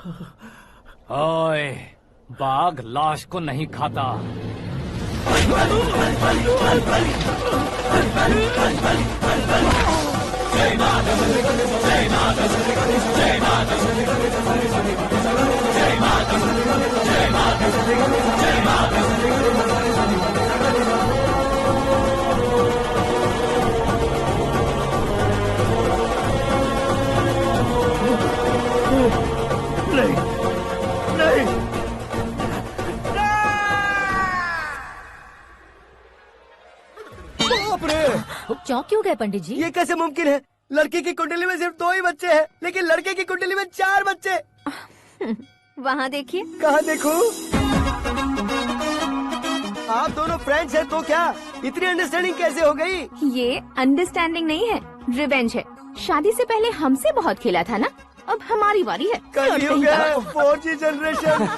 ओए, बाघ लाश को नहीं खाता। नहीं, नहीं। बाप रे! चौंक क्यों गए पंडित जी? ये कैसे मुमकिन है? लड़की की कुंडली में सिर्फ 2 ही बच्चे हैं, लेकिन लड़के की कुंडली में 4 बच्चे। वहाँ देखिए। कहाँ देखूं? आप दोनों फ्रेंड्स हैं तो क्या? इतनी अंडरस्टैंडिंग कैसे हो गई? ये अंडरस्टैंडिंग नहीं है, रिवेंज है। शादी से पहले हमसे बहुत खेला था ना, अब हमारी बारी है। कलयुग है, 4G जनरेशन।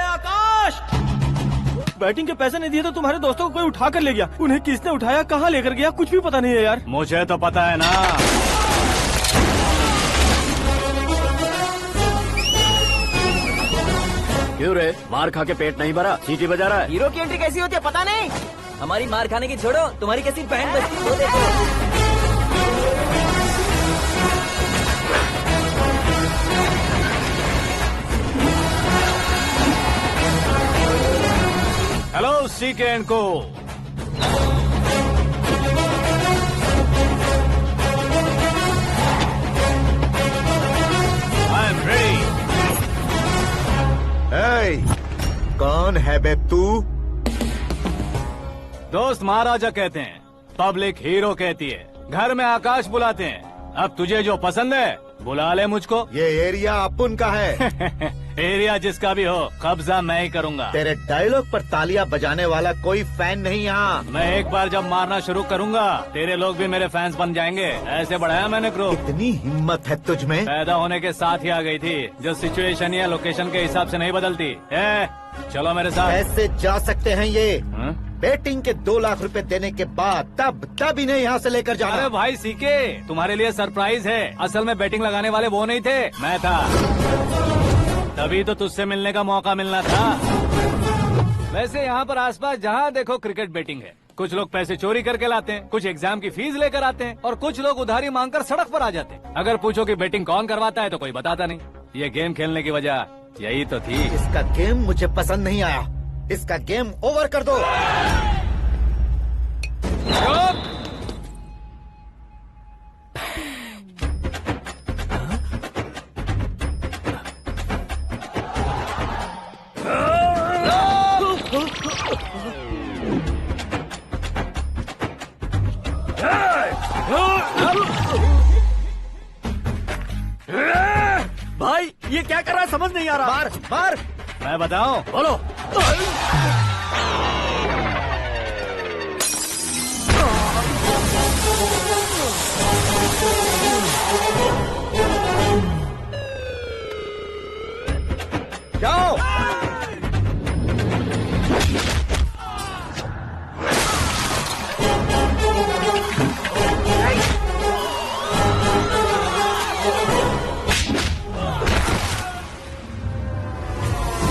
आकाश, बैटिंग के पैसे नहीं दिए तो तुम्हारे दोस्तों को कोई उठा कर ले गया। उन्हें किसने उठाया, कहाँ लेकर गया, कुछ भी पता नहीं है यार। मुझे तो पता है ना। क्यों रे, मार खा के पेट नहीं भरा, सीटी बजा रहा है? हीरो की एंट्री कैसी होती है पता नहीं। हमारी मार खाने की छोड़ो, तुम्हारी कैसी बहन बचती है वो देखो। हेलो सीके एंड को। I am ready. कौन है बे तू? दोस्त महाराजा कहते हैं, पब्लिक हीरो कहती है, घर में आकाश बुलाते हैं। अब तुझे जो पसंद है बुला ले मुझको। ये एरिया अपुन का है। एरिया जिसका भी हो, कब्जा मैं ही करूंगा। तेरे डायलॉग पर तालियां बजाने वाला कोई फैन नहीं यहाँ। मैं एक बार जब मारना शुरू करूंगा, तेरे लोग भी मेरे फैंस बन जाएंगे। ऐसे बढ़ाया मैंने ग्रुप। इतनी हिम्मत है तुझ में? पैदा होने के साथ ही आ गई थी, जो सिचुएशन या लोकेशन के हिसाब से नहीं बदलती। चलो मेरे साथ। कैसे जा सकते हैं ये? हा? बेटिंग के 2 लाख रुपए देने के बाद तब इन्हें यहाँ से लेकर अरे जाना। भाई सीके, तुम्हारे लिए सरप्राइज है। असल में बैटिंग लगाने वाले वो नहीं थे, मैं था। तभी तो तुझसे मिलने का मौका मिलना था। वैसे यहाँ पर आसपास जहाँ देखो क्रिकेट बैटिंग है। कुछ लोग पैसे चोरी करके लाते हैं, कुछ एग्जाम की फीस लेकर आते हैं और कुछ लोग उधारी मांगकर सड़क पर आ जाते हैं। अगर पूछो कि बैटिंग कौन करवाता है तो कोई बताता नहीं। ये गेम खेलने की वजह यही तो थी। इसका गेम मुझे पसंद नहीं आया। इसका गेम ओवर कर दो। भाई ये क्या कर रहा है समझ नहीं आ रहा। मार मार। मैं बताऊं? बोलो। जाओ।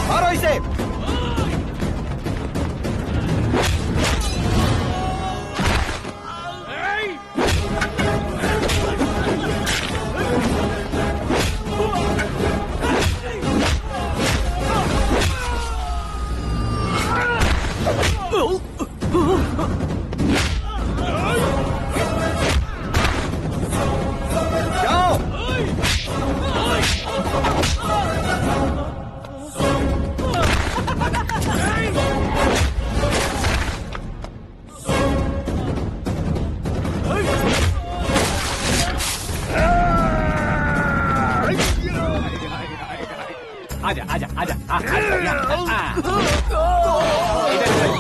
मारो इसे। जाओ। आजा आजा आजा आजा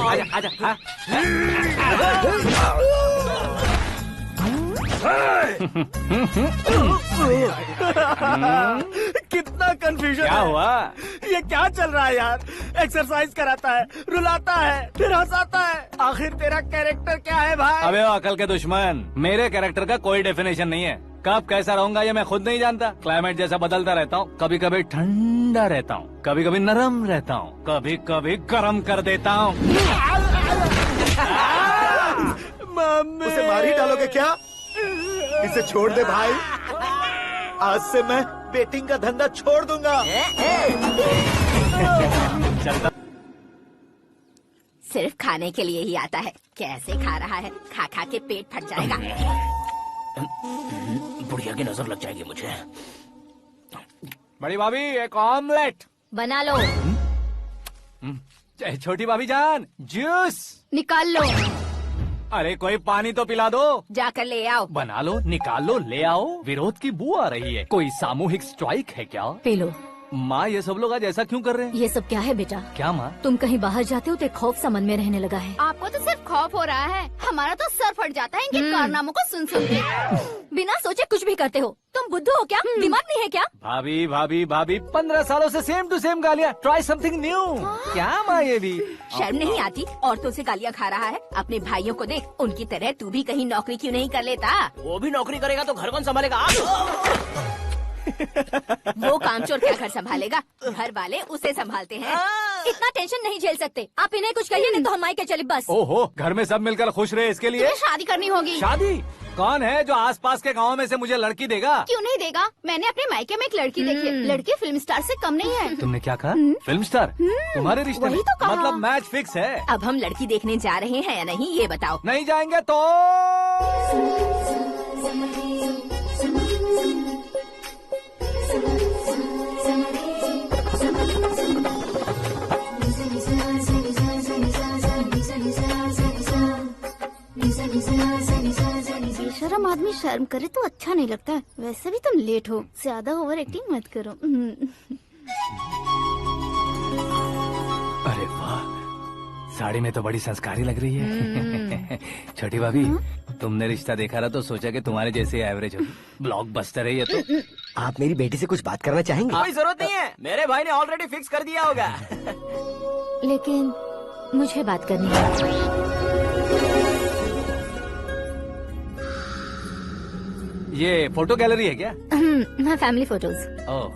आजा आजा। कितना कंफ्यूजन क्या है। हुआ? ये क्या चल रहा है यार। एक्सरसाइज कराता है, रुलाता है, फिर हंसाता है। आखिर तेरा कैरेक्टर क्या है भाई? अबे ओ अकल के दुश्मन, मेरे कैरेक्टर का कोई डेफिनेशन नहीं है। कब कैसा रहूंगा ये मैं खुद नहीं जानता। क्लाइमेट जैसा बदलता रहता हूँ। कभी कभी ठंडा रहता हूँ, कभी कभी नरम रहता हूँ, कभी कभी गर्म कर देता हूँ। मम्मी। उसे मार ही डालोगे क्या? इसे छोड़ दे भाई। आज से मैं बेटिंग का धंधा छोड़ दूंगा। चलता। सिर्फ खाने के लिए ही आता है। कैसे खा रहा है, खा खा के पेट फट जाएगा। बुढ़िया की नजर लग जाएगी मुझे। बड़ी भाभी एक ऑमलेट। बना लो। छोटी भाभी जान जूस। निकाल लो। अरे कोई पानी तो पिला दो। जाकर ले आओ। बना लो, निकाल लो, ले आओ। विरोध की बू आ रही है। कोई सामूहिक स्ट्राइक है क्या? P low. माँ ये सब लोग आज ऐसा क्यों कर रहे हैं? ये सब क्या है बेटा? क्या माँ? तुम कहीं बाहर जाते हो तो एक खौफ सा मन में रहने लगा है। आपको तो सिर्फ खौफ हो रहा है, हमारा तो सर फट जाता है इनके कारनामों को सुन सुन के। बिना सोचे कुछ भी करते हो। तुम बुद्धू हो क्या? दिमाग नहीं है क्या? भाभी भाभी भाभी 15 सालों से सेम टू सेम गालियाँ। Try something new. क्या माँ ये भी? शर्म नहीं आती? औरतों से गालियाँ खा रहा है। अपने भाइयों को देख, उनकी तरह तू भी कहीं नौकरी क्यों नहीं कर लेता? वो भी नौकरी करेगा तो घर कौन संभालेगा? वो कामचोर क्या घर संभालेगा? घर वाले उसे संभालते हैं। इतना टेंशन नहीं झेल सकते। आप इन्हें कुछ कहिए नहीं तो हम मायके चले बस। ओहो, घर में सब मिलकर खुश रहे इसके लिए। तुम्हें शादी करनी होगी। शादी? कौन है जो आसपास के गाँव में से मुझे लड़की देगा? क्यों नहीं देगा? मैंने अपने मायके में एक लड़की देखी है। लड़की फिल्म स्टार से कम नहीं है। तुमने क्या कहा? Film star? तुम्हारे रिश्ते वही में? तो कहा। मतलब मैच फिक्स है। अब हम लड़की देखने जा रहे हैं या नहीं ये बताओ। नहीं जाएंगे तो? बेशरम आदमी शर्म करे तो अच्छा नहीं लगता है। वैसे भी तुम लेट हो, ज्यादा ओवर एक्टिंग मत करो। अरे वाह, साड़ी में तो बड़ी संस्कारी लग रही है। छोटी भाभी, तुमने रिश्ता देखा रहा तो सोचा कि तुम्हारे जैसे एवरेज होगी। ब्लॉकबस्टर है ये तो। आप मेरी बेटी से कुछ बात करना चाहेंगे? कोई जरूरत नहीं है, मेरे भाई ने ऑलरेडी फिक्स कर दिया होगा। लेकिन मुझे बात करनी है। ये फोटो गैलरी है क्या? मैं फैमिली फोटोज। ओह,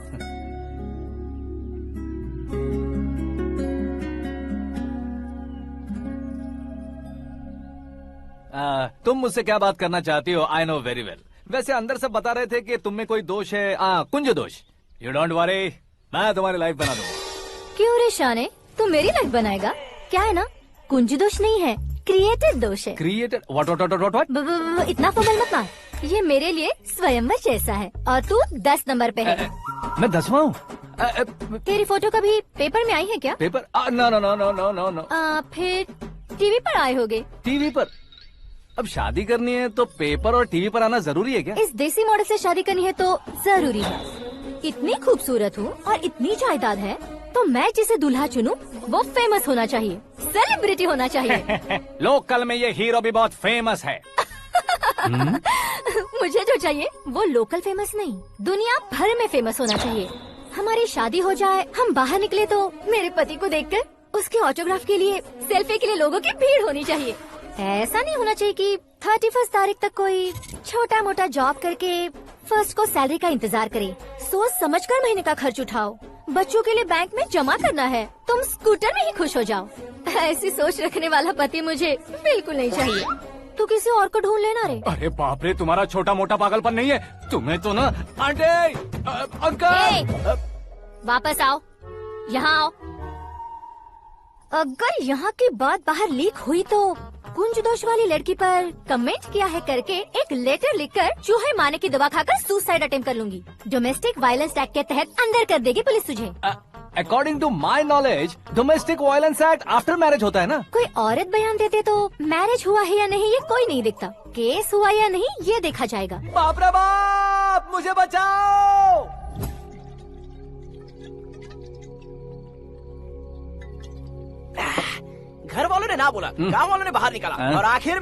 तुम मुझसे क्या बात करना चाहती हो? I know very well. वैसे अंदर सब बता रहे थे कि तुम में कोई दोष है, कुंज दोष। यू डोंट वरी, मैं तुम्हारी लाइफ बना दूंगा। क्यों रे शाने, तू मेरी लाइफ बनाएगा? क्या है ना, कुंज दोष नहीं है, क्रिएटेड दोष है। क्रिएटेड? व्हाट? इतना फॉर्मल मत मार। ये मेरे लिए स्वयंवर जैसा है और तू 10 नंबर पे है। मैं 10वां हूँ? तेरी फोटो कभी पेपर में आई है क्या? Paper? No no no no no no no. फिर टीवी पर आए होगे। टीवी पर? अब शादी करनी है तो पेपर और टीवी पर आना जरूरी है क्या? इस देसी मॉडल से शादी करनी है तो जरूरी है। इतनी खूबसूरत हूँ और इतनी जायदाद है तो मैं जिसे दूल्हा चुनूं वो फेमस होना चाहिए, सेलिब्रिटी होना चाहिए। लोकल में ये हीरो भी बहुत फेमस है। मुझे जो चाहिए वो लोकल फेमस नहीं, दुनिया भर में फेमस होना चाहिए। हमारी शादी हो जाए, हम बाहर निकले तो मेरे पति को देखकर उसके ऑटोग्राफ के लिए, सेल्फी के लिए लोगों की भीड़ होनी चाहिए। ऐसा नहीं होना चाहिए कि 31 तारीख तक कोई छोटा मोटा जॉब करके फर्स्ट को सैलरी का इंतजार करे। सोच समझकर महीने का खर्च उठाओ। बच्चों के लिए बैंक में जमा करना है, तुम स्कूटर में ही खुश हो जाओ। ऐसी सोच रखने वाला पति मुझे बिल्कुल नहीं चाहिए। तू किसी और को ढूंढ लेना रे। अरे बाप रे, तुम्हारा छोटा मोटा पागलपन नहीं है। तुम्हें तो ना आंटी, अंकल। वापस आओ, यहाँ आओ। अगर यहाँ की बात बाहर लीक हुई तो कुंज दोष वाली लड़की पर कमेंट किया है करके एक लेटर लिखकर चूहे मारने की दवा खाकर सुसाइड अटेम्प्ट कर लूंगी। डोमेस्टिक वायलेंस एक्ट के तहत अंदर कर देगी पुलिस तुझे। According to my knowledge domestic violence act after marriage होता है ना? कोई औरत बयान देते तो मैरिज हुआ है या नहीं ये कोई नहीं देखता, केस हुआ या नहीं ये देखा जाएगा। बाप रे बाप, मुझे बचाओ। घर वालों ने ना बोला, गांव वालों ने बाहर निकाला और आखिर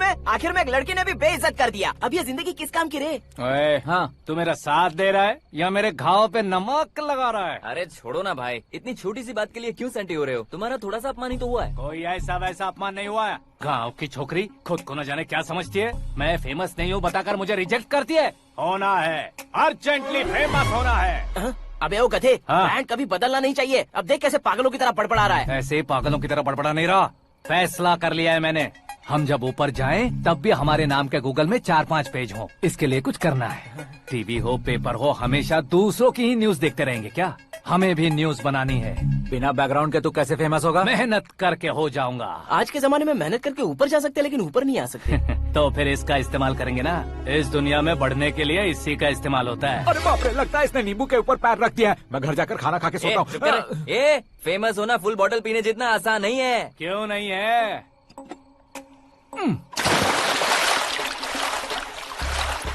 में एक लड़की ने भी बेइज्जत कर दिया। अब ये जिंदगी किस काम की रे? ओए, हाँ, तू मेरा साथ दे रहा है या मेरे घाव पे नमक लगा रहा है? अरे छोड़ो ना भाई, इतनी छोटी सी बात के लिए क्यों सेंटी हो रहे हो? तुम्हारा थोड़ा सा अपमान ही तो हुआ है। कोई ऐसा वैसा अपमान नहीं हुआ है। गाँव की छोकरी खुद को न जाने क्या समझती है। मैं फेमस नहीं हूँ बताकर मुझे रिजेक्ट करती है। होना है, अर्जेंटली फेमस होना है। अबे ओ गधे, हाँ। ब्रांड कभी बदलना नहीं चाहिए। अब देख कैसे पागलों की तरह बड़बड़ा रहा है। ऐसे पागलों की तरह बड़बड़ा नहीं रहा, फैसला कर लिया है मैंने। हम जब ऊपर जाएं तब भी हमारे नाम के गूगल में 4-5 पेज हो। इसके लिए कुछ करना है। टीवी हो, पेपर हो, हमेशा दूसरों की ही न्यूज देखते रहेंगे क्या? हमें भी न्यूज बनानी है। बिना बैकग्राउंड के तू कैसे फेमस होगा? मेहनत करके हो जाऊंगा। आज के जमाने में मेहनत करके ऊपर जा सकते हैं लेकिन ऊपर नहीं आ सकते। तो फिर इसका इस्तेमाल करेंगे ना। इस दुनिया में बढ़ने के लिए इसी का इस्तेमाल होता है। अरे बाप रे, लगता है इसने नींबू के ऊपर पैर रख दिया है। मैं घर जाकर खाना खा के सोता चुप कर। हूँ। फेमस होना फुल बॉटल पीने जितना आसान नहीं है। क्यों नहीं है?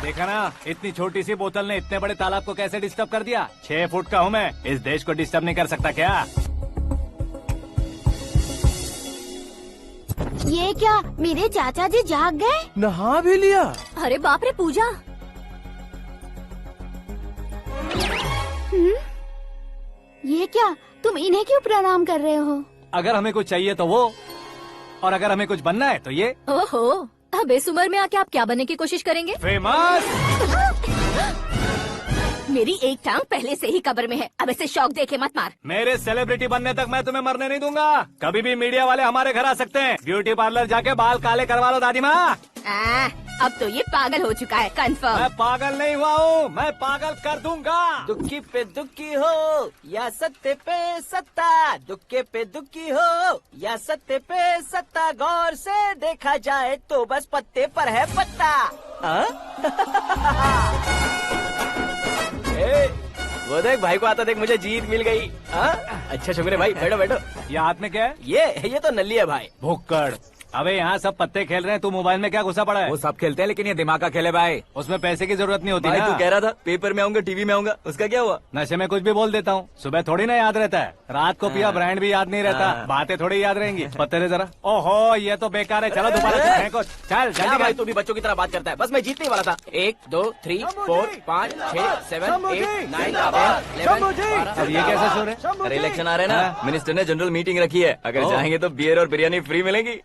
देखा ना, इतनी छोटी सी बोतल ने इतने बड़े तालाब को कैसे डिस्टर्ब कर दिया। 6 फुट का हूँ मैं, इस देश को डिस्टर्ब नहीं कर सकता क्या? ये क्या, मेरे चाचा जी जाग गए? नहा भी लिया? अरे बाप रे पूजा, ये क्या, तुम इन्हें क्यों प्रणाम कर रहे हो? अगर हमें कुछ चाहिए तो वो, और अगर हमें कुछ बनना है तो ये। ओहो, अब इस उम्र में आके आप क्या बनने की कोशिश करेंगे? फेमस। मेरी एक टांग पहले से ही कब्र में है, अब ऐसे शौक देके मत मार। मेरे सेलिब्रिटी बनने तक मैं तुम्हें मरने नहीं दूंगा। कभी भी मीडिया वाले हमारे घर आ सकते हैं। ब्यूटी पार्लर जाके बाल काले करवा लो दादी माँ। अब तो ये पागल हो चुका है, कंफर्म। मैं पागल नहीं हुआ हूँ, मैं पागल कर दूंगा। दुखी पे दुखी हो या सत्य पे सत्ता, दुखे पे दुखी हो या सत्य पे सत्ता, गौर से देखा जाए तो बस पत्ते पर है पत्ता। वो देख भाई को आता देख, मुझे जीत मिल गई। अच्छा शुक्र है भाई, बैठो बैठो। ये हाथ में क्या है? ये तो नल्ली है भाई। भुक्कड़। अबे यहाँ सब पत्ते खेल रहे हैं, तू मोबाइल में क्या घुसा पड़ा है? वो सब खेलते हैं लेकिन ये दिमाग का खेल है भाई। उसमें पैसे की जरूरत नहीं होती भाई ना। तू कह रहा था पेपर में आऊंगा, टीवी में आऊंगा, उसका क्या हुआ? नशे में कुछ भी बोल देता हूँ, सुबह थोड़ी ना याद रहता है, रात को पिया ब्रांड भी याद नहीं रहता, बातें थोड़ी याद रहेंगी। पत्ते दे जरा। ओहो ये तो बेकार है, चलो दोबारा से फेंको। चल क्या जल्दी भाई कर। तू भी बच्चों की तरह बात करता है? बस मैं जीतने ही वाला था। 1 2 3 4 5 6 7 8 9 10 11 अब ये कैसे सो रहे? अरे इलेक्शन आ रहे हैं ना, मिनिस्टर ने जनरल मीटिंग रखी है, अगर जाएंगे तो बियर और बिरयानी फ्री मिलेगी।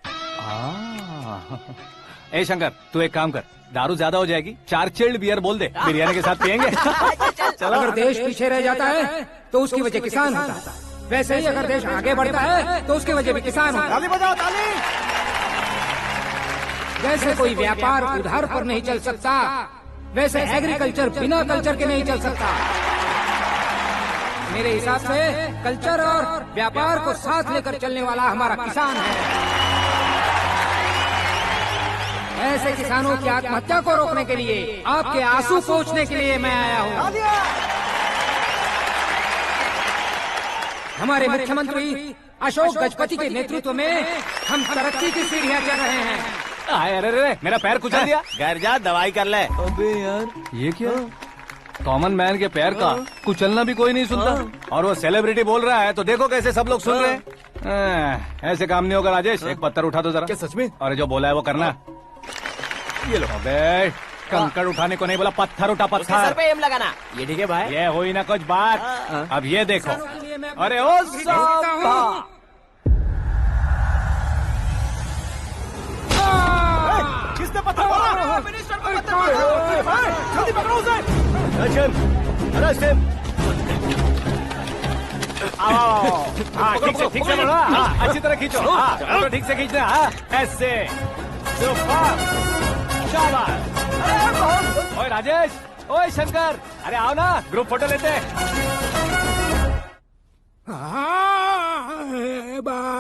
ए शंकर तू एक काम कर, दारू ज्यादा हो जाएगी, 4 चिल्ड बियर बोल दे, बिरयानी के साथ पियेंगे। चलो। अगर देश पीछे रह जाता है तो उसकी वजह किसान होता है, वैसे ही अगर देश आगे बढ़ता है तो उसकी वजह भी किसान होता है। ताली बजाओ ताली। जैसे कोई व्यापार उधार पर नहीं चल सकता, वैसे एग्रीकल्चर बिना कल्चर के नहीं चल सकता। मेरे हिसाब से कल्चर और व्यापार को साथ लेकर चलने वाला हमारा किसान है। ऐसे किसानों की आत्महत्या को रोकने के लिए, आपके आंसू पोंछने के लिए मैं आया हूँ। हमारे मुख्यमंत्री अशोक गजपति के नेतृत्व में हम तरक्की की सीढ़ियाँ चढ़ रहे हैं। अरे मेरा पैर कुचल दिया। घर जा दवाई कर ले। अबे यार ये क्या? कॉमन मैन के पैर का कुचलना भी कोई नहीं सुनता, और वो सेलिब्रिटी बोल रहा है तो देखो कैसे सब लोग सुन रहे हैं। ऐसे काम नहीं होगा राजेश, एक पत्थर उठा दो जरा। क्या सच में? और जो बोला है वो करना। ये लो। अबे कंकड़ उठाने को नहीं बोला, पत्थर उठा उसके सर पत्थर। पे एम लगाना। ये ठीक है भाई। ये हुई ना कुछ बात। अब ये देखो। अरे ओ साहब किसने पत्थर मारा? मिनिस्टर को पत्थर मारा। जल्दी पकड़ो उसे। हाँ ठीक से पकड़ो। हाँ अच्छी तरह खींचो। हाँ तो ठीक से खींचना। हाँ ऐसे शाबाश। ओए राजेश, ओए शंकर, अरे आओ ना ग्रुप फोटो लेते हैं।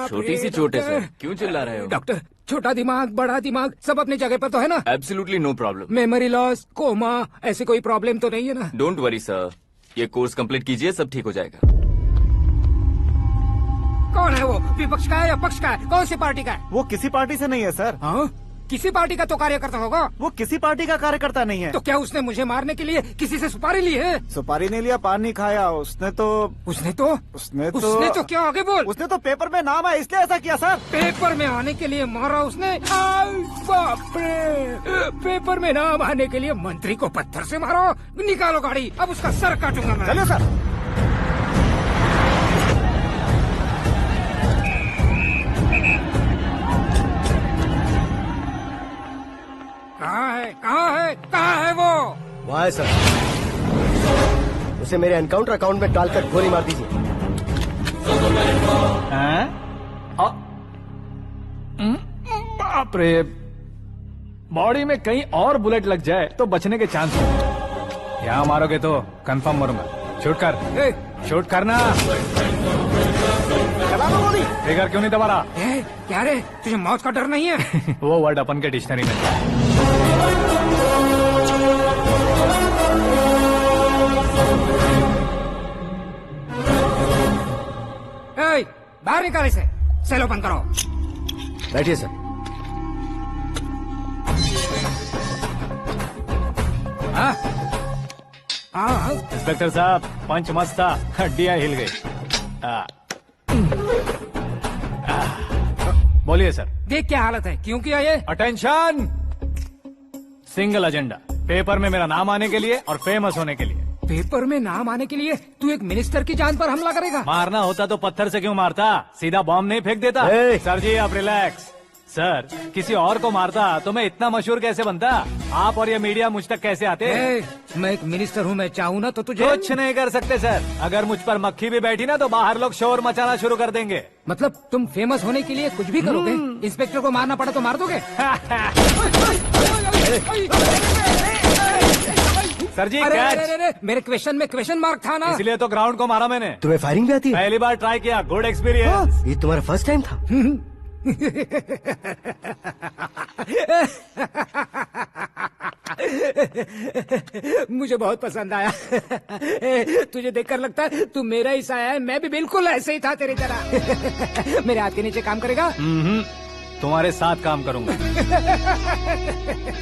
छोटी सी चोट है सर, क्यों चिल्ला रहे हो? डॉक्टर, छोटा दिमाग बड़ा दिमाग सब अपनी जगह पर तो है ना? Absolutely no problem. Memory loss, coma, ऐसी कोई प्रॉब्लम तो नहीं है ना? डोंट वरी सर, ये कोर्स कंप्लीट कीजिए, सब ठीक हो जाएगा। कौन है वो? विपक्ष का है या पक्ष का है? कौन सी पार्टी का है? वो किसी पार्टी से नहीं है सर। हाँ? किसी पार्टी का तो कार्यकर्ता होगा। वो किसी पार्टी का कार्यकर्ता नहीं है। तो क्या उसने मुझे मारने के लिए किसी से सुपारी ली है? सुपारी नहीं लिया, पान नहीं खाया। उसने तो क्या आगे बोल? उसने तो पेपर में नाम है इसलिए ऐसा किया सर। पेपर में आने के लिए मारा उसने? बाप रे! पेपर में नाम आने के लिए मंत्री को पत्थर से मारो? निकालो गाड़ी, अब उसका सर काटूंगा मैं। चलो सर। कहाँ है वो? वहाँ है सर। उसे मेरे एनकाउंटर अकाउंट में डालकर गोली मार दीजिए। बाप रे, बॉडी में कहीं और बुलेट लग जाए तो बचने के चांस हो। यहाँ मारोगे तो कंफर्म मरूंगा। शूट कर, शूट करना। ट्रिगर क्यों नहीं दबा रहा? क्या रे, तुझे मौत का डर नहीं है? वो वर्ड अपन के डिक्शनरी में है। बाहर निकाल इसे, सेलो बंद करो। बैठिए सर। हाँ इंस्पेक्टर साहब, पंच मस्त था, हड्डियां हिल गई। बोलिए सर। देख क्या हालत है, क्यों किया ये? अटेंशन, सिंगल एजेंडा, पेपर में मेरा नाम आने के लिए और फेमस होने के लिए। पेपर में नाम आने के लिए तू एक मिनिस्टर की जान पर हमला करेगा? मारना होता तो पत्थर से क्यों मारता, सीधा बॉम्ब नहीं फेंक देता। सर जी आप रिलैक्स। सर किसी और को मारता तो मैं इतना मशहूर कैसे बनता? आप और ये मीडिया मुझ तक कैसे आते? मैं एक मिनिस्टर हूँ, मैं चाहूँ ना तो तुझे कुछ नहीं कर सकते सर। अगर मुझ पर मक्खी भी बैठी ना तो बाहर लोग शोर मचाना शुरू कर देंगे। मतलब तुम फेमस होने के लिए कुछ भी करोगे? इंस्पेक्टर को मारना पड़ा तो मार दोगे? सर जी अरे, मेरे क्वेश्चन में क्वेश्चन मार्क था ना, इसलिए तो ग्राउंड को मारा मैंने। तुम्हें फायरिंग भी आती है? पहली बार ट्राई किया, गुड एक्सपीरियंस। ये तुम्हारा फर्स्ट टाइम था? मुझे बहुत पसंद आया। तुझे देखकर लगता है तू मेरा ही साया है। मैं भी बिल्कुल ऐसे ही था तेरी तरह। मेरे हाथ के नीचे काम करेगा? तुम्हारे साथ काम करूंगा।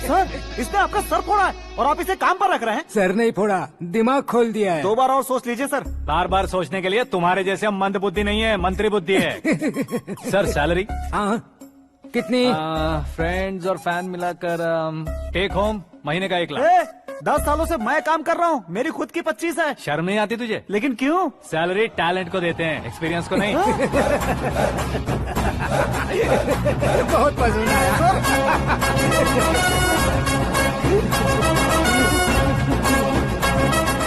सर, इसने आपका सर फोड़ा है और आप इसे काम पर रख रहे हैं। सर नहीं फोड़ा, दिमाग खोल दिया है। 2 बार और सोच लीजिए सर। बार बार सोचने के लिए तुम्हारे जैसे मंद बुद्धि नहीं है, मंत्री बुद्धि है। सर सैलरी हाँ कितनी? फ्रेंड्स और फैन मिलाकर टेक होम महीने का 1 लाख। 10 सालों से मैं काम कर रहा हूँ, मेरी खुद की 25 है। शर्म नहीं आती तुझे? लेकिन क्यों? सैलरी टैलेंट को देते हैं, एक्सपीरियंस को नहीं। बहुत पसंद आया।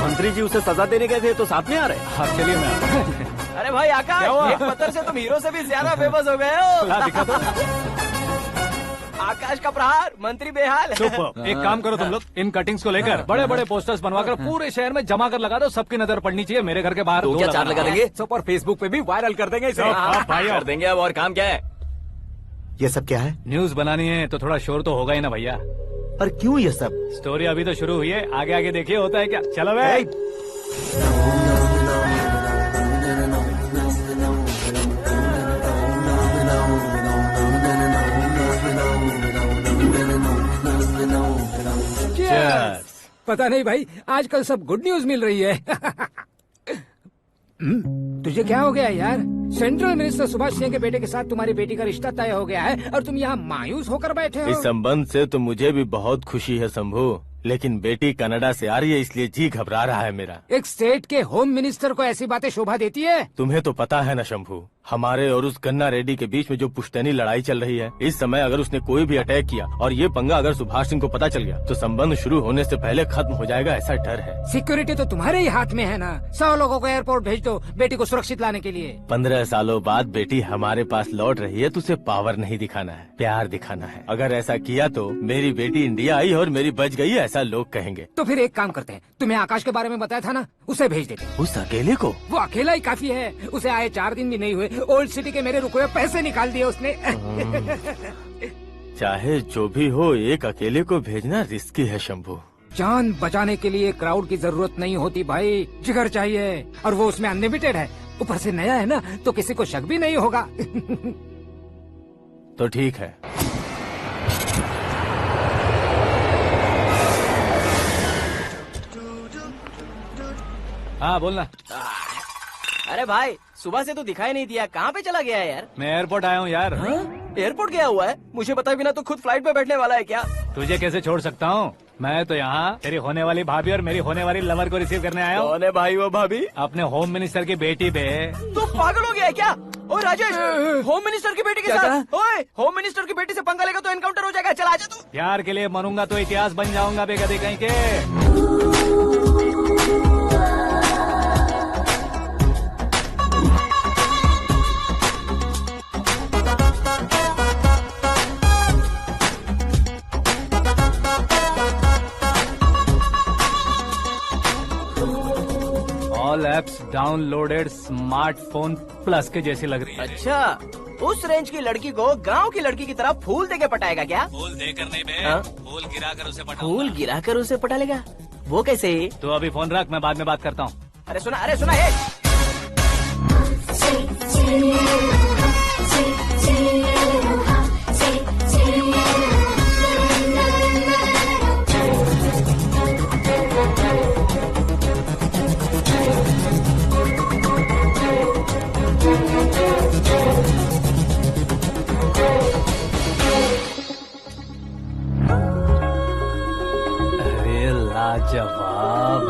मंत्री जी उसे सजा देने गए थे तो साथ में आ रहे। हाँ चलिए मैं आता हूं। अरे भाई आकाश, एक पत्थर से तुम हीरो से भी ज्यादा फेमस हो गए हो। दिखा दो। आकाश का प्रहार, मंत्री बेहाल। सुपर। एक काम करो तुम लोग, इन कटिंग्स को लेकर बड़े बड़े पोस्टर्स बनवाकर पूरे शहर में जमा कर लगा दो, सबकी नजर पड़नी चाहिए। मेरे घर के बाहर तो 2 क्या 4 लगा देंगे? सुपर, फेसबुक पे भी वायरल कर देंगे इसे। भाई कर देंगे अब। और काम क्या है? ये सब क्या है? न्यूज बनानी है तो थोड़ा शोर तो होगा ही ना भैया। पर क्यों ये सब? स्टोरी अभी तो शुरू हुई है, आगे आगे देखिए होता है क्या। चलो भाई। पता नहीं भाई, आजकल सब गुड न्यूज मिल रही है। तुझे क्या हो गया यार? सेंट्रल मिनिस्टर सुभाष सिंह के बेटे के साथ तुम्हारी बेटी का रिश्ता तय हो गया है और तुम यहाँ मायूस होकर बैठे हो। इस संबंध से तो मुझे भी बहुत खुशी है शंभू, लेकिन बेटी कनाडा से आ रही है इसलिए जी घबरा रहा है मेरा। एक स्टेट के होम मिनिस्टर को ऐसी बातें शोभा देती है? तुम्हें तो पता है ना शंभू, हमारे और उस गन्ना रेड्डी के बीच में जो पुश्तैनी लड़ाई चल रही है, इस समय अगर उसने कोई भी अटैक किया और ये पंगा अगर सुभाष सिंह को पता चल गया तो संबंध शुरू होने से पहले खत्म हो जाएगा, ऐसा डर है। सिक्योरिटी तो तुम्हारे ही हाथ में है ना। 100 लोगों को एयरपोर्ट भेज दो बेटी को सुरक्षित लाने के लिए। 15 सालों बाद बेटी हमारे पास लौट रही है तो उसे पावर नहीं दिखाना है, प्यार दिखाना है। अगर ऐसा किया तो मेरी बेटी इंडिया आई और मेरी बच गई, ऐसा लोग कहेंगे। तो फिर एक काम करते हैं, तुम्हें आकाश के बारे में बताया था ना, उसे भेज देते हैं। उस अकेले को? वो अकेला ही काफी है, उसे आए 4 दिन भी नहीं हुए, ओल्ड सिटी के मेरे रुके हुए पैसे निकाल दिए उसने। चाहे जो भी हो, एक अकेले को भेजना रिस्की है शंभू। जान बचाने के लिए क्राउड की जरूरत नहीं होती भाई, जिगर चाहिए, और वो उसमें अनलिमिटेड है। ऊपर से नया है ना, तो किसी को शक भी नहीं होगा। तो ठीक है। हाँ बोलना। अरे भाई, सुबह से तो दिखाई नहीं दिया, कहाँ पे चला गया है यार? मैं एयरपोर्ट आया हूँ यार। एयरपोर्ट गया हुआ है? मुझे बताए बिना तो खुद फ्लाइट पे बैठने वाला है क्या? तुझे कैसे छोड़ सकता हूँ? मैं तो यहाँ तेरी होने वाली भाभी और मेरी होने वाली लवर को रिसीव करने आया हूँ। कौन है भाई वो भाभी? अपने होम मिनिस्टर की बेटी पे। तो पागल हो गया है क्या? ओ राजेश, होम मिनिस्टर की बेटी के साथ? ओए, होम मिनिस्टर की बेटी से पंगा लेगा तो एनकाउंटर हो जाएगा। चल आजा तू। प्यार के लिए मरूंगा तो इतिहास बन जाऊंगा बेगदी कहीं के। All apps downloaded smartphone plus के जैसी लग रही है। अच्छा, उस रेंज की लड़की को गांव की लड़की की तरह फूल देके पटाएगा क्या? फूल देकर नहीं बे, हाँ? फूल गिराकर उसे पटा। फूल गिराकर उसे पटा लेगा? वो कैसे? तो अभी फोन रख, मैं बाद में बात करता हूँ। अरे सुना ये। अरे लाजवाब,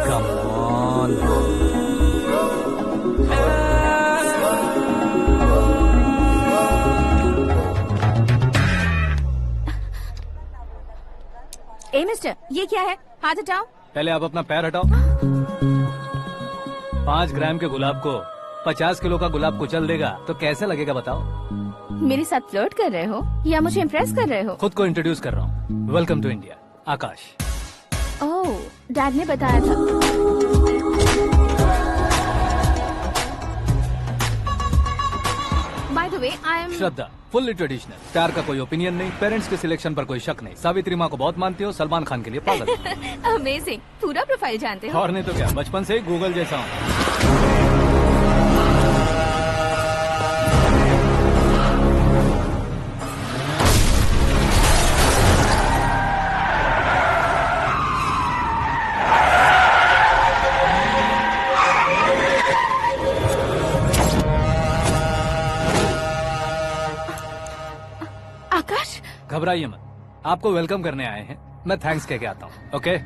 कम ऑन। ए मिस्टर, ये क्या है? हाथ हटाओ। पहले आप अपना पैर हटाओ। 5 ग्राम के गुलाब को 50 किलो का गुलाब कुचल देगा तो कैसे लगेगा बताओ? मेरे साथ फ्लर्ट कर रहे हो या मुझे इम्प्रेस कर रहे हो? खुद को इंट्रोड्यूस कर रहा हूँ। Welcome to India, Aakash. Oh, dad ने बताया था। By the way, I am Shraddha, fully traditional. प्यार का कोई ओपिनियन नहीं, पेरेंट्स के सिलेक्शन पर कोई शक नहीं। सावित्री माँ को बहुत मानती हो, सलमान खान के लिए पागल। अमेजिंग, पूरा प्रोफाइल जानते हो। और नहीं तो क्या, बचपन से ही गूगल जैसा हूँ। घबराइए मत, आपको वेलकम करने आए हैं। मैं थैंक्स कह के आता हूँ। ओके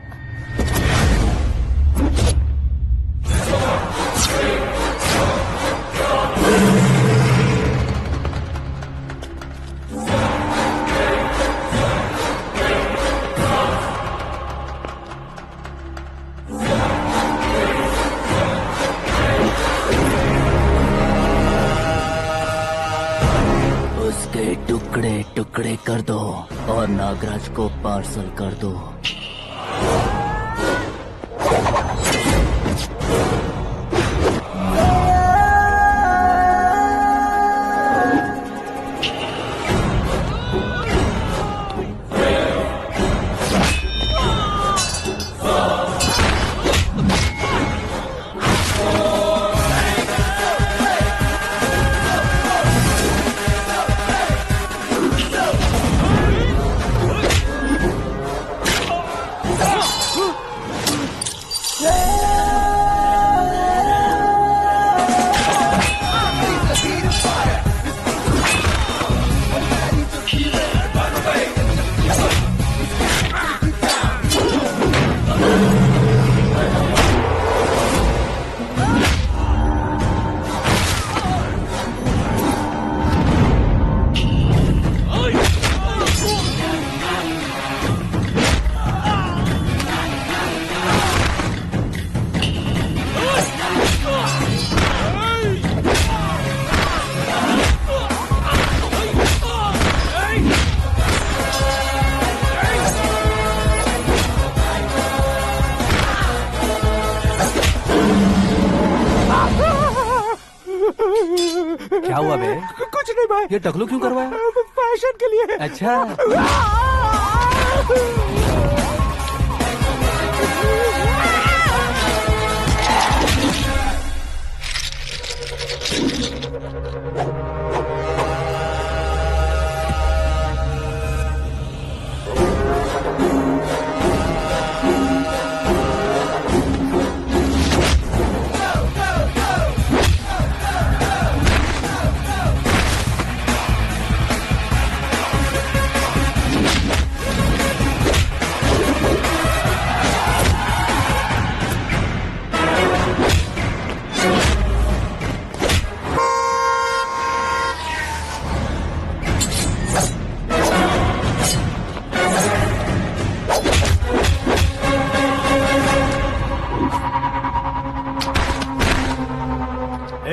उसके टुकड़े टुकड़े कर दो और नागराज को पार्सल कर दो। क्या हुआ बे? कुछ नहीं भाई। ये टकलू क्यों करवाया? फैशन के लिए। अच्छा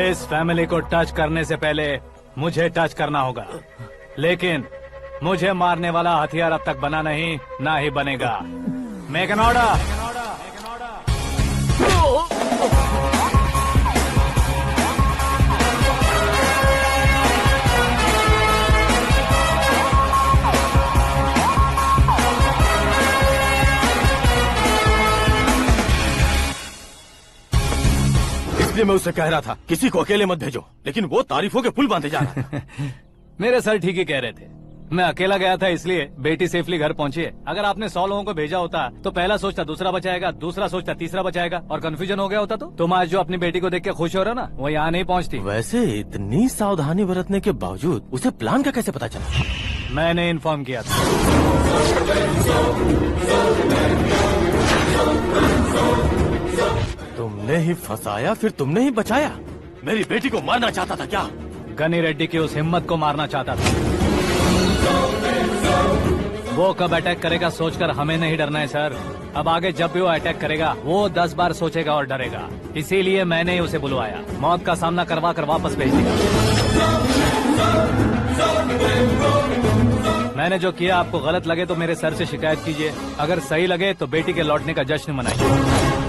इस फैमिली को टच करने से पहले मुझे टच करना होगा, लेकिन मुझे मारने वाला हथियार अब तक बना नहीं, ना ही बनेगा। Make an order. इसलिए मैं उससे कह रहा था किसी को अकेले मत भेजो, लेकिन वो तारीफों के पुल बांधे जा रहा था। मेरे सर ठीक ही कह रहे थे। मैं अकेला गया था इसलिए बेटी सेफली घर पहुंची है। अगर आपने 100 लोगों को भेजा होता तो पहला सोचता दूसरा बचाएगा, दूसरा सोचता तीसरा बचाएगा, और कंफ्यूजन हो गया होता। तो तुम आज जो अपनी बेटी को देख के खुश हो रहे हो ना, वो यहाँ नहीं पहुँचती। वैसे इतनी सावधानी बरतने के बावजूद उसे प्लान का कैसे पता चला? मैंने इन्फॉर्म किया था। तुमने ही फंसाया, फिर तुमने ही बचाया। मेरी बेटी को मारना चाहता था क्या? गनी रेड्डी की उस हिम्मत को मारना चाहता था। वो कब अटैक करेगा सोचकर हमें नहीं डरना है सर। अब आगे जब भी वो अटैक करेगा वो 10 बार सोचेगा और डरेगा। इसीलिए मैंने ही उसे बुलवाया। मौत का सामना करवा कर वापस भेज दिया। मैंने जो किया आपको गलत लगे तो मेरे सर से शिकायत कीजिए, अगर सही लगे तो बेटी के लौटने का जश्न मनाइए।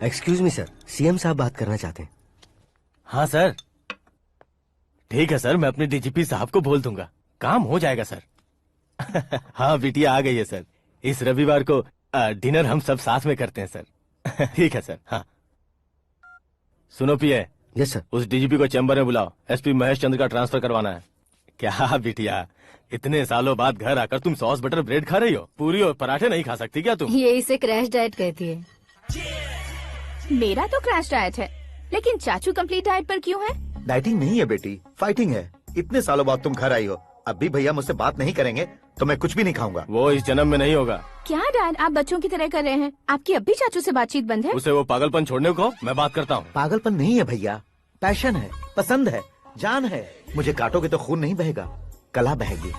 एक्सक्यूज मी सर, सीएम साहब बात करना चाहते हैं। हाँ सर, ठीक है सर, मैं अपने डीजीपी साहब को बोल दूंगा, काम हो जाएगा सर। हाँ बिटिया आ गई है सर। इस रविवार को डिनर हम सब साथ में करते हैं सर। ठीक है सर। हाँ सुनो पिए। Yes sir. उस डीजीपी को चैम्बर में बुलाओ, एसपी महेश चंद्र का ट्रांसफर करवाना है। क्या बिटिया, इतने सालों बाद घर आकर तुम सॉस बटर ब्रेड खा रही हो? पूरी और पराठे नहीं खा सकती क्या तुम? ये इसे क्रैश डाइट कहती है। मेरा तो क्रैश डाइट है, लेकिन चाचू कंप्लीट डाइट पर क्यों है? डाइटिंग नहीं है बेटी, फाइटिंग है। इतने सालों बाद तुम घर आई हो, अब भी भैया मुझसे बात नहीं करेंगे तो मैं कुछ भी नहीं खाऊंगा। वो इस जन्म में नहीं होगा। क्या डैड, आप बच्चों की तरह कर रहे हैं? आपकी अब भी चाचू से बातचीत बंद है? उसे वो पागलपन छोड़ने को मैं बात करता हूँ। पागलपन नहीं है भैया, पैशन है, पसंद है, जान है। मुझे काटोगे तो खून नहीं बहेगा, कला बहेगी।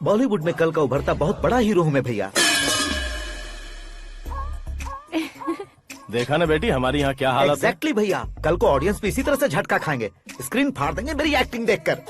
बॉलीवुड में कल का उभरता बहुत बड़ा हीरो हूँ मैं भैया। देखा ना बेटी हमारी यहाँ क्या हालत है। एग्जैक्टली भैया, कल को ऑडियंस भी इसी तरह से झटका खाएंगे, स्क्रीन फाड़ देंगे मेरी एक्टिंग देखकर।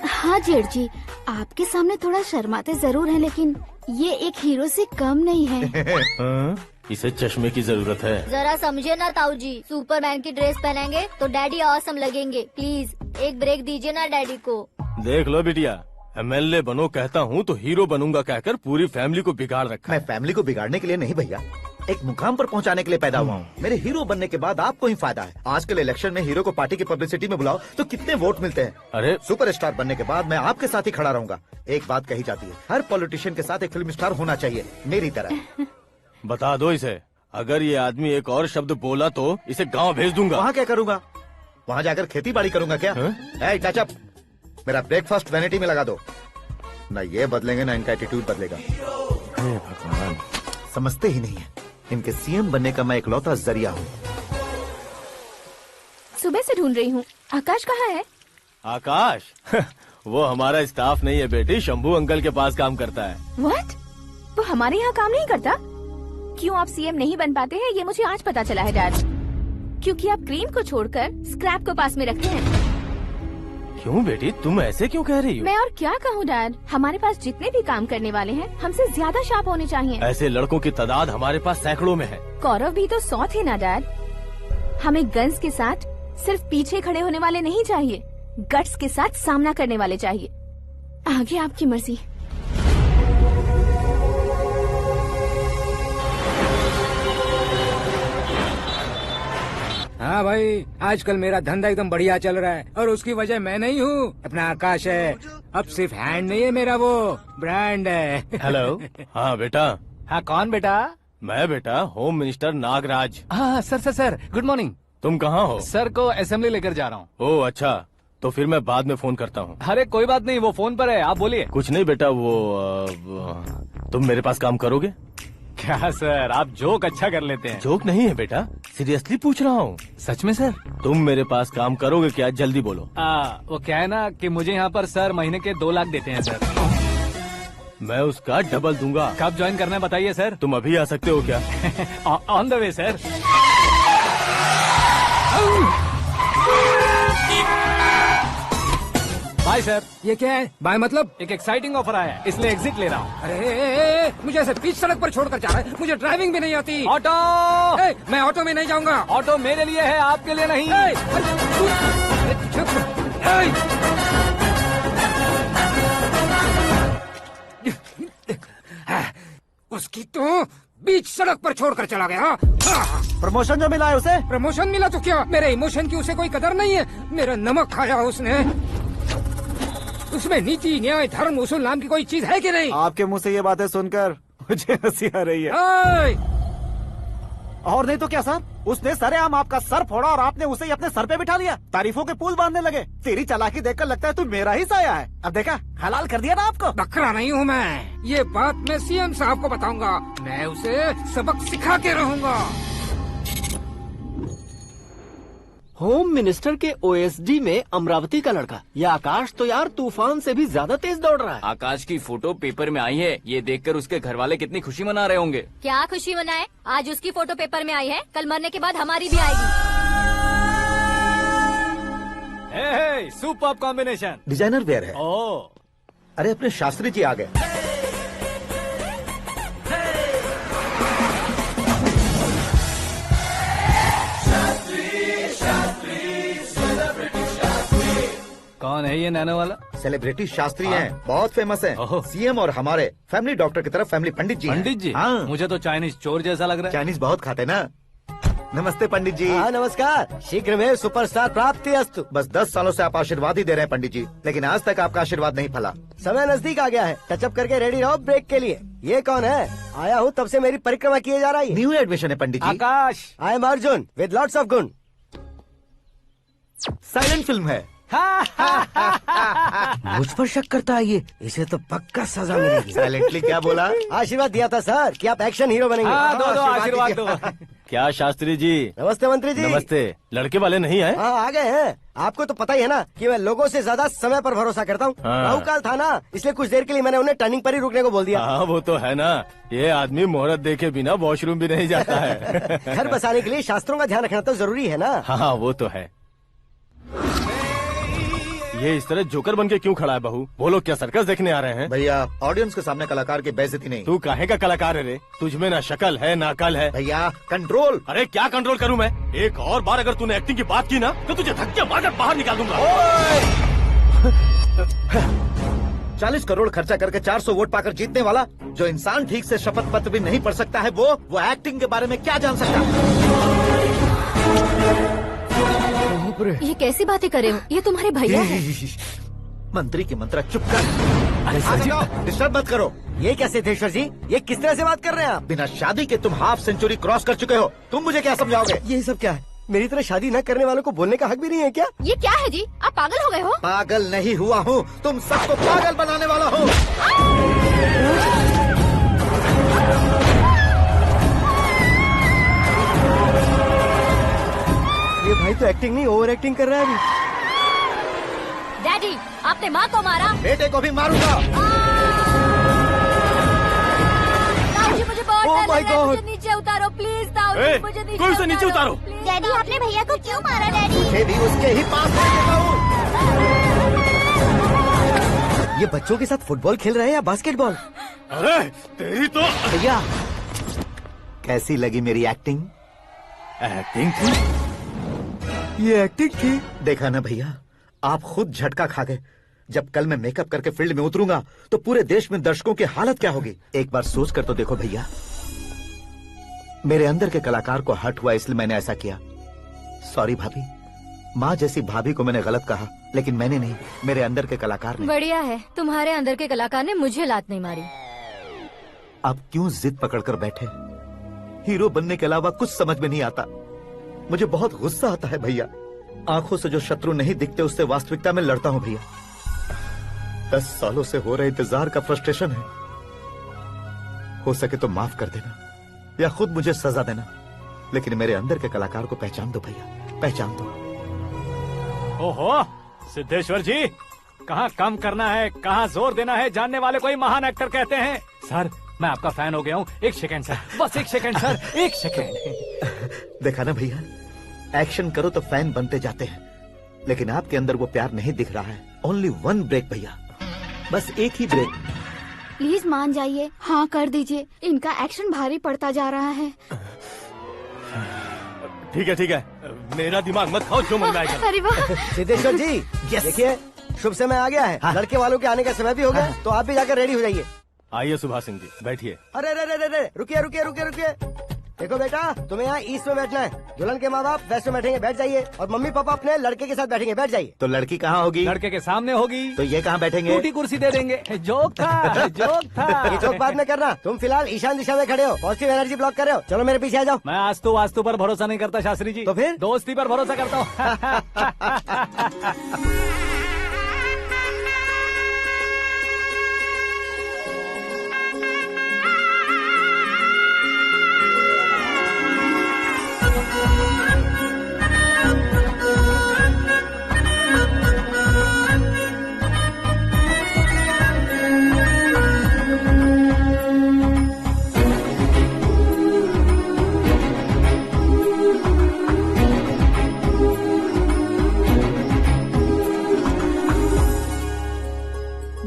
हाँ जेठ जी, आपके सामने थोड़ा शर्माते जरूर हैं, लेकिन ये एक हीरो से कम नहीं है। हाँ? इसे चश्मे की जरूरत है। जरा समझे ना ताऊ जी, सुपरमैन की ड्रेस पहनेंगे तो डैडी ऑसम लगेंगे। प्लीज एक ब्रेक दीजिए ना डैडी को। देख लो बिटिया, एमएलए बनो कहता हूँ तो हीरो बनूंगा कहकर पूरी फैमिली को बिगाड़ रखा। मैं फैमिली को बिगाड़ने के लिए नहीं भैया, एक मुकाम पर पहुंचाने के लिए पैदा हुआ हूँ। मेरे हीरो बनने के बाद आपको ही फायदा है। आजकल इलेक्शन में हीरो को पार्टी की पब्लिसिटी में बुलाओ तो कितने वोट मिलते हैं। अरे सुपरस्टार बनने के बाद मैं आपके साथ ही खड़ा रहूंगा। एक बात कही जाती है, हर पॉलिटिशियन के साथ एक फिल्म स्टार होना चाहिए, मेरी तरह। बता दो इसे, अगर ये आदमी एक और शब्द बोला तो इसे गांव भेज दूंगा। वहाँ क्या करूंगा? वहाँ जाकर खेती बाड़ी करूंगा क्या? टच अप, मेरा ब्रेकफास्ट वैनिटी में लगा दो। न ये बदलेंगे ना इनका एटीट्यूड बदलेगा। भगवान, समझते ही नहीं है, इनके सीएम बनने का मैं इकलौता जरिया हूँ। सुबह से ढूंढ रही हूँ, आकाश कहाँ है? आकाश वो हमारा स्टाफ नहीं है बेटी, शंभू अंकल के पास काम करता है। व्हाट? वो हमारे यहाँ काम नहीं करता? क्यों आप सीएम नहीं बन पाते हैं ये मुझे आज पता चला है डैड। क्योंकि आप क्रीम को छोड़कर स्क्रैप को पास में रखते हैं। क्यों बेटी, तुम ऐसे क्यों कह रही हो? मैं और क्या कहूँ डैड, हमारे पास जितने भी काम करने वाले हैं हमसे ज्यादा शार्प होने चाहिए। ऐसे लड़कों की तादाद हमारे पास सैकड़ों में है। गौरव भी तो 100 थे ना डैड। हमें गन्स के साथ सिर्फ पीछे खड़े होने वाले नहीं चाहिए, गट्स के साथ सामना करने वाले चाहिए। आगे आपकी मर्जी। हाँ भाई, आजकल मेरा धंधा एकदम बढ़िया चल रहा है और उसकी वजह मैं नहीं हूँ, अपना आकाश है। अब सिर्फ हैंड नहीं है मेरा, वो ब्रांड है। हेलो। हाँ बेटा। हाँ कौन बेटा? मैं बेटा होम मिनिस्टर नागराज। हाँ सर गुड मॉर्निंग। तुम कहाँ हो? सर को असेंबली लेकर जा रहा हूँ। ओह अच्छा, तो फिर मैं बाद में फोन करता हूँ। अरे कोई बात नहीं, वो फोन पर है, आप बोलिए। कुछ नहीं बेटा, तुम मेरे पास काम करोगे? क्या सर, आप जोक अच्छा कर लेते हैं। जोक नहीं है बेटा, सीरियसली पूछ रहा हूँ। सच में सर? तुम मेरे पास काम करोगे क्या? जल्दी बोलो। वो क्या है ना कि मुझे यहाँ पर सर महीने के 2 लाख देते हैं सर। मैं उसका डबल दूंगा। कब ज्वाइन करना है बताइए सर। तुम अभी आ सकते हो क्या? On the way sir. Bye sir. ये क्या है? बाय मतलब? एक एक्साइटिंग ऑफर आया है, इसलिए एग्जिट ले रहा हूँ। अरे मुझे ऐसे बीच सड़क पर छोड़कर जा रहा है, मुझे ड्राइविंग भी नहीं आती। ऑटो! मैं ऑटो में नहीं जाऊंगा। ऑटो मेरे लिए है, आपके लिए नहीं। उसकी तो बीच सड़क पर छोड़कर चला गया। प्रमोशन जो मिला है उसे? प्रमोशन मिला तो क्या, मेरे इमोशन की उसे कोई कदर नहीं है। मेरा नमक खाया उसने। उसमें नीति न्याय धर्म उसूल नाम की कोई चीज है कि नहीं? आपके मुंह से ये बातें सुनकर मुझे हंसी आ रही है। और नहीं तो क्या सर, उसने सरेआम आपका सर फोड़ा और आपने उसे ही अपने सर पे बिठा लिया। तारीफों के पुल बांधने लगे। तेरी चालाकी देखकर लगता है तू मेरा ही साया है। अब देखा, हलाल कर दिया ना आपको। बकरा नहीं हूँ मैं, ये बात मैं सीएम साहब को बताऊंगा। मैं उसे सबक सिखा के रहूंगा। होम मिनिस्टर के ओएसडी में अमरावती का लड़का, ये आकाश तो यार तूफान से भी ज्यादा तेज दौड़ रहा है। आकाश की फोटो पेपर में आई है, ये देखकर उसके घर वाले कितनी खुशी मना रहे होंगे। क्या खुशी मनाए? आज उसकी फोटो पेपर में आई है, कल मरने के बाद हमारी भी आएगी। Superb combination. डिजाइनर वेयर है। ओह, अरे अपने शास्त्री जी आ गए। कौन है ये नैनो वाला? सेलिब्रिटी शास्त्री हैं, बहुत फेमस हैं। ओहो। सीएम और हमारे फैमिली डॉक्टर की तरफ फैमिली पंडित जी हैं। पंडित जी? हाँ। मुझे तो चाइनीज चोर जैसा लग रहा है। चाइनीज बहुत खाते ना। नमस्ते पंडित जी। हाँ नमस्कार, शीघ्र में सुपरस्टार प्राप्ति अस्तु। बस 10 सालों से आप आशीर्वाद ही दे रहे हैं पंडित जी, लेकिन आज तक आपका आशीर्वाद नहीं फला। समय नजदीक आ गया है, टचअप करके रेडी रहो ब्रेक के लिए। ये कौन है? आया हूँ तब से मेरी परिक्रमा किए जा रही है। न्यू एडमिशन है पंडित जी। Akash. I M Arjun with lots of गुण। साइलेंट फिल्म है। मुझ पर शक करता है ये, इसे तो पक्का सजा मिलेगी। साइलेंटली क्या बोला? आशीर्वाद दिया था सर कि आप एक्शन हीरो बनेंगे। हाँ, दो आशीर्वाद दो। क्या शास्त्री जी? नमस्ते मंत्री जी। नमस्ते। लड़के वाले नहीं आए? हाँ आ गए हैं। आपको तो पता ही है ना कि मैं लोगों से ज्यादा समय पर भरोसा करता हूँ। हाँ। राहु काल था ना, इसलिए कुछ देर के लिए मैंने उन्हें टर्निंग पर ही रुकने को बोल दिया। हाँ वो तो है ना, ये आदमी मुहूर्त देखे बिना वॉशरूम भी नहीं जाता है। घर बसाने के लिए शास्त्रों का ध्यान रखना तो जरूरी है ना। हाँ वो तो है। ये इस तरह जोकर बन के क्यों खड़ा है बहू? वो लोग क्या सर्कस देखने आ रहे हैं? भैया ऑडियंस के सामने कलाकार की बेइज्जती नहीं। तू काहे का कलाकार है रे? तुझमें ना शक्ल है ना अकल है। भैया कंट्रोल। अरे क्या कंट्रोल करूं मैं? एक और बार अगर तूने एक्टिंग की बात की ना तो तुझे धक्के मारकर बाहर निकाल दूंगा। 40 करोड़ खर्चा करके 400 वोट पाकर जीतने वाला जो इंसान ठीक से शपथ पत्र भी नहीं पढ़ सकता है, वो एक्टिंग के बारे में क्या जान सकता है? ये कैसी बातें करे हो? ये तुम्हारे भैया हैं। मंत्री की मंत्रा चुप कर। डिस्टर्ब मत करो। ये क्या सिद्धेश्वर जी, ये किस तरह से बात कर रहे हैं आप? बिना शादी के तुम हाफ सेंचुरी क्रॉस कर चुके हो, तुम मुझे क्या समझाओगे? ये सब क्या है? मेरी तरह शादी न करने वालों को बोलने का हक भी नहीं है क्या? ये क्या है जी? आप पागल हो गए हो? पागल नहीं हुआ हूँ, तुम सबको पागल बनाने वाला हूँ। ये भाई तो एक्टिंग नहीं ओवर एक्टिंग कर रहा है अभी। डैडी, आपने माँ को मारा। बेटे को भी मारूंगा। ताऊजी मुझे बहुत Oh डर my लग रहा है, God! मुझे नीचे उतारो प्लीज। ताऊजी ए, मुझे कोई उसे नीचे उतारो। डैडी आपने भैया को क्यों मारा डैडी? मुझे भी उसके ही पास लेके जाऊं। ये बच्चों के साथ फुटबॉल खेल रहे हैं या बास्केटबॉल? अरे तेरी तो भैया कैसी लगी मेरी एक्टिंग? एक्टिंग थी। ये एक्टिंग थी। देखा ना भैया, आप खुद झटका खा गए। जब कल मैं मेकअप करके फील्ड में उतरूंगा तो पूरे देश में दर्शकों की हालत क्या होगी? एक बार सोच कर तो देखो भैया। मेरे अंदर के कलाकार को हर्ट हुआ इसलिए मैंने ऐसा किया। सॉरी भाभी। माँ जैसी भाभी को मैंने गलत कहा, लेकिन मैंने नहीं, मेरे अंदर के कलाकार ने। बढ़िया है, तुम्हारे अंदर के कलाकार ने मुझे लात नहीं मारी। आप क्यों जिद पकड़कर बैठे? हीरो बनने के अलावा कुछ समझ में नहीं आता। मुझे बहुत गुस्सा आता है भैया। आंखों से जो शत्रु नहीं दिखते उससे वास्तविकता में लड़ता हूँ भैया। 10 सालों से हो रहे इंतजार का फ्रस्ट्रेशन है। हो सके तो माफ कर देना या खुद मुझे सजा देना, लेकिन मेरे अंदर के कलाकार को पहचान दो भैया, पहचान दो। ओहो सिद्धेश्वर जी, कहाँ कम करना है कहाँ जोर देना है जानने वाले को ही महान एक्टर कहते हैं। सर मैं आपका फैन हो गया हूँ। एक सेकंड सर, बस एक सेकंड सर, एक सेकंड। देखा ना भैया, एक्शन करो तो फैन बनते जाते हैं, लेकिन आपके अंदर वो प्यार नहीं दिख रहा है। ओनली 1 ब्रेक भैया, बस एक ही ब्रेक। प्लीज मान जाइए, हाँ कर दीजिए। इनका एक्शन भारी पड़ता जा रहा है। ठीक है, मेरा दिमाग मत खाओ, जो मन में आएगा। अरे वाह! सिद्धेश्वर जी देखिए, शुभ समय आ गया है। लड़के वालों के आने का समय भी हो गया, तो आप भी जाकर रेडी हो जाइए। आइए सुभाष सिंह जी, बैठिए। अरे रुकिए। देखो बेटा, तुम्हें यहाँ ईस्ट में बैठना है। दुल्हन के माँ बाप वेस्ट में बैठेंगे, बैठ जाइए। और मम्मी पापा अपने लड़के के साथ बैठेंगे, बैठ जाइए। तो लड़की कहाँ होगी? लड़के के सामने होगी। तो ये कहाँ बैठेंगे? टूटी कुर्सी दे देंगे। जोक था, जोक था। ये जोक बाद में करना। तुम फिलहाल ईशान दिशा में खड़े हो, पॉजिटिव एनर्जी ब्लॉक कर रहे हो। चलो मेरे पीछे आ जाओ। मैं वास्तु पर भरोसा नहीं करता शास्त्री जी। तो फिर? दोस्ती पर भरोसा करता हूँ।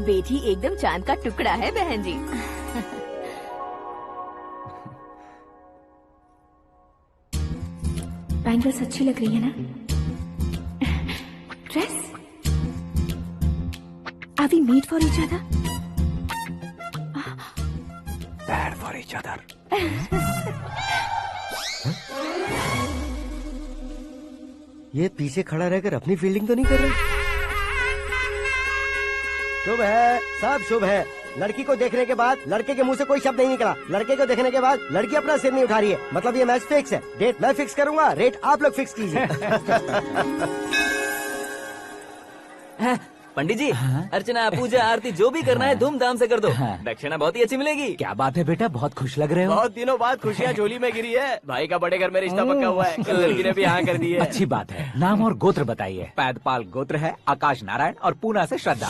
बेटी एकदम चांद का टुकड़ा है बहन जी। बैंगल्स अच्छी लग रही है ना? Dress Are we made for each other? Bad for each other. ये पीछे खड़ा रहकर अपनी फील्डिंग तो नहीं कर रहा? शुभ है, सब शुभ है। लड़की को देखने के बाद लड़के के मुंह से कोई शब्द नहीं निकला। लड़के को देखने के बाद लड़की अपना सिर नहीं उठा रही है। मतलब ये मैच फिक्स है। डेट मैं फिक्स करूंगा, रेट आप लोग फिक्स कीजिए। पंडित जी, अर्चना पूजा आरती जो भी करना है धूमधाम से कर दो। दक्षिणा बहुत ही अच्छी मिलेगी। क्या बात है बेटा, बहुत खुश लग रहे हो। बहुत दिनों बाद खुशियाँ झोली में गिरी है। भाई का बड़े घर में रिश्ता पक्का हुआ है। कल लड़की ने भी हाँ कर दी है। अच्छी बात है। नाम और गोत्र बताइए। पैदपाल गोत्र है, आकाश नारायण और पूना से श्रद्धा।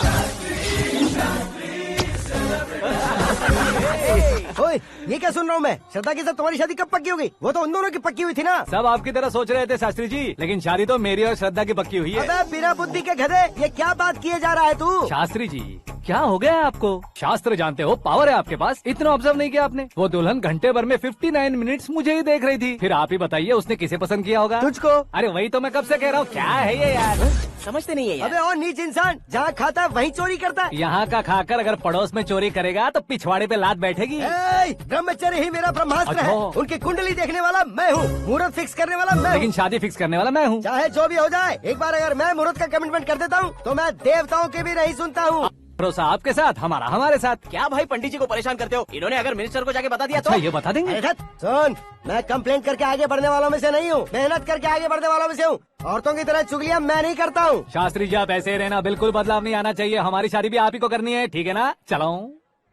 ओए, ये क्या सुन रहा हूँ मैं? श्रद्धा के साथ तुम्हारी शादी कब पक्की हो गई? वो तो उन दोनों की पक्की हुई थी ना। सब आपकी तरह सोच रहे थे शास्त्री जी, लेकिन शादी तो मेरी और श्रद्धा की पक्की हुई है। अबे बिना बुद्धि के गधे, ये क्या बात किए जा रहा है तू? शास्त्री जी, क्या हो गया है आपको? शास्त्र जानते हो, पावर है आपके पास। इतना ऑब्जर्व नहीं किया आपने? वो दुल्हन घंटे भर में 59 मिनट्स मुझे ही देख रही थी। फिर आप ही बताइए उसने किसे पसंद किया होगा? तुझको। अरे वही तो मैं कब से कह रहा हूँ, क्या है ये यार? समझते नहीं है यार। अबे और नीच इंसान, जहाँ खाता है वहीं चोरी करता है। यहाँ का खाकर अगर पड़ोस में चोरी करेगा तो पिछवाड़े पे लात बैठेगी। ब्रह्मचर्य ही मेरा ब्रह्मास्त्र है। अच्छा। उनकी कुंडली देखने वाला मैं हूँ, मुहूर्त फिक्स करने वाला मैं लेकिन हूँ। शादी फिक्स करने वाला मैं हूँ। चाहे जो भी हो जाए, एक बार अगर मैं मुहूर्त का कमिटमेंट कर देता हूँ तो मैं देवताओं के भी नहीं सुनता हूँ। भरोसा आपके साथ, हमारा हमारे साथ। क्या भाई पंडित जी को परेशान करते हो? इन्होंने अगर मिनिस्टर को जाके बता दिया अच्छा, तो ये बता देंगे। अरे सुन, मैं कंप्लेंट करके आगे बढ़ने वालों में से नहीं हूँ, मेहनत करके आगे बढ़ने वालों में से हूँ। औरतों की तरह चुगलियाँ मैं नहीं करता हूँ। शास्त्री जी आप ऐसे ही रहना, बिल्कुल बदलाव नहीं आना चाहिए। हमारी शादी भी आप ही को करनी है, ठीक है ना? चलो।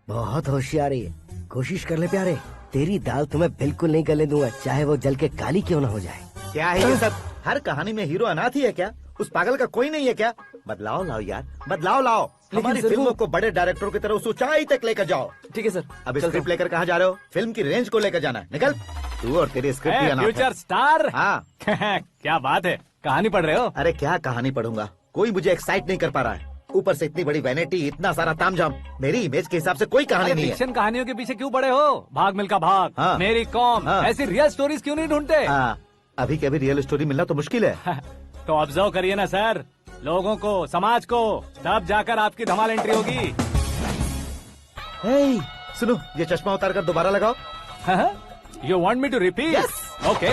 बहुत होशियारी है, कोशिश कर ले प्यारे। तेरी दाल तुम्हें बिल्कुल नहीं गले दूंगा, चाहे वो जल के काली क्यों न हो जाए। क्या है ये सब? हर कहानी में हीरो अनाथ ही है क्या? उस पागल का कोई नहीं है क्या? बदलाव लाओ यार, बदलाव लाओ। हमारी फिल्मों को बड़े डायरेक्टरों की तरह उस ऊंचाई तक लेकर जाओ। ठीक है सर। अब स्क्रिप्ट लेकर कहाँ जा रहे हो? फिल्म की रेंज को लेकर जाना है। निकल तू और तेरी स्क्रिप्ट ही अनाथ है। Future star. हाँ क्या बात है, कहानी पढ़ रहे हो? अरे क्या कहानी पढ़ूंगा, कोई मुझे एक्साइट नहीं कर पा रहा है। ऊपर से इतनी बड़ी वैनिटी, इतना सारा तामझाम। मेरी इमेज के हिसाब से कोई कहानी नहीं है। फिक्शन कहानियों के पीछे क्यों पड़े हो? भाग मिल्खा भाग, हाँ। मेरी कॉम, हाँ। ऐसी रियल स्टोरीज क्यों नहीं ढूंढते? हाँ, अभी के अभी रियल स्टोरी मिलना तो मुश्किल है। तो ऑब्जर्व करिए ना सर, लोगों को, समाज को, तब जाकर आपकी धमाल एंट्री होगी। सुनो, ये चश्मा उतार कर दोबारा लगाओ। You want me to repeat? Okay.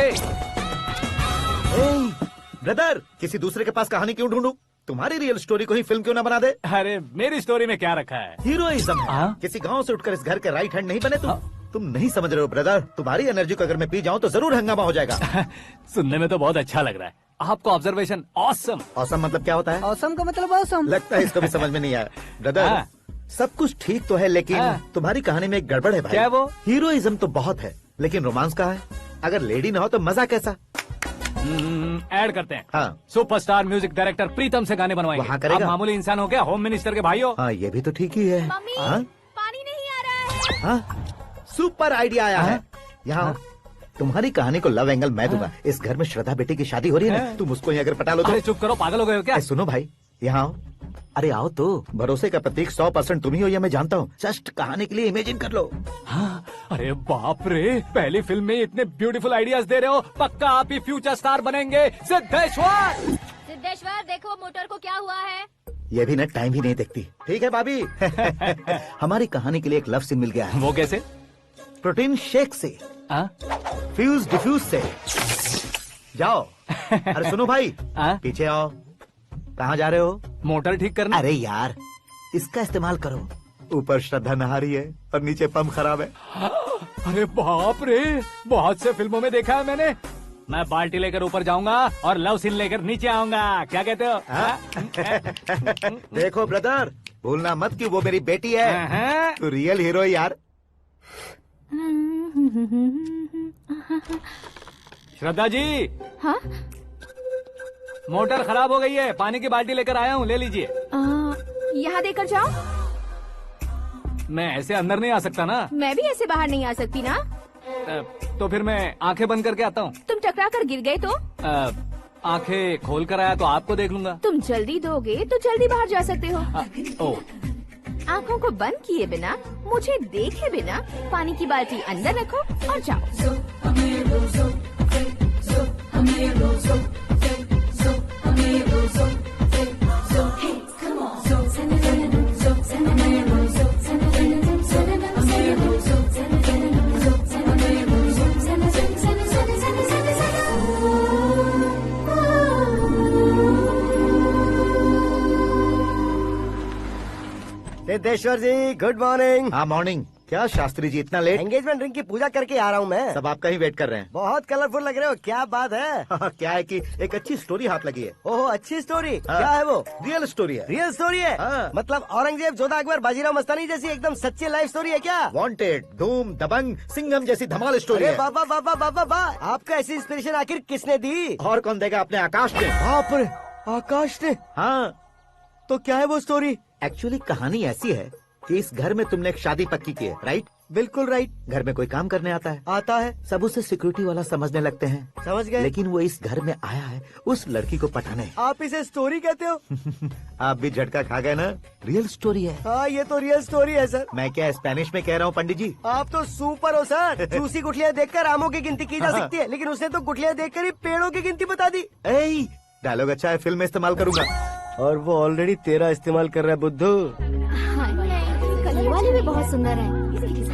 Brother, किसी दूसरे के पास कहानी क्यों ढूंढूं? तुम्हारी रियल स्टोरी को ही फिल्म क्यों ना बना दे? अरे मेरी स्टोरी में क्या रखा है? हीरोइज्म है। किसी गांव से उठकर इस घर के राइट हैंड नहीं बने तुम नहीं समझ रहे हो ब्रदर। तुम्हारी एनर्जी को अगर मैं पी जाऊं तो जरूर हंगामा हो जाएगा। सुनने में तो बहुत अच्छा लग रहा है। आपको ऑब्जर्वेशन ऑसम। ऑसम मतलब क्या होता है? औसम का मतलब औसम। लगता है इसको भी समझ में नहीं आया। ब्रदर, सब कुछ ठीक तो है, लेकिन तुम्हारी कहानी में एक गड़बड़ है भाई। क्या वो? हीरोइज्म तो बहुत है, लेकिन रोमांस कहाँ है? अगर लेडी ना हो तो मजा कैसा? ऐड करते हैं। हाँ। सुपरस्टार म्यूजिक डायरेक्टर प्रीतम से गाने बनवाएंगे। वहाँ करेगा? आप मामूली इंसान हो क्या, होम मिनिस्टर के भाई हो? हाँ, ये भी तो ठीक ही है। मम्मी, हाँ? पानी नहीं आ रहा है। हाँ? सुपर आइडिया आया है। यहाँ तुम्हारी कहानी को लव एंगल मैं दूंगा। इस घर में श्रद्धा बेटी की शादी हो रही है ना, तुम उसको ही अगर पटा लो तो। अरे चुप करो, पागल हो गए हो क्या? सुनो भाई, यहाँ आओ। अरे आओ तो, भरोसे का प्रतीक 100% तुम ही हो, ये मैं जानता हूँ। जस्ट कहानी के लिए इमेजिन कर लो। हाँ, अरे बाप रे, पहली फिल्म में इतने ब्यूटीफुल आइडियाज दे रहे हो। पक्का आप ही फ्यूचर स्टार बनेंगे। सिद्धेश्वर, सिद्धेश्वर देखो मोटर को क्या हुआ है। ये भी ना टाइम ही नहीं देखती। ठीक है भाभी। हमारी कहानी के लिए एक लव सीन मिल गया है। वो कैसे? प्रोटीन शेक से, फ्यूज डिफ्यूज से। जाओ। अरे सुनो भाई, पीछे आओ। कहाँ जा रहे हो? मोटर ठीक करना। अरे यार, इसका इस्तेमाल करो। ऊपर श्रद्धा नहा रही है और नीचे पंप खराब है। अरे बाप रे, बहुत से फिल्मों में देखा है मैंने। मैं बाल्टी लेकर ऊपर जाऊंगा और लव सीन लेकर नीचे आऊंगा। क्या कहते हो? देखो ब्रदर, भूलना मत कि वो मेरी बेटी है। तू रियल हीरो है यार। श्रद्धा जी। हाँ? मोटर खराब हो गई है, पानी की बाल्टी लेकर आया हूँ, ले लीजिए। यहाँ देकर जाओ। मैं ऐसे अंदर नहीं आ सकता ना। मैं भी ऐसे बाहर नहीं आ सकती ना। तो फिर मैं आंखें बंद करके आता हूँ। तुम टकरा कर गिर गए तो? आंखें खोल कर आया तो आपको देख लूंगा। तुम जल्दी दोगे तो जल्दी बाहर जा सकते हो। ओ। आँखों को बंद किए बिना, मुझे देखे बिना पानी की बाल्टी अंदर रखो और जाओ। सिद्धेश्वर जी गुड मॉर्निंग। हाँ मॉर्निंग। क्या शास्त्री जी इतना लेट? एंगेजमेंट रिंग की पूजा करके आ रहा हूँ मैं। सब आपका ही वेट कर रहे हैं। बहुत कलरफुल लग रहे हो, क्या बात है? क्या है कि एक अच्छी स्टोरी हाथ लगी है। ओहो अच्छी स्टोरी। हाँ। क्या है वो? रियल स्टोरी है। रियल स्टोरी है? हाँ। मतलब औरंगजेब, जोधा अकबर, बाजीराव मस्तानी जैसी एकदम सच्ची लाइफ स्टोरी है क्या? वांटेड, धूम, दबंग, सिंघम जैसी धमाल स्टोरी अरे है। बाबा बाबा बाबा बाबा, आपको ऐसी इंस्पिरेशन आखिर किसने दी? और कौन देगा? अपने आकाश ने। बाप रे, आकाश ने? हाँ। तो क्या है वो स्टोरी? एक्चुअली कहानी ऐसी है कि इस घर में तुमने एक शादी पक्की की है, राइट? बिल्कुल राइट। घर में कोई काम करने आता है। आता है। सब उसे सिक्योरिटी वाला समझने लगते हैं। समझ गए। लेकिन वो इस घर में आया है उस लड़की को पटाने। आप इसे स्टोरी कहते हो? आप भी झटका खा गए ना? रियल स्टोरी है। हाँ ये तो रियल स्टोरी है सर। मैं क्या स्पेनिश में कह रहा हूँ पंडित जी? आप तो सुपर हो सर। चूसी गुठलियाँ देखकर आमों की गिनती की जा सकती है, लेकिन उसने तो गुठलियाँ देखकर ही पेड़ों की गिनती बता दी। डायलॉग अच्छा है, फिल्म में इस्तेमाल करूंगा। और वो ऑलरेडी तेरा इस्तेमाल कर रहा है बुद्धू। कल ये वाली भी बहुत सुंदर है।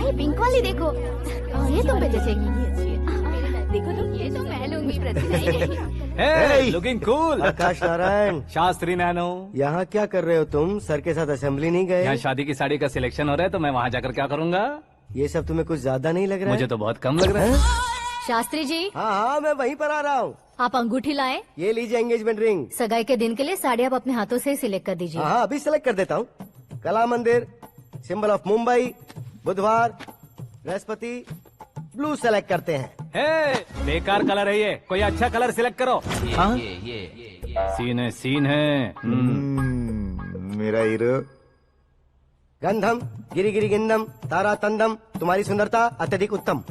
ये पिंक वाली देखो, ये तुम पे जचेगी। देखो तुम, ये तो मैं लूंगी। Looking cool. Akash Narayan. Shastri nano. यहाँ क्या कर रहे हो तुम? सर के साथ असेंबली नहीं गए? यहाँ शादी की साड़ी का सिलेक्शन हो रहा है, तो मैं वहाँ जाकर क्या करूँगा? ये सब तुम्हें कुछ ज्यादा नहीं लग रहा है? मुझे तो बहुत कम लग रहा है। शास्त्री जी। हाँ हाँ मैं वहीं पर आ रहा हूँ। आप अंगूठी लाएं। ये लीजिए एंगेजमेंट रिंग। सगाई के दिन के लिए साड़ी आप अपने हाथों से ही सिलेक्ट कर दीजिए। हाँ अभी सिलेक्ट कर देता हूँ। कला मंदिर, सिंबल ऑफ मुंबई, बुधवार, बृहस्पति, ब्लू सेलेक्ट करते हैं। बेकार कलर है ये, कोई अच्छा कलर सिलेक्ट करो। सीन है। मेरा हीरो। गंधम गिरी गिरी गिंदम तारा तंदम, तुम्हारी सुंदरता अत्यधिक उत्तम।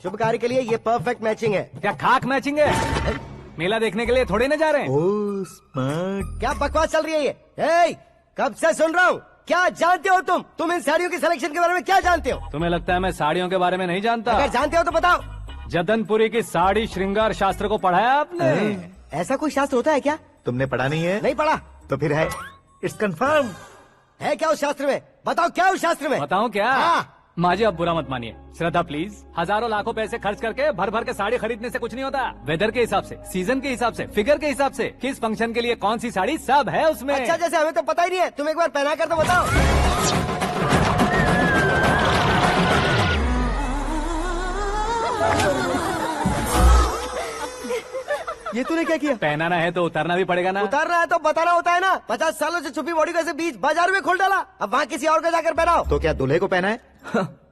शुभ कार्य के लिए ये परफेक्ट मैचिंग है। क्या खाक मैचिंग है? मेला देखने के लिए थोड़ी ना जा रहे हैं। Oh smart. क्या बकवास चल रही है ये? ए, कब से सुन रहा हूँ। क्या जानते हो तुम इन साड़ियों की सिलेक्शन के बारे में क्या जानते हो? तुम्हें लगता है मैं साड़ियों के बारे में नहीं जानता? अगर जानते हो तो बताओ। जदनपुरी की साड़ी श्रृंगार शास्त्र को पढ़ा है आपने? ऐसा कोई शास्त्र होता है क्या? तुमने पढ़ा नहीं है? नहीं पढ़ा। तो फिर है, इट्स कंफर्म। है क्या उस शास्त्र में? बताओ क्या उस शास्त्र में? बताऊं क्या? हाँ। माजी अब बुरा मत मानिए, श्रद्धा प्लीज। हजारों लाखों पैसे खर्च करके भर भर के साड़ी खरीदने से कुछ नहीं होता। वेदर के हिसाब से, सीजन के हिसाब से, फिगर के हिसाब से, किस फंक्शन के लिए कौन सी साड़ी, सब है उसमें। अच्छा जैसे हमें तो पता ही नहीं है, तुम एक बार पहना कर तो बताओ। ये तूने क्या किया? पहनाना है तो उतारना भी पड़ेगा ना। उतारना है तो बताना होता है ना। 50 सालों से छुपी बॉडी को ऐसे बीच बाजार में खोल डाला, अब वहाँ किसी और को जाकर पहनाओ। तो क्या दूल्हे को पहना है?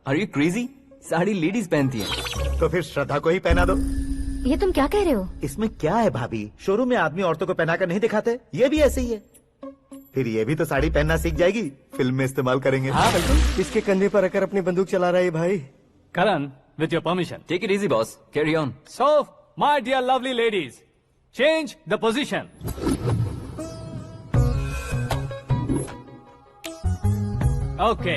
Are you crazy? Sari ladies पहनती है। तो फिर श्रद्धा को ही पहना दो। ये तुम क्या कह रहे हो? इसमें क्या है भाभी, शोरूम में आदमी औरतों को पहनाकर नहीं दिखाते? ये भी ऐसे ही है। फिर ये भी तो साड़ी पहनना सीख जाएगी, फिल्म में इस्तेमाल करेंगे। हाँ बिल्कुल। इसके कंधे पर रखकर अपनी बंदूक चला रहा है भाई। Karan, with your permission. Take it easy boss, carry on. So my dear lovely ladies, change the position. Okay,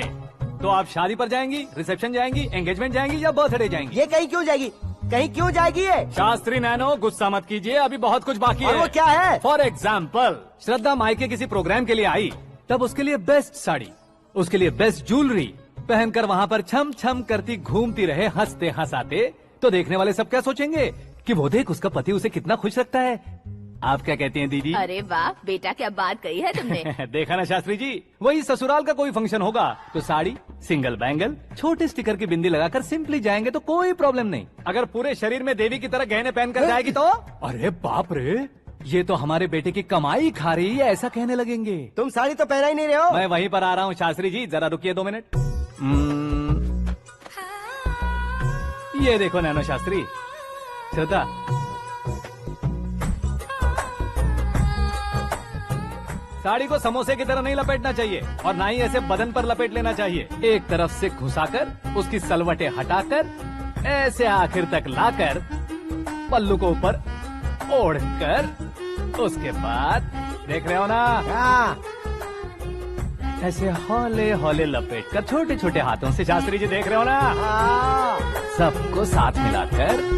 तो आप शादी पर जाएंगी, रिसेप्शन जाएंगी, एंगेजमेंट जाएंगी या बर्थडे जाएंगी? ये कहीं क्यों जाएगी? कहीं क्यों जाएगी ये? शास्त्री नैनो गुस्सा मत कीजिए, अभी बहुत कुछ बाकी और है। वो क्या है? फॉर एग्जाम्पल, श्रद्धा मायके किसी प्रोग्राम के लिए आई, तब उसके लिए बेस्ट साड़ी, उसके लिए बेस्ट ज्वेलरी पहनकर वहाँ पर छम छम करती घूमती रहे हंसते हंसाते, तो देखने वाले सब क्या सोचेंगे कि वो देख उसका पति उसे कितना खुश रखता है। आप क्या कहती हैं दीदी? अरे वाह बेटा, क्या बात कही है तुमने। देखा ना शास्त्री जी, वही ससुराल का कोई फंक्शन होगा तो साड़ी, सिंगल बैंगल, छोटे स्टिकर की बिंदी लगाकर सिंपली जाएंगे तो कोई प्रॉब्लम नहीं। अगर पूरे शरीर में देवी की तरह गहने पहनकर जाएगी तो अरे बाप रे, ये तो हमारे बेटे की कमाई खा रही है, ऐसा कहने लगेंगे। तुम साड़ी तो पहना ही नहीं रहे हो। मैं वहीं पर आ रहा हूँ शास्त्री जी, जरा रुकिए 2 मिनट। ये देखो नैनो शास्त्री, श्रद्धा, साड़ी को समोसे की तरह नहीं लपेटना चाहिए और ना ही ऐसे बदन पर लपेट लेना चाहिए। एक तरफ से घुसाकर, उसकी सलवटें हटाकर, ऐसे आखिर तक लाकर, पल्लू को ऊपर ओढ़कर, उसके बाद देख रहे हो ना, ऐसे हौले हौले लपेट कर छोटे छोटे हाथों से, शास्त्री जी देख रहे हो ना, सबको साथ मिलाकर,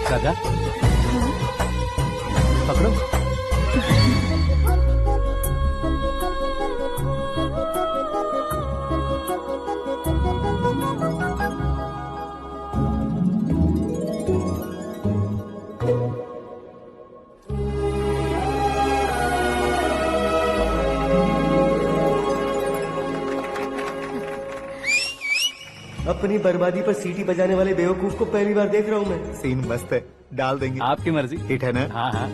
श्रद्धा पकड़ो। अपनी बर्बादी पर सीटी बजाने वाले बेवकूफ को पहली बार देख रहा हूँ मैं। सीन मस्त है, डाल देंगे। आपकी मर्जी। हिट है ना? हाँ हाँ।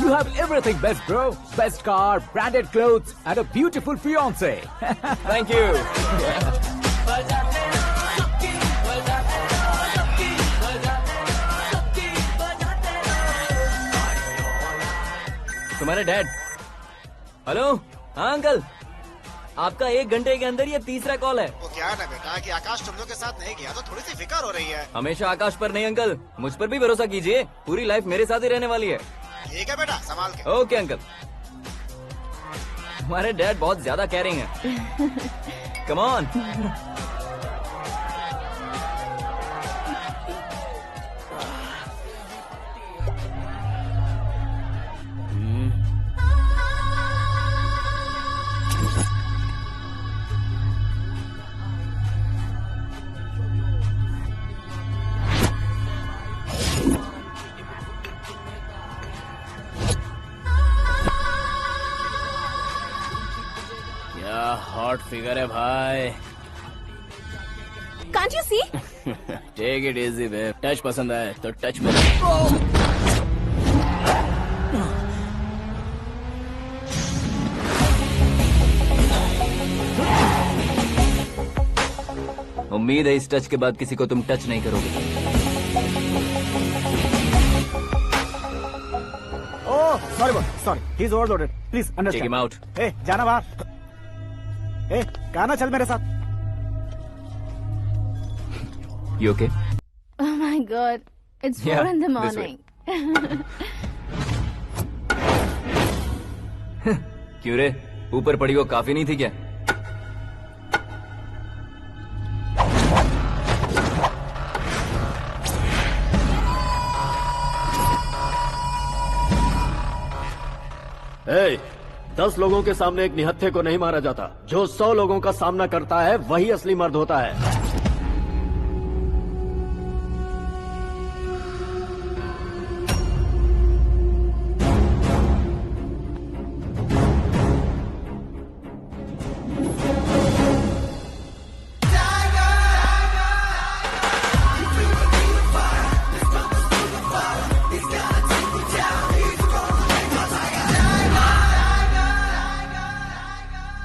You have everything best, bro. Best car, branded clothes, and a beautiful fiance. Thank you. तुम्हारे डैड। हेलो। हाँ अंकल, आपका 1 घंटे के अंदर ये तीसरा कॉल है। वो क्या है ना बेटा कि आकाश तुम लोग के साथ नहीं गया तो थोड़ी सी फिक्र हो रही है। हमेशा आकाश पर नहीं अंकल, मुझ पर भी भरोसा कीजिए, पूरी लाइफ मेरे साथ ही रहने वाली है। ठीक है बेटा, संभाल के। Okay uncle. हमारे डैड बहुत ज्यादा केयरिंग है। Come on. हॉट फिगर है भाई। Can't you see? Take it easy babe. Touch पसंद आए तो टच में। उम्मीद है इस टच के बाद किसी को तुम टच नहीं करोगे। Oh sorry boss, sorry, he is overloaded, please Take understand. him out. ए जाना बाहर। ए गाना चल मेरे साथ। You okay? Oh my God, it's 4 Yeah, in the this way. morning. क्यों रे, ऊपर पड़ी वो काफी नहीं थी क्या? ए, 10 लोगों के सामने एक निहत्थे को नहीं मारा जाता। जो 100 लोगों का सामना करता है वही असली मर्द होता है।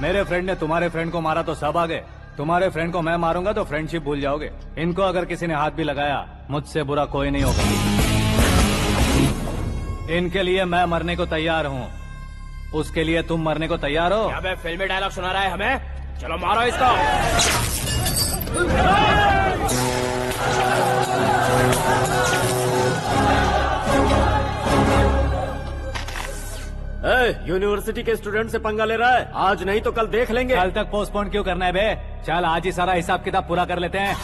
मेरे फ्रेंड ने तुम्हारे फ्रेंड को मारा तो सब आ गए, तुम्हारे फ्रेंड को मैं मारूंगा तो फ्रेंडशिप भूल जाओगे। इनको अगर किसी ने हाथ भी लगाया, मुझसे बुरा कोई नहीं होगा। इनके लिए मैं मरने को तैयार हूँ, उसके लिए तुम मरने को तैयार हो? अबे फिल्मी डायलॉग सुना रहा है हमें? चलो मारो इसको। यूनिवर्सिटी के स्टूडेंट से पंगा ले रहा है, आज नहीं तो कल देख लेंगे। कल तक पोस्टपोन क्यों करना है बे? चल आज ही सारा हिसाब किताब पूरा कर लेते हैं।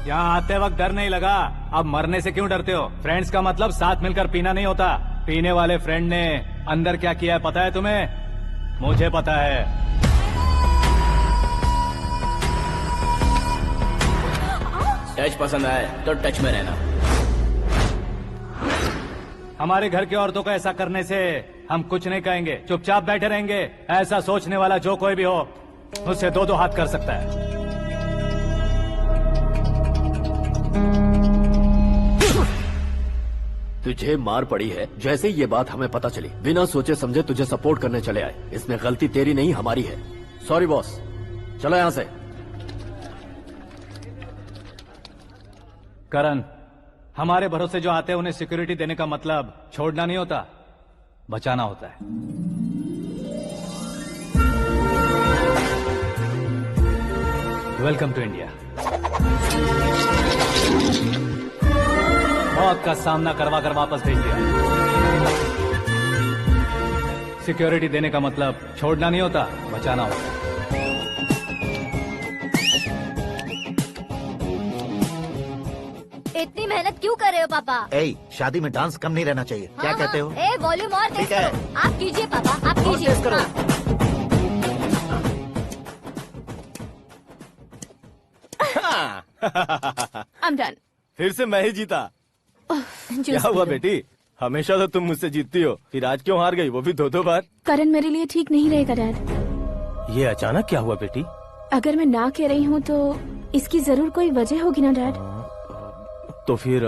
यहाँ आते वक्त डर नहीं लगा, अब मरने से क्यों डरते हो? फ्रेंड्स का मतलब साथ मिलकर पीना नहीं होता। पीने वाले फ्रेंड ने अंदर क्या किया है पता है तुम्हें? मुझे पता है। टच पसंद आए तो टच में रहना। हमारे घर की औरतों को ऐसा करने से हम कुछ नहीं कहेंगे, चुपचाप बैठे रहेंगे। ऐसा सोचने वाला जो कोई भी हो, उससे 2-2 हाथ कर सकता है। तुझे मार पड़ी है, जैसे ही ये बात हमें पता चली बिना सोचे समझे तुझे सपोर्ट करने चले आए। इसमें गलती तेरी नहीं हमारी है। सॉरी बॉस, चलो यहाँ से। करण, हमारे भरोसे जो आते हैं उन्हें सिक्योरिटी देने का मतलब छोड़ना नहीं होता, बचाना होता है। Welcome to India. मौत का सामना करवा कर वापस भेज दिया। सिक्योरिटी देने का मतलब छोड़ना नहीं होता, बचाना होता है। इतनी मेहनत क्यों कर रहे हो पापा? ए, शादी में डांस कम नहीं रहना चाहिए। क्या कहते हो? ए वॉल्यूम और तेज ठीक है। करो। आप कीजिए पापा, आप कीजिए। तेज करो। I'm done. फिर से मैं ही जीता। क्या हुआ बेटी? हमेशा तो तुम मुझसे जीतती हो, फिर आज क्यों हार गई, वो भी 2-2 बार? करण मेरे लिए ठीक नहीं रहेगा डैड। ये अचानक क्या हुआ बेटी? अगर मैं ना कह रही हूँ तो इसकी जरूर कोई वजह होगी ना डैड। तो फिर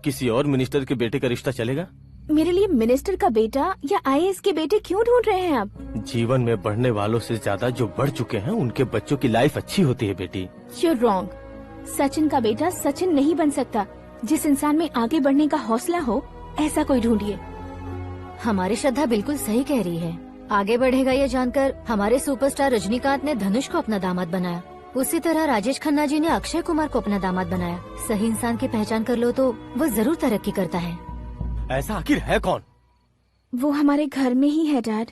किसी और मिनिस्टर के बेटे का रिश्ता चलेगा? मेरे लिए मिनिस्टर का बेटा या आईएएस के बेटे क्यों ढूंढ रहे हैं आप? जीवन में बढ़ने वालों से ज्यादा जो बढ़ चुके हैं उनके बच्चों की लाइफ अच्छी होती है बेटी। You're wrong. सचिन का बेटा सचिन नहीं बन सकता। जिस इंसान में आगे बढ़ने का हौसला हो ऐसा कोई ढूंढिए। हमारी श्रद्धा बिल्कुल सही कह रही है। आगे बढ़ेगा ये जानकर हमारे सुपरस्टार रजनीकांत ने धनुष को अपना दामाद बनाया। उसी तरह राजेश खन्ना जी ने अक्षय कुमार को अपना दामाद बनाया। सही इंसान की पहचान कर लो तो वो जरूर तरक्की करता है। ऐसा आखिर है कौन? वो हमारे घर में ही है डैड।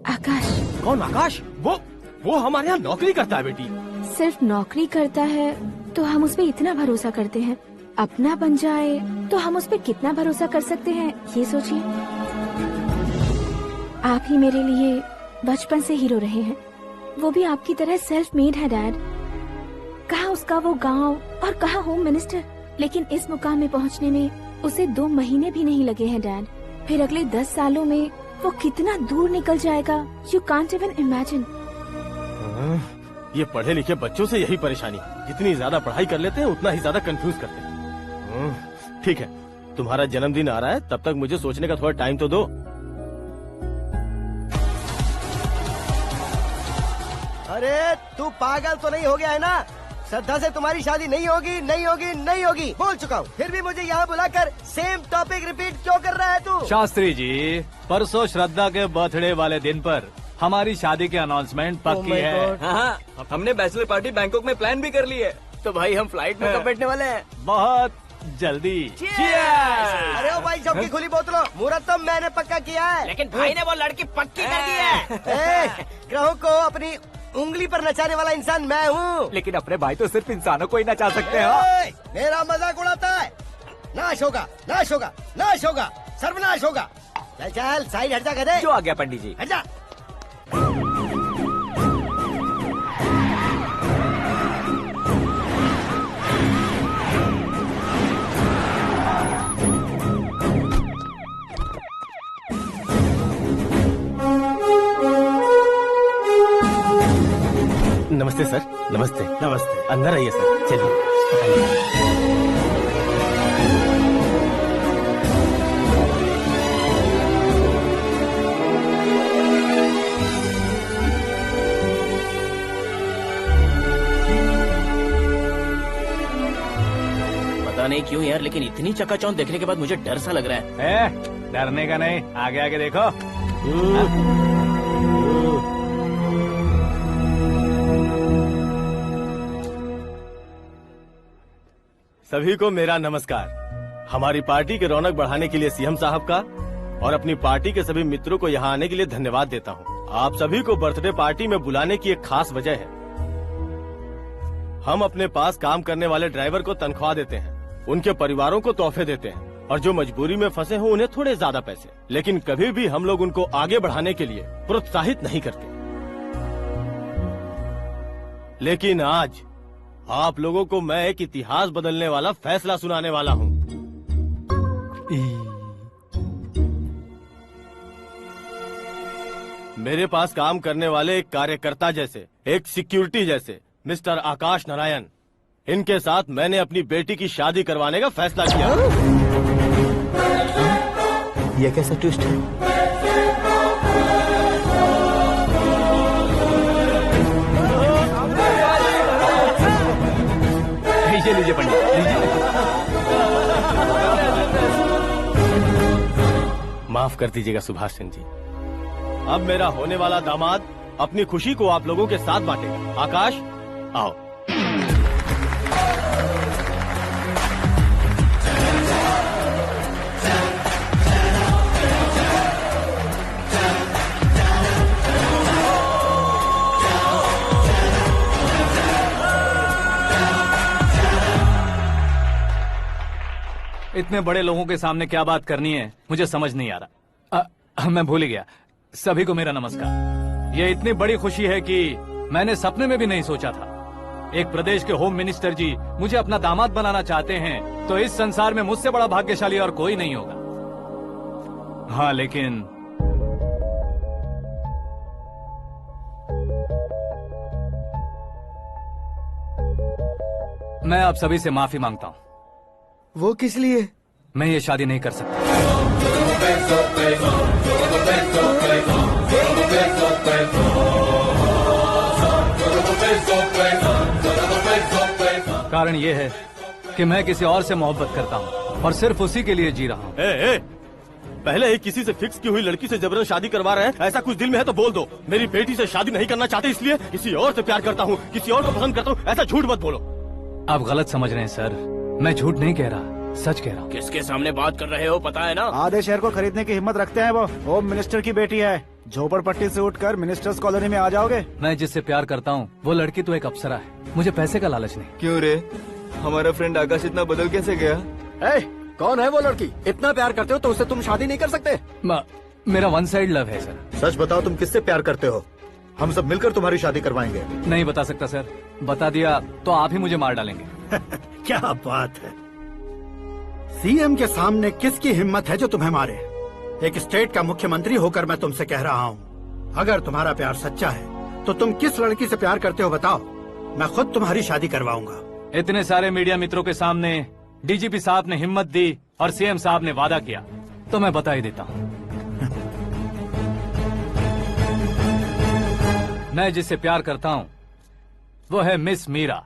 आकाश। कौन आकाश? वो हमारे यहाँ नौकरी करता है बेटी। सिर्फ नौकरी करता है तो हम उस पर इतना भरोसा करते हैं। अपना बन जाए तो हम उस पर कितना भरोसा कर सकते हैं ये सोचिए। आप ही मेरे लिए बचपन से हीरो रहे हैं। वो भी आपकी तरह सेल्फ मेड है डैड। कहाँ उसका वो गांव और कहाँ होम मिनिस्टर। लेकिन इस मुकाम में पहुँचने में उसे 2 महीने भी नहीं लगे हैं डैड। फिर अगले 10 सालों में वो कितना दूर निकल जाएगा यू कांट इवन इमेजिन। ये पढ़े लिखे बच्चों से यही परेशानी, जितनी ज्यादा पढ़ाई कर लेते हैं उतना ही ज्यादा कंफ्यूज करते हैं। ठीक है, तुम्हारा जन्मदिन आ रहा है, तब तक मुझे सोचने का थोड़ा टाइम तो दो। अरे तू पागल तो नहीं हो गया है ना? श्रद्धा से तुम्हारी शादी नहीं होगी, नहीं होगी, नहीं होगी, बोल चुका हूँ। फिर भी मुझे यहाँ बुलाकर सेम टॉपिक रिपीट क्यों कर रहा है तू? शास्त्री जी, परसों श्रद्धा के बर्थडे वाले दिन पर हमारी शादी की अनाउंसमेंट पक्की है। हाँ, हमने बैचलर पार्टी बैंकॉक में प्लान भी कर ली है। तो भाई हम फ्लाइट में कब बैठने वाले हैं? बहुत जल्दी। अरे ओ भाई, सबकी खुली बोतलों, मुहूर्त तो मैंने पक्का किया है। लेकिन भाई ने वो लड़की पक्की कर दी है। ग्रहों को अपनी उंगली पर नचाने वाला इंसान मैं हूँ। लेकिन अपने भाई तो सिर्फ इंसानों को ही नचा सकते हैं। मेरा मजाक उड़ाता है। नाश होगा, नाश होगा, नाश होगा, सर्वनाश होगा। चल चल साइड हट जा गधे। जो आ गया पंडित जी। हट जा। नमस्ते सर। नमस्ते। नमस्ते। अंदर आइए सर, चलिए। पता नहीं क्यों यार, लेकिन इतनी चकाचौंध देखने के बाद मुझे डर सा लग रहा है। डरने का नहीं, आगे आगे देखो। सभी को मेरा नमस्कार। हमारी पार्टी की रौनक बढ़ाने के लिए सीएम साहब का और अपनी पार्टी के सभी मित्रों को यहाँ आने के लिए धन्यवाद देता हूँ। आप सभी को बर्थडे पार्टी में बुलाने की एक खास वजह है। हम अपने पास काम करने वाले ड्राइवर को तनख्वाह देते हैं, उनके परिवारों को तोहफे देते हैं और जो मजबूरी में फंसे हो उन्हें थोड़े ज्यादा पैसे। लेकिन कभी भी हम लोग उनको आगे बढ़ाने के लिए प्रोत्साहित नहीं करते। लेकिन आज आप लोगों को मैं एक इतिहास बदलने वाला फैसला सुनाने वाला हूँ। मेरे पास काम करने वाले एक कार्यकर्ता जैसे, एक सिक्योरिटी जैसे मिस्टर आकाश नारायण, इनके साथ मैंने अपनी बेटी की शादी करवाने का फैसला किया। ये कैसा ट्विस्ट है? लीजिए पंडित, लीजिए। माफ कर दीजिएगा सुभाष सिंह जी। अब मेरा होने वाला दामाद अपनी खुशी को आप लोगों के साथ बांटेगा। आकाश, आओ। इतने बड़े लोगों के सामने क्या बात करनी है मुझे समझ नहीं आ रहा। मैं भूल ही गया। सभी को मेरा नमस्कार। ये इतनी बड़ी खुशी है कि मैंने सपने में भी नहीं सोचा था। एक प्रदेश के होम मिनिस्टर जी मुझे अपना दामाद बनाना चाहते हैं तो इस संसार में मुझसे बड़ा भाग्यशाली और कोई नहीं होगा। हाँ, लेकिन मैं आप सभी से माफी मांगता हूँ। वो किस लिए? मैं ये शादी नहीं कर सकता। कारण ये है कि मैं किसी और से मोहब्बत करता हूँ और सिर्फ उसी के लिए जी रहा हूँ। पहले ही किसी से फिक्स की हुई लड़की से जबरन शादी करवा रहे हैं। ऐसा कुछ दिल में है तो बोल दो। मेरी बेटी से शादी नहीं करना चाहते इसलिए किसी और से प्यार करता हूँ, किसी और को पसंद करता हूँ। ऐसा झूठ मत बोलो। आप गलत समझ रहे हैं सर। मैं झूठ नहीं कह रहा, सच कह रहा हूँ। किसके सामने बात कर रहे हो पता है ना? आधे शहर को खरीदने की हिम्मत रखते हैं वो। होम मिनिस्टर की बेटी है। झोपड़पट्टी से उठकर मिनिस्टर्स कॉलोनी में आ जाओगे। मैं जिससे प्यार करता हूँ वो लड़की तो एक अप्सरा है। मुझे पैसे का लालच नहीं। क्यों रे, हमारा फ्रेंड आकाश इतना बदल कैसे गया? कौन है वो लड़की? इतना प्यार करते हो तो उससे तुम शादी नहीं कर सकते? मेरा वन साइड लव है सर। सच बताओ, तुम किससे प्यार करते हो? हम सब मिलकर तुम्हारी शादी करवाएंगे। नहीं बता सकता सर। बता दिया तो आप ही मुझे मार डालेंगे। क्या बात है। सीएम के सामने किसकी हिम्मत है जो तुम्हें मारे? एक स्टेट का मुख्यमंत्री होकर मैं तुमसे कह रहा हूँ, अगर तुम्हारा प्यार सच्चा है तो तुम किस लड़की से प्यार करते हो बताओ, मैं खुद तुम्हारी शादी करवाऊंगा। इतने सारे मीडिया मित्रों के सामने डीजीपी साहब ने हिम्मत दी और सीएम साहब ने वादा किया तो मैं बता ही देता हूँ। मैं जिससे प्यार करता हूँ वो है मिस मीरा,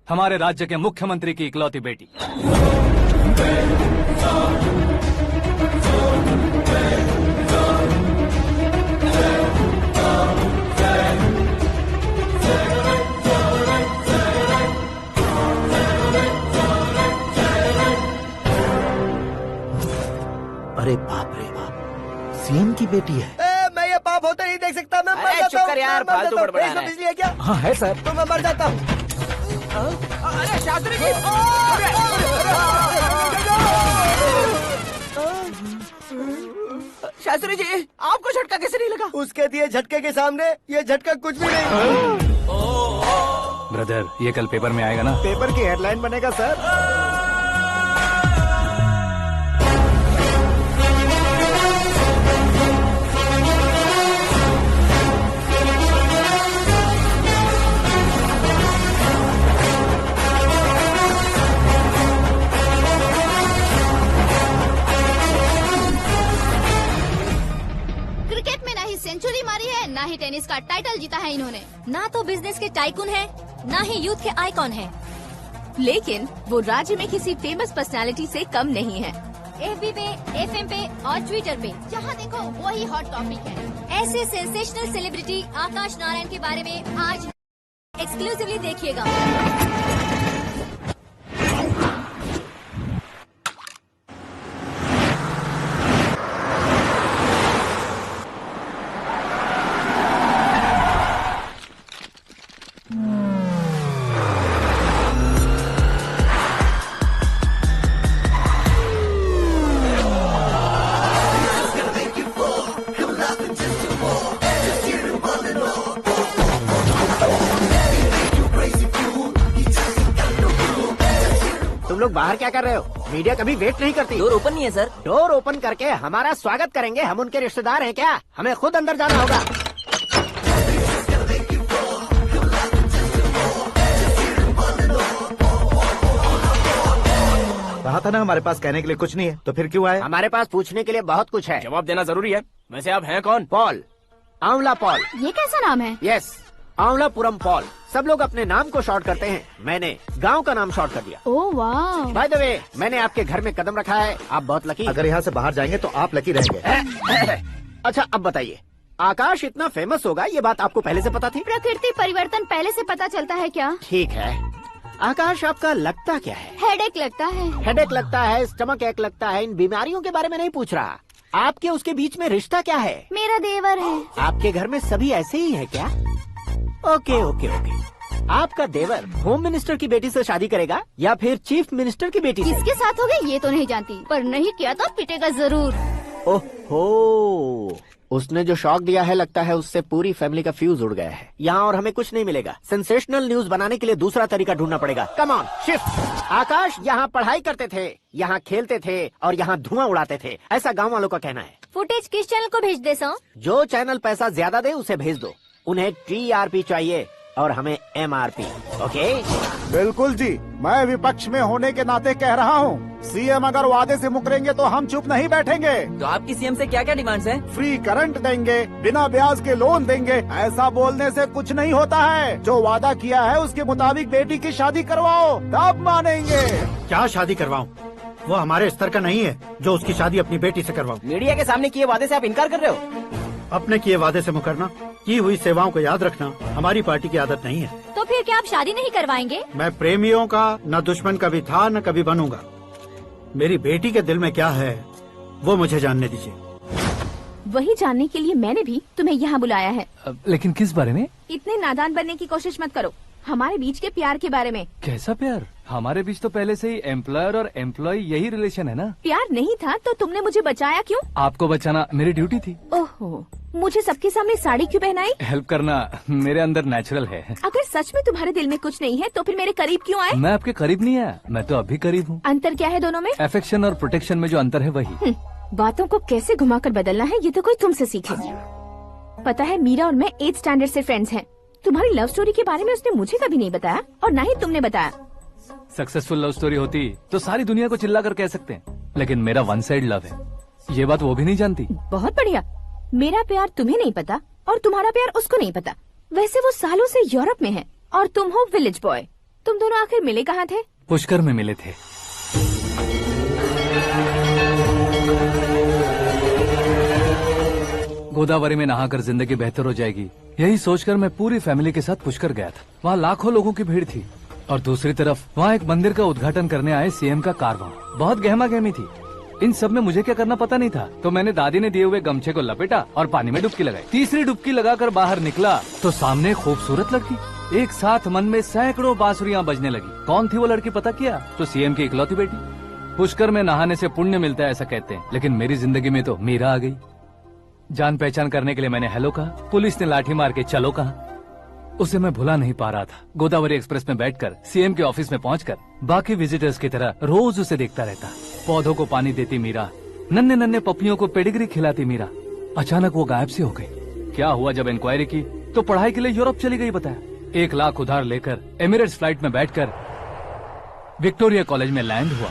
हमारे राज्य के मुख्यमंत्री की इकलौती बेटी। अरे बाप रे बाप, सीएम की बेटी है। मैं ये पाप होते नहीं देख सकता। मैं मर जाता हूँ। यार, फालतू बड़बड़ा रहा है। बिजली है क्या? हाँ है सर। तो मैं मर जाता हूँ। अरे शास्त्री जी, शास्त्री जी, आपको झटका कैसे नहीं लगा? उसके दिए झटके के सामने ये झटका कुछ भी नहीं। ब्रदर, ये कल पेपर में आएगा ना? पेपर की हेडलाइन बनेगा सर। क्रिकेट में ना ही सेंचुरी मारी है, ना ही टेनिस का टाइटल जीता है इन्होंने। ना तो बिजनेस के टाइकून है, ना ही यूथ के आइकॉन है। लेकिन वो राज्य में किसी फेमस पर्सनालिटी से कम नहीं है। FB पे, FM पे और ट्विटर पे जहाँ देखो वही हॉट टॉपिक है। ऐसे सेंसेशनल सेलिब्रिटी आकाश नारायण के बारे में आज एक्सक्लूसिवली देखिएगा। तुम लोग बाहर क्या कर रहे हो? मीडिया कभी वेट नहीं करती। डोर ओपन नहीं है सर। डोर ओपन करके हमारा स्वागत करेंगे। हम उनके रिश्तेदार हैं क्या? हमें खुद अंदर जाना होगा। कहा था ना हमारे पास कहने के लिए कुछ नहीं है, तो फिर क्यों आए? हमारे पास पूछने के लिए बहुत कुछ है। जवाब देना जरूरी है। वैसे आप हैं कौन? पॉल, आंवला पॉल। ये कैसा नाम है? Yes, Aanvlapuram Paul. सब लोग अपने नाम को शॉर्ट करते हैं, मैंने गांव का नाम शॉर्ट कर दिया। ओह वाह। बाय द वे, मैंने आपके घर में कदम रखा है। आप बहुत लकी। अगर यहाँ से बाहर जाएंगे तो आप लकी रहेंगे। अच्छा अब बताइए, आकाश इतना फेमस होगा ये बात आपको पहले से पता थी? प्रकृति परिवर्तन पहले से पता चलता है क्या? ठीक है, आकाश आपका लगता क्या है? हेडेक लगता है। हेडेक लगता है, स्टमक एक लगता है। इन बीमारियों के बारे में नहीं पूछ रहा। आपके उसके बीच में रिश्ता क्या है? मेरा देवर है। आपके घर में सभी ऐसे ही है क्या? Okay okay okay. आपका देवर होम मिनिस्टर की बेटी से शादी करेगा या फिर चीफ मिनिस्टर की बेटी से? किसके साथ हो गए ये तो नहीं जानती, पर नहीं किया तो पिटेगा जरूर। ओहो, उसने जो शॉक दिया है लगता है उससे पूरी फैमिली का फ्यूज उड़ गया है। यहाँ और हमें कुछ नहीं मिलेगा। सेंसेशनल न्यूज बनाने के लिए दूसरा तरीका ढूंढना पड़ेगा। Come on shift. आकाश यहाँ पढ़ाई करते थे, यहाँ खेलते थे और यहाँ धुआं उड़ाते थे, ऐसा गाँव वालों का कहना है। फुटेज किस चैनल को भेज दे सो? जो चैनल पैसा ज्यादा दे उसे भेज दो। उन्हें TRP चाहिए और हमें MRP। ओके? बिल्कुल जी, मैं विपक्ष में होने के नाते कह रहा हूँ, सीएम अगर वादे से मुकरेंगे तो हम चुप नहीं बैठेंगे। तो आपकी सीएम से क्या क्या डिमांड्स हैं? फ्री करंट देंगे, बिना ब्याज के लोन देंगे। ऐसा बोलने से कुछ नहीं होता है। जो वादा किया है उसके मुताबिक बेटी की शादी करवाओ, तब मानेंगे। क्या शादी करवाऊं? वो हमारे स्तर का नहीं है जो उसकी शादी अपनी बेटी से करवाऊं। मीडिया के सामने किए वादे से आप इनकार कर रहे हो? अपने किए वादे से मुकरना, की हुई सेवाओं को याद रखना हमारी पार्टी की आदत नहीं है। तो फिर क्या आप शादी नहीं करवाएंगे? मैं प्रेमियों का न दुश्मन कभी था न कभी बनूंगा। मेरी बेटी के दिल में क्या है वो मुझे जानने दीजिए। वही जानने के लिए मैंने भी तुम्हें यहाँ बुलाया है। लेकिन किस बारे में? इतने नादान बनने की कोशिश मत करो। हमारे बीच के प्यार के बारे में। कैसा प्यार? हमारे बीच तो पहले से ही एम्प्लॉयर और एम्प्लॉय यही रिलेशन है ना। प्यार नहीं था तो तुमने मुझे बचाया क्यों? आपको बचाना मेरी ड्यूटी थी। ओहो, मुझे सबके सामने साड़ी क्यों पहनाई? हेल्प करना मेरे अंदर नेचुरल है। अगर सच में तुम्हारे दिल में कुछ नहीं है तो फिर मेरे करीब क्यों आए? मैं आपके करीब नहीं आया, मैं तो अभी करीब हूँ। अंतर क्या है दोनों में? अफेक्शन और प्रोटेक्शन में जो अंतर है वही। बातों को कैसे घुमाकर बदलना है ये तो कोई तुमसे सीखे। पता है, मीरा और मैं 8th स्टैंडर्ड से फ्रेंड्स हैं। तुम्हारी लव स्टोरी के बारे में उसने मुझे कभी नहीं बताया और ना ही तुमने बताया। सक्सेसफुल लव स्टोरी होती तो सारी दुनिया को चिल्ला कर कह सकते हैं, लेकिन मेरा वन साइड लव है, ये बात वो भी नहीं जानती। बहुत बढ़िया। मेरा प्यार तुम्हें नहीं पता और तुम्हारा प्यार उसको नहीं पता। वैसे वो सालों से यूरोप में है और तुम हो विलेज बॉय। तुम दोनों आखिर मिले कहाँ थे? पुष्कर में मिले थे। गोदावरी में नहाकर जिंदगी बेहतर हो जाएगी, यही सोचकर मैं पूरी फैमिली के साथ पुष्कर गया था। वहाँ लाखों लोगों की भीड़ थी और दूसरी तरफ वहाँ एक मंदिर का उद्घाटन करने आए सीएम का कारवां। बहुत गहमा गहमी थी। इन सब में मुझे क्या करना पता नहीं था, तो मैंने दादी ने दिए हुए गमछे को लपेटा और पानी में डुबकी लगाई। तीसरी डुबकी लगाकर बाहर निकला तो सामने खूबसूरत लड़की। एक साथ मन में सैकड़ों बांसुरियां बजने लगी। कौन थी वो लड़की पता किया? तो सीएम की इकलौती बेटी। पुष्कर में नहाने से पुण्य मिलता है ऐसा कहते हैं, लेकिन मेरी जिंदगी में तो मीरा आ गई। जान पहचान करने के लिए मैंने हेलो कहा, पुलिस ने लाठी मार के चलो कहा। उसे मैं भुला नहीं पा रहा था। गोदावरी एक्सप्रेस में बैठकर सीएम के ऑफिस में पहुंचकर बाकी विजिटर्स की तरह रोज उसे देखता रहता। पौधों को पानी देती मीरा, नन्हे नन्हे पपियों को पेडिग्री खिलाती मीरा। अचानक वो गायब सी हो गई। क्या हुआ? जब इंक्वायरी की तो पढ़ाई के लिए यूरोप चली गई बताया। 1 लाख उधार लेकर एमिरेट्स फ्लाइट में बैठकर विक्टोरिया कॉलेज में लैंड हुआ।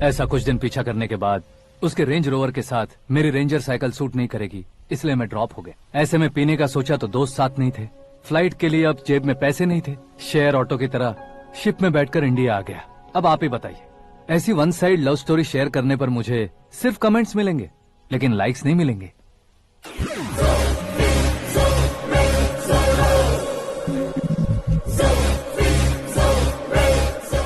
ऐसा कुछ दिन पीछा करने के बाद उसके रेंज रोवर के साथ मेरी रेंजर साइकिल सूट नहीं करेगी, इसलिए मैं ड्रॉप हो गया। ऐसे में पीने का सोचा तो दोस्त साथ नहीं थे। फ्लाइट के लिए अब जेब में पैसे नहीं थे। शेयर ऑटो की तरह शिप में बैठकर इंडिया आ गया। अब आप ही बताइए, ऐसी one side love story share करने पर मुझे सिर्फ कमेंट्स मिलेंगे, लेकिन लाइक्स नहीं मिलेंगे।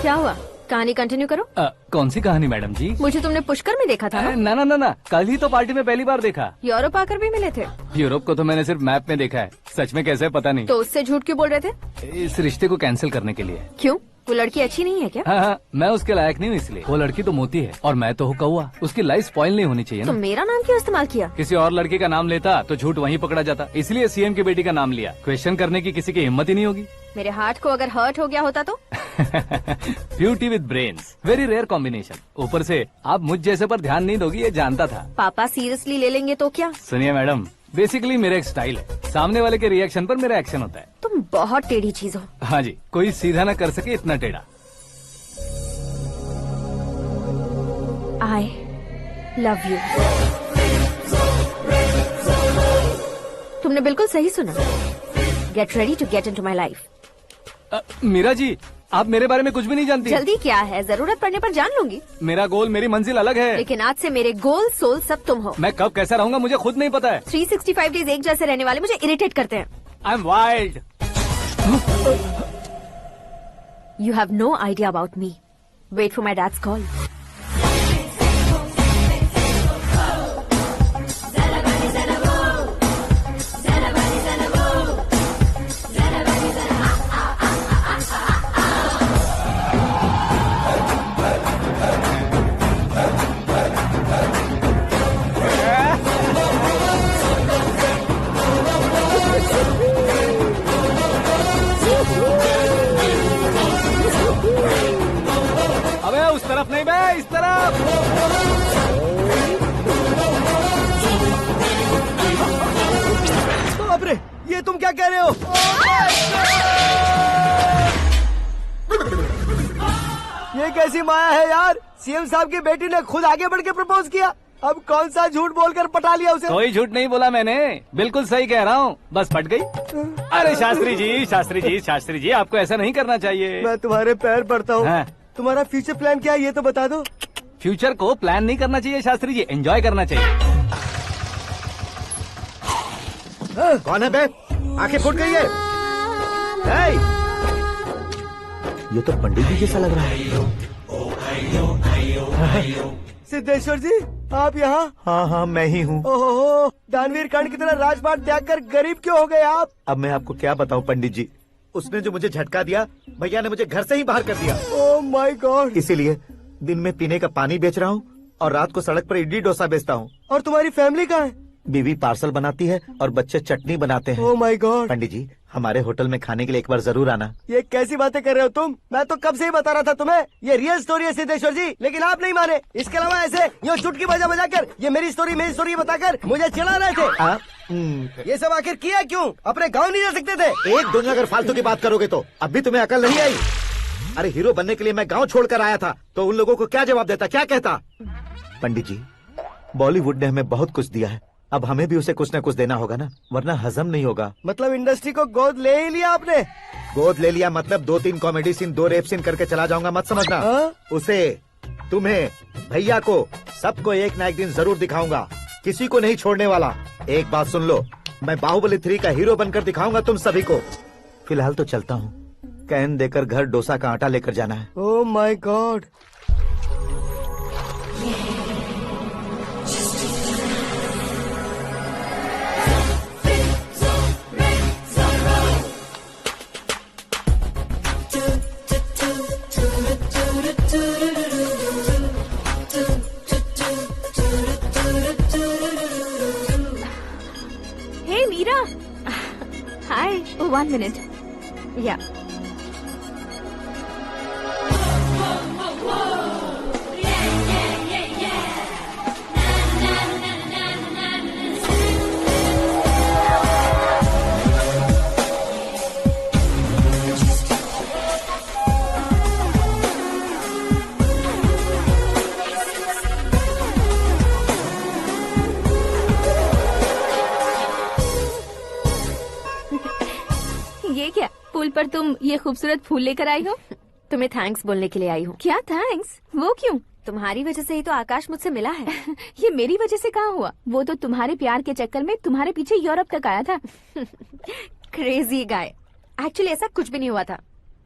क्या हुआ? कहानी कंटिन्यू करो। कौन सी कहानी मैडम जी? मुझे तुमने पुष्कर में देखा था ना? ना, कल ही तो पार्टी में पहली बार देखा। यूरोप आकर भी मिले थे? यूरोप को तो मैंने सिर्फ मैप में देखा है, सच में कैसे पता नहीं। तो उससे झूठ क्यों बोल रहे थे? इस रिश्ते को कैंसिल करने के लिए। क्यों? वो लड़की अच्छी नहीं है क्या? हाँ, मैं उसके लायक नहीं हूँ इसलिए। वो लड़की तो मोती है और मैं तो हूँ कौवा। उसकी लाइफ स्पॉइल नहीं होनी चाहिए ना। तो मेरा नाम क्यों इस्तेमाल किया? किसी और लड़की का नाम लेता तो झूठ वहीं पकड़ा जाता, इसलिए सीएम की बेटी का नाम लिया। क्वेश्चन करने की किसी की हिम्मत ही नहीं होगी। मेरे हार्ट को अगर हर्ट हो गया होता तो? Beauty with brains, very rare combination. ऊपर से आप मुझ जैसे पर ध्यान नहीं दोगी ये जानता था। पापा सीरियसली ले लेंगे तो क्या? सुनिए मैडम, बेसिकली मेरा एक स्टाइल है, सामने वाले के रिएक्शन पर मेरा एक्शन होता है। तुम बहुत टेढ़ी चीज हो। हाँ जी, कोई सीधा न कर सके इतना टेढ़ा। I love you। तुमने बिल्कुल सही सुना। Get ready to get into my life। Meera ji, आप मेरे बारे में कुछ भी नहीं जानती। जल्दी क्या है, जरूरत पड़ने पर जान लूंगी। मेरा गोल, मेरी मंजिल अलग है। लेकिन आज से मेरे गोल सोल सब तुम हो। मैं कब कैसा रहूंगा मुझे खुद नहीं पता है। 365 डेज एक जैसे रहने वाले मुझे इरिटेट करते हैं। I am wild. You have no idea about me। Wait for my dad's call। तरफ। बाप रे, ये तुम क्या कह रहे हो? ये कैसी माया है यार? सीएम साहब की बेटी ने खुद आगे बढ़ के प्रपोज किया। अब कौन सा झूठ बोलकर पटा लिया उसे? कोई झूठ नहीं बोला मैंने, बिल्कुल सही कह रहा हूँ, बस पट गई। अरे शास्त्री जी, शास्त्री जी, शास्त्री जी, आपको ऐसा नहीं करना चाहिए। मैं तुम्हारे पैर पड़ता हूँ। हाँ। तुम्हारा फ्यूचर प्लान क्या है ये तो बता दो। फ्यूचर को प्लान नहीं करना चाहिए शास्त्री जी, एंजॉय करना चाहिए। कौन है बे? आंखें फूट गई है। ये तो पंडित जी जैसा लग रहा है। सिद्धेश्वर जी, आप यहाँ? हाँ हाँ, मैं ही हूँ। ओहो, दानवीर कर्ण की तरह राजपाट त्याग कर गरीब क्यों हो गए आप? अब मैं आपको क्या बताऊँ पंडित जी, उसने जो मुझे झटका दिया, भैया ने मुझे घर से ही बाहर कर दिया। ओह माय गॉड। इसीलिए दिन में पीने का पानी बेच रहा हूँ और रात को सड़क पर इडली डोसा बेचता हूँ। और तुम्हारी फैमिली कहाँ है? बीवी पार्सल बनाती है और बच्चे चटनी बनाते हैं। ओह माय गॉड। पंडित जी, हमारे होटल में खाने के लिए एक बार जरूर आना। ये कैसी बातें कर रहे हो तुम? मैं तो कब से ही बता रहा था तुम्हें, ये रियल स्टोरी है सिद्धेश्वर जी, लेकिन आप नहीं माने। इसके अलावा ऐसे यूँ चुटकी बजा कर ये मेरी स्टोरी बताकर मुझे चिढ़ा रहे थे। ये सब आखिर किया क्यों? अपने गाँव नहीं जा सकते थे? एक दुनिया अगर फालतू की बात करोगे तो अब भी तुम्हें अकल नहीं आई? अरे हीरो बनने के लिए मैं गाँव छोड़कर आया था, तो उन लोगों को क्या जवाब देता, क्या कहता? पंडित जी, बॉलीवुड ने हमें बहुत कुछ दिया है, अब हमें भी उसे कुछ न कुछ देना होगा ना, वरना हजम नहीं होगा। मतलब इंडस्ट्री को गोद ले ही लिया आपने? गोद ले लिया मतलब 2-3 कॉमेडी सीन, 2 रेप सीन करके चला जाऊंगा मत समझना। उसे, तुम्हें, भैया को, सबको एक ना एक दिन जरूर दिखाऊंगा, किसी को नहीं छोड़ने वाला। एक बात सुन लो, मैं बाहुबली 3 का हीरो बनकर दिखाऊंगा तुम सभी को। फिलहाल तो चलता हूँ, कैन देकर घर डोसा का आटा लेकर जाना है। Oh my god. Hey Meera, hi. 1 minute. या ये क्या, पुल पर तुम ये खूबसूरत फूल लेकर आई हो? तुम्हें थैंक्स बोलने के लिए आई हूँ। क्या थैंक्स? वो क्यों? तुम्हारी वजह से ही तो आकाश मुझसे मिला है। ये मेरी वजह से कहाँ हुआ? वो तो तुम्हारे प्यार के चक्कर में तुम्हारे पीछे यूरोप तक आया था। Crazy guy. एक्चुअली ऐसा कुछ भी नहीं हुआ था,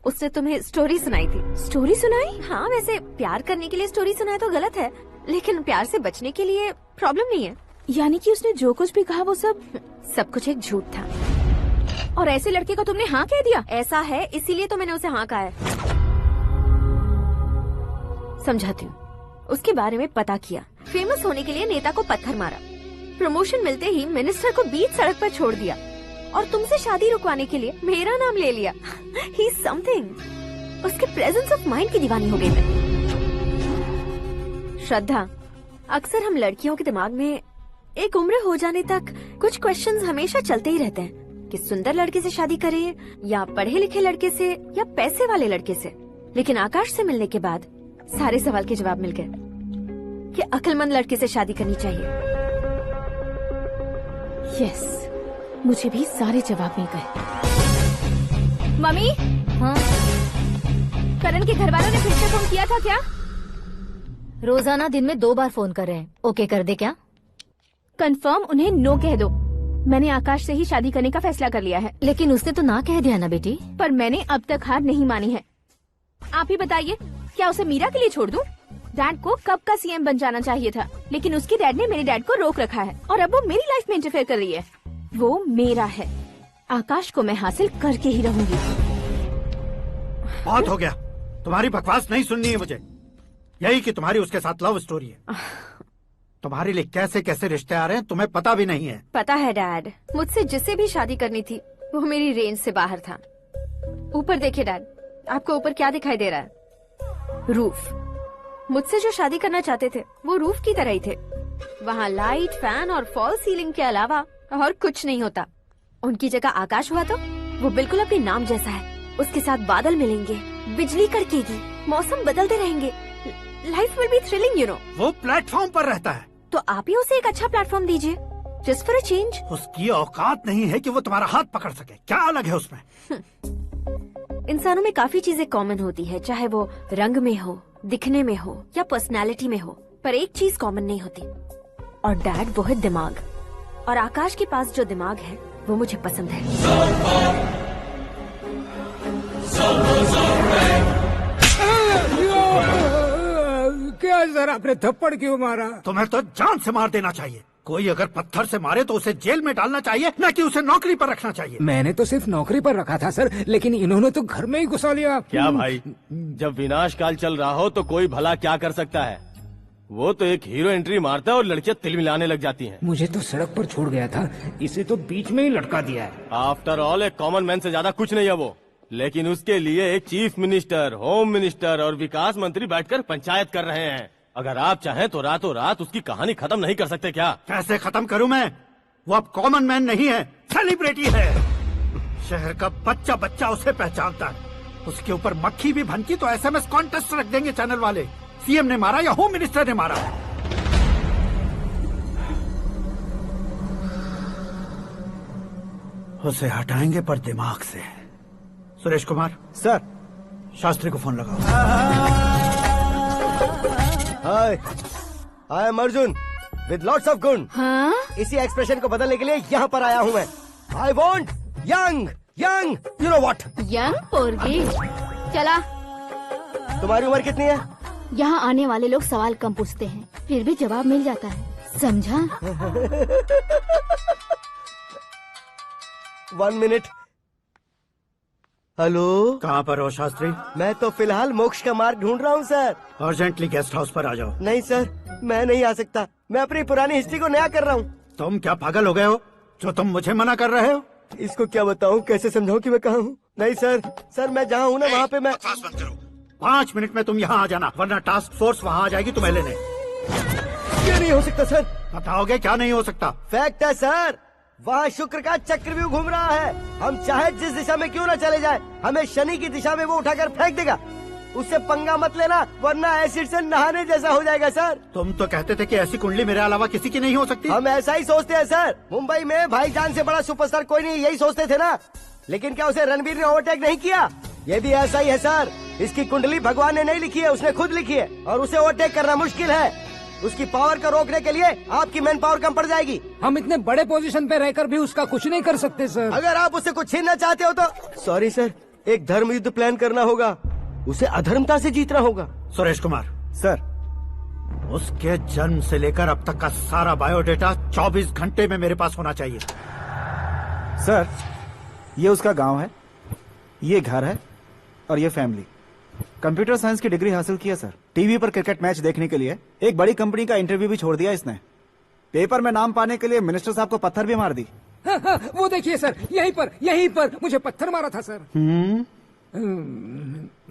उसने तुम्हें स्टोरी सुनाई थी। स्टोरी सुनाई? हाँ, वैसे प्यार करने के लिए स्टोरी सुनाए तो गलत है, लेकिन प्यार से बचने के लिए प्रॉब्लम नहीं है। यानी कि उसने जो कुछ भी कहा वो सब कुछ एक झूठ था। और ऐसे लड़के को तुमने हाँ कह दिया? ऐसा है, इसीलिए तो मैंने उसे हाँ कहा है। समझाती हूँ। उसके बारे में पता किया, फेमस होने के लिए नेता को पत्थर मारा, प्रमोशन मिलते ही मिनिस्टर को बीच सड़क पर छोड़ दिया और तुमसे शादी रुकवाने के लिए मेरा नाम ले लिया। He is something. उसके प्रेजेंस ऑफ माइंड की दीवानी हो गई मैं। श्रद्धा, अक्सर हम लड़कियों के दिमाग में एक उम्र हो जाने तक कुछ क्वेश्चंस हमेशा चलते ही रहते हैं कि सुंदर लड़के से शादी करें या पढ़े लिखे लड़के से या पैसे वाले लड़के से। लेकिन आकाश से मिलने के बाद सारे सवाल के जवाब मिल गए कि अक्लमंद लड़के से शादी करनी चाहिए। यस, मुझे भी सारे जवाब मिल गए। मम्मी, हाँ? करण के घर वालों ने फिर से फोन किया था क्या? रोजाना दिन में 2 बार फोन कर रहे हैं। ओके कर दे क्या? कंफर्म उन्हें नो कह दो। मैंने आकाश से ही शादी करने का फैसला कर लिया है। लेकिन उसने तो ना कह दिया ना बेटी। पर मैंने अब तक हार नहीं मानी है। आप ही बताइए, क्या उसे मीरा के लिए छोड़ दूं? डैड को कब का सीएम बन जाना चाहिए था, लेकिन उसके डैड ने मेरे डैड को रोक रखा है और अब वो मेरी लाइफ में इंटरफेयर कर रही है। वो मेरा है, आकाश को मैं हासिल करके ही रहूंगी। बहुत हो गया, तुम्हारी बकवास नहीं सुननी है मुझे। यही कि तुम्हारी उसके साथ लव स्टोरी है। तुम्हारे लिए कैसे कैसे रिश्ते आ रहे हैं तुम्हें पता भी नहीं है। पता है डैड, मुझसे जिसे भी शादी करनी थी वो मेरी रेंज से बाहर था। ऊपर देखिए डैड, आपको ऊपर क्या दिखाई दे रहा है? रूफ। मुझसे जो शादी करना चाहते थे वो रूफ की तरह ही थे। वहाँ लाइट, फैन और फॉल सीलिंग के अलावा और कुछ नहीं होता। उनकी जगह आकाश हुआ तो वो बिल्कुल अपने नाम जैसा है। उसके साथ बादल मिलेंगे, बिजली कड़केगी, मौसम बदलते रहेंगे, life will be thrilling, you know. वो प्लेटफॉर्म पर रहता है तो आप ही उसे एक अच्छा प्लेटफॉर्म दीजिए, जस्ट फॉर अ चेंज। उसकी औकात नहीं है कि वो तुम्हारा हाथ पकड़ सके। क्या अलग है उसमें? इंसानों में काफी चीजें कॉमन होती है, चाहे वो रंग में हो, दिखने में हो या पर्सनालिटी में हो, पर एक चीज कॉमन नहीं होती, और डैड वो है दिमाग। और आकाश के पास जो दिमाग है वो मुझे पसंद है। क्या सर, आपने थप्पड़ क्यों मारा? तुम्हें तो जान से मार देना चाहिए। कोई अगर पत्थर से मारे तो उसे जेल में डालना चाहिए, न कि उसे नौकरी पर रखना चाहिए। मैंने तो सिर्फ नौकरी पर रखा था सर, लेकिन इन्होंने तो घर में ही घुसा लिया। क्या भाई, जब विनाश काल चल रहा हो तो कोई भला क्या कर सकता है। वो तो एक हीरो एंट्री मारता है और लड़कियां तिल मिलाने लग जाती हैं। मुझे तो सड़क पर छोड़ गया था, इसे तो बीच में ही लटका दिया है। आफ्टर ऑल एक कॉमन मैन से ज्यादा कुछ नहीं है वो, लेकिन उसके लिए एक चीफ मिनिस्टर, होम मिनिस्टर और विकास मंत्री बैठकर पंचायत कर रहे हैं। अगर आप चाहें तो रातों रात उसकी कहानी खत्म नहीं कर सकते क्या? कैसे खत्म करूं मैं? वो अब कॉमन मैन नहीं है, सेलिब्रिटी है। शहर का बच्चा बच्चा उसे पहचानता है। उसके ऊपर मक्खी भी भनकी तो SMS कॉन्टेस्ट रख देंगे चैनल वाले। सीएम ने मारा या होम मिनिस्टर ने मारा? उसे हटाएंगे पर दिमाग से। सुरेश कुमार सर, शास्त्री को फोन लगाओ। Hi, I M Arjun with lots of गुण। हाँ? इसी एक्सप्रेशन को बदलने के लिए यहाँ पर आया हूँ मैं। I want young young, you know what? Young पोरगी। चला। तुम्हारी उम्र कितनी है? यहाँ आने वाले लोग सवाल कम पूछते हैं, फिर भी जवाब मिल जाता है, समझा? 1 मिनट। हेलो, कहाँ पर हो शास्त्री? मैं तो फिलहाल मोक्ष का मार्ग ढूंढ रहा हूँ सर। अर्जेंटली गेस्ट हाउस पर आ जाओ। नहीं सर, मैं नहीं आ सकता। मैं अपनी पुरानी हिस्ट्री को नया कर रहा हूँ। तुम क्या पागल हो गए हो जो तुम मुझे मना कर रहे हो? इसको क्या बताऊँ, कैसे समझाऊँ कि मैं कहाँ हूँ? नहीं सर, सर मैं जहाँ हूँ ना वहाँ पे मैं। 5 मिनट में तुम यहाँ आ जाना, वरना टास्क फोर्स वहाँ आ जाएगी तुम्हें लेने। क्या नहीं हो सकता सर? बताओगे क्या नहीं हो सकता? फैक्ट है सर, वहाँ शुक्र का चक्रव्यूह घूम रहा है। हम चाहे जिस दिशा में क्यों न चले जाए, हमें शनि की दिशा में वो उठाकर फेंक देगा। उससे पंगा मत लेना, वरना एसिड से नहाने जैसा हो जाएगा सर। तुम तो कहते थे कि ऐसी कुंडली मेरे अलावा किसी की नहीं हो सकती। हम ऐसा ही सोचते हैं सर। मुंबई में भाईजान से बड़ा सुपरस्टार कोई नहीं, यही सोचते थे ना। लेकिन क्या उसे रणबीर ने ओवरटेक नहीं किया? ये भी ऐसा ही है सर। इसकी कुंडली भगवान ने नहीं लिखी है, उसने खुद लिखी है, और उसे ओवरटेक करना मुश्किल है। उसकी पावर को रोकने के लिए आपकी मैन पावर कम पड़ जाएगी। हम इतने बड़े पोजीशन पे रहकर भी उसका कुछ नहीं कर सकते सर। अगर आप उससे कुछ छीनना चाहते हो तो सॉरी सर, एक धर्म युद्ध प्लान करना होगा। उसे अधर्मता से जीतना होगा। सुरेश कुमार सर, उसके जन्म से लेकर अब तक का सारा बायोडेटा 24 घंटे में मेरे पास होना चाहिए। सर, ये उसका गांव है, ये घर है और ये फैमिली। कंप्यूटर साइंस की डिग्री हासिल की है सर। टीवी पर क्रिकेट मैच देखने के लिए एक बड़ी कंपनी का इंटरव्यू भी छोड़ दिया इसने। पेपर में नाम पाने के लिए मिनिस्टर साहब को पत्थर भी मार दी। वो देखिए सर, यहीं पर मुझे पत्थर मारा था सर।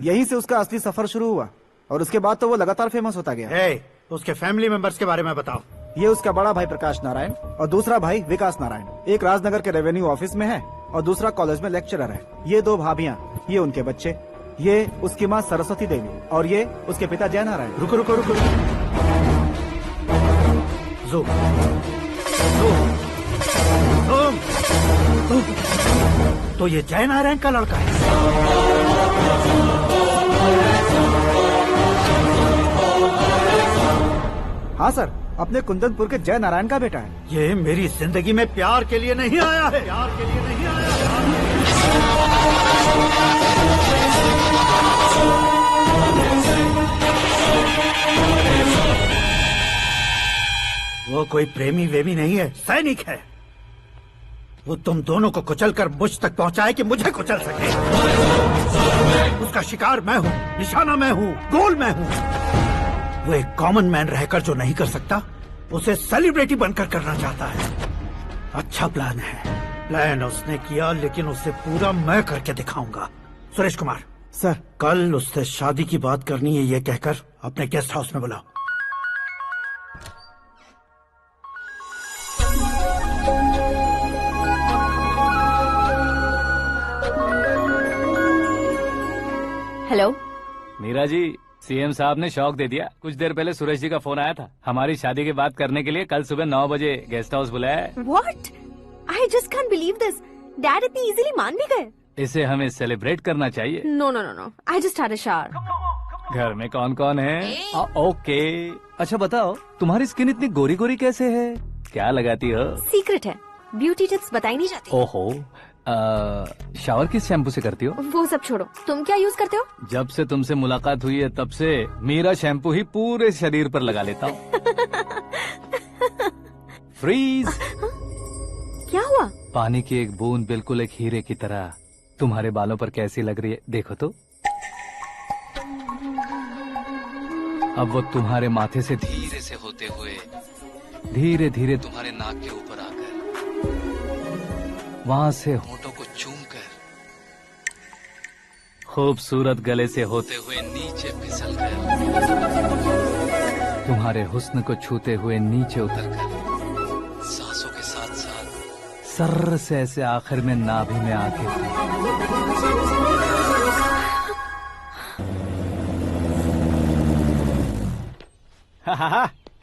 यहीं से उसका असली सफर शुरू हुआ और उसके बाद तो वो लगातार फेमस होता गया। उसके फैमिली मेंबर्स के बारे में बताओ। ये उसका बड़ा भाई प्रकाश नारायण और दूसरा भाई विकास नारायण। एक राजनगर के रेवेन्यू ऑफिस में है और दूसरा कॉलेज में लेक्चरर है। ये 2 भाभियां, ये उनके बच्चे, ये उसकी माँ सरस्वती देवी और ये उसके पिता जय नारायण। रुको रुको रुको, तो ये जय नारायण का लड़का है। हाँ सर, अपने कुंदनपुर के जय नारायण का बेटा है। ये मेरी जिंदगी में प्यार के लिए नहीं आया है, प्यार के लिए नहीं आया है। वो कोई प्रेमी वेमी नहीं है, सैनिक है। वो तुम दोनों को कुचलकर मुझ तक पहुंचाए कि मुझे कुचल सके। उसका शिकार मैं हूँ, निशाना मैं हूँ, गोल मैं हूँ। वो एक कॉमन मैन रहकर जो नहीं कर सकता, उसे सेलिब्रिटी बनकर करना चाहता है। अच्छा प्लान है। प्लान उसने किया, लेकिन उसे पूरा मैं करके दिखाऊंगा। सुरेश कुमार सर, कल उससे शादी की बात करनी है ये कहकर अपने गेस्ट हाउस में बुलाओ। हेलो मीरा जी, सीएम साहब ने शौक दे दिया। कुछ देर पहले सुरेश जी का फोन आया था, हमारी शादी की बात करने के लिए कल सुबह 9 बजे गेस्ट हाउस बुलाया है। What? I just can't believe this. Dad इतनी इजीली मान भी गए। इसे हमें सेलिब्रेट करना चाहिए। No no no no, I just had a shower. घर में कौन कौन है? ओके। अच्छा बताओ, तुम्हारी स्किन इतनी गोरी गोरी कैसे है? क्या लगाती हो? सीक्रेट है, ब्यूटी टिप्स बताई नहीं जाती। ओहो, शावर किस शैम्पू से करती हो? वो सब छोड़ो, तुम क्या यूज करते हो? जब से तुमसे मुलाकात हुई है तब से मीरा शैम्पू ही पूरे शरीर पर लगा लेता हूँ। फ्रीज। क्या हुआ? पानी की एक बूंद बिल्कुल एक हीरे की तरह तुम्हारे बालों पर कैसी लग रही है, देखो तो। अब वो तुम्हारे माथे से धीरे से होते हुए धीरे धीरे तुम्हारे नाक के ऊपर आकर वहां से होठों को चूमकर खूबसूरत गले से होते हुए नीचे फिसलकर तुम्हारे हुस्न को छूते हुए नीचे उतरकर सांसों के साथ साथ सर्र से ऐसे आखिर में नाभि में आके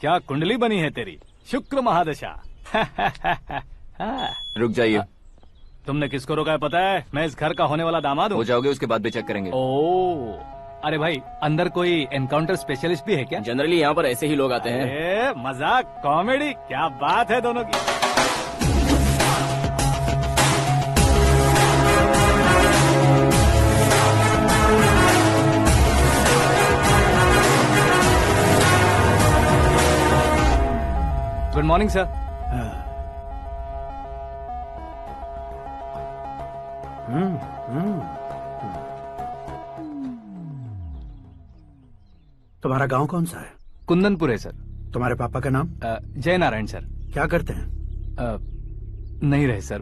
क्या कुंडली बनी है तेरी, शुक्र महादशा। रुक जाइए। तुमने किसको रोका है पता है? मैं इस घर का होने वाला दामाद हूँ। हो जाओगे उसके बाद भी चेक करेंगे। ओ, अरे भाई, अंदर कोई एनकाउंटर स्पेशलिस्ट भी है क्या? जनरली यहाँ पर ऐसे ही लोग आते हैं। मजाक, कॉमेडी, क्या बात है दोनों की। Good morning sir. तुम्हारा गांव कौन सा है? कुंदनपुर है सर। तुम्हारे पापा का नाम? जय नारायण सर। क्या करते हैं? नहीं रहे सर,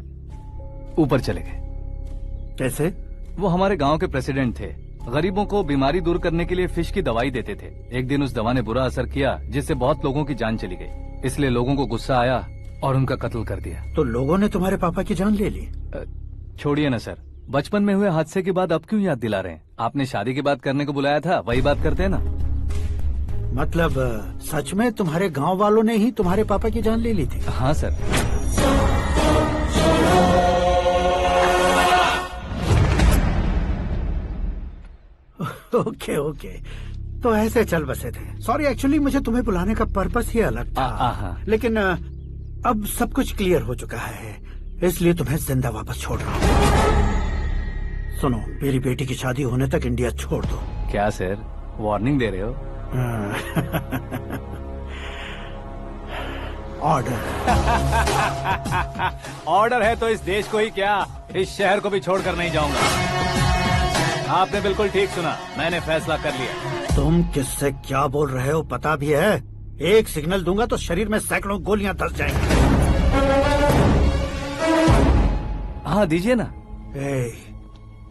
ऊपर चले गए। कैसे? वो हमारे गांव के प्रेसिडेंट थे। गरीबों को बीमारी दूर करने के लिए फिश की दवाई देते थे। एक दिन उस दवा ने बुरा असर किया जिससे बहुत लोगों की जान चली गई। इसलिए लोगों को गुस्सा आया और उनका कत्ल कर दिया। तो लोगों ने तुम्हारे पापा की जान ले ली? छोड़िए ना सर, बचपन में हुए हादसे के बाद अब क्यों याद दिला रहे हैं? आपने शादी की बात करने को बुलाया था, वही बात करते हैं ना। मतलब सच में तुम्हारे गांव वालों ने ही तुम्हारे पापा की जान ले ली थी? हाँ सर। ओके ओके, तो ऐसे चल बसे थे। सॉरी, एक्चुअली मुझे तुम्हें बुलाने का पर्पस ही अलग था। लेकिन अब सब कुछ क्लियर हो चुका है, इसलिए तुम्हें जिंदा वापस छोड़ रहा हूँ। सुनो, मेरी बेटी की शादी होने तक इंडिया छोड़ दो। क्या सर, वार्निंग दे रहे हो? ऑर्डर। ऑर्डर है तो इस देश को ही क्या, इस शहर को भी छोड़कर नहीं जाऊंगा। आपने बिल्कुल ठीक सुना, मैंने फैसला कर लिया। तुम किससे क्या बोल रहे हो पता भी है? एक सिग्नल दूंगा तो शरीर में सैकड़ों गोलियां धस जाएंगी। हाँ दीजिए ना।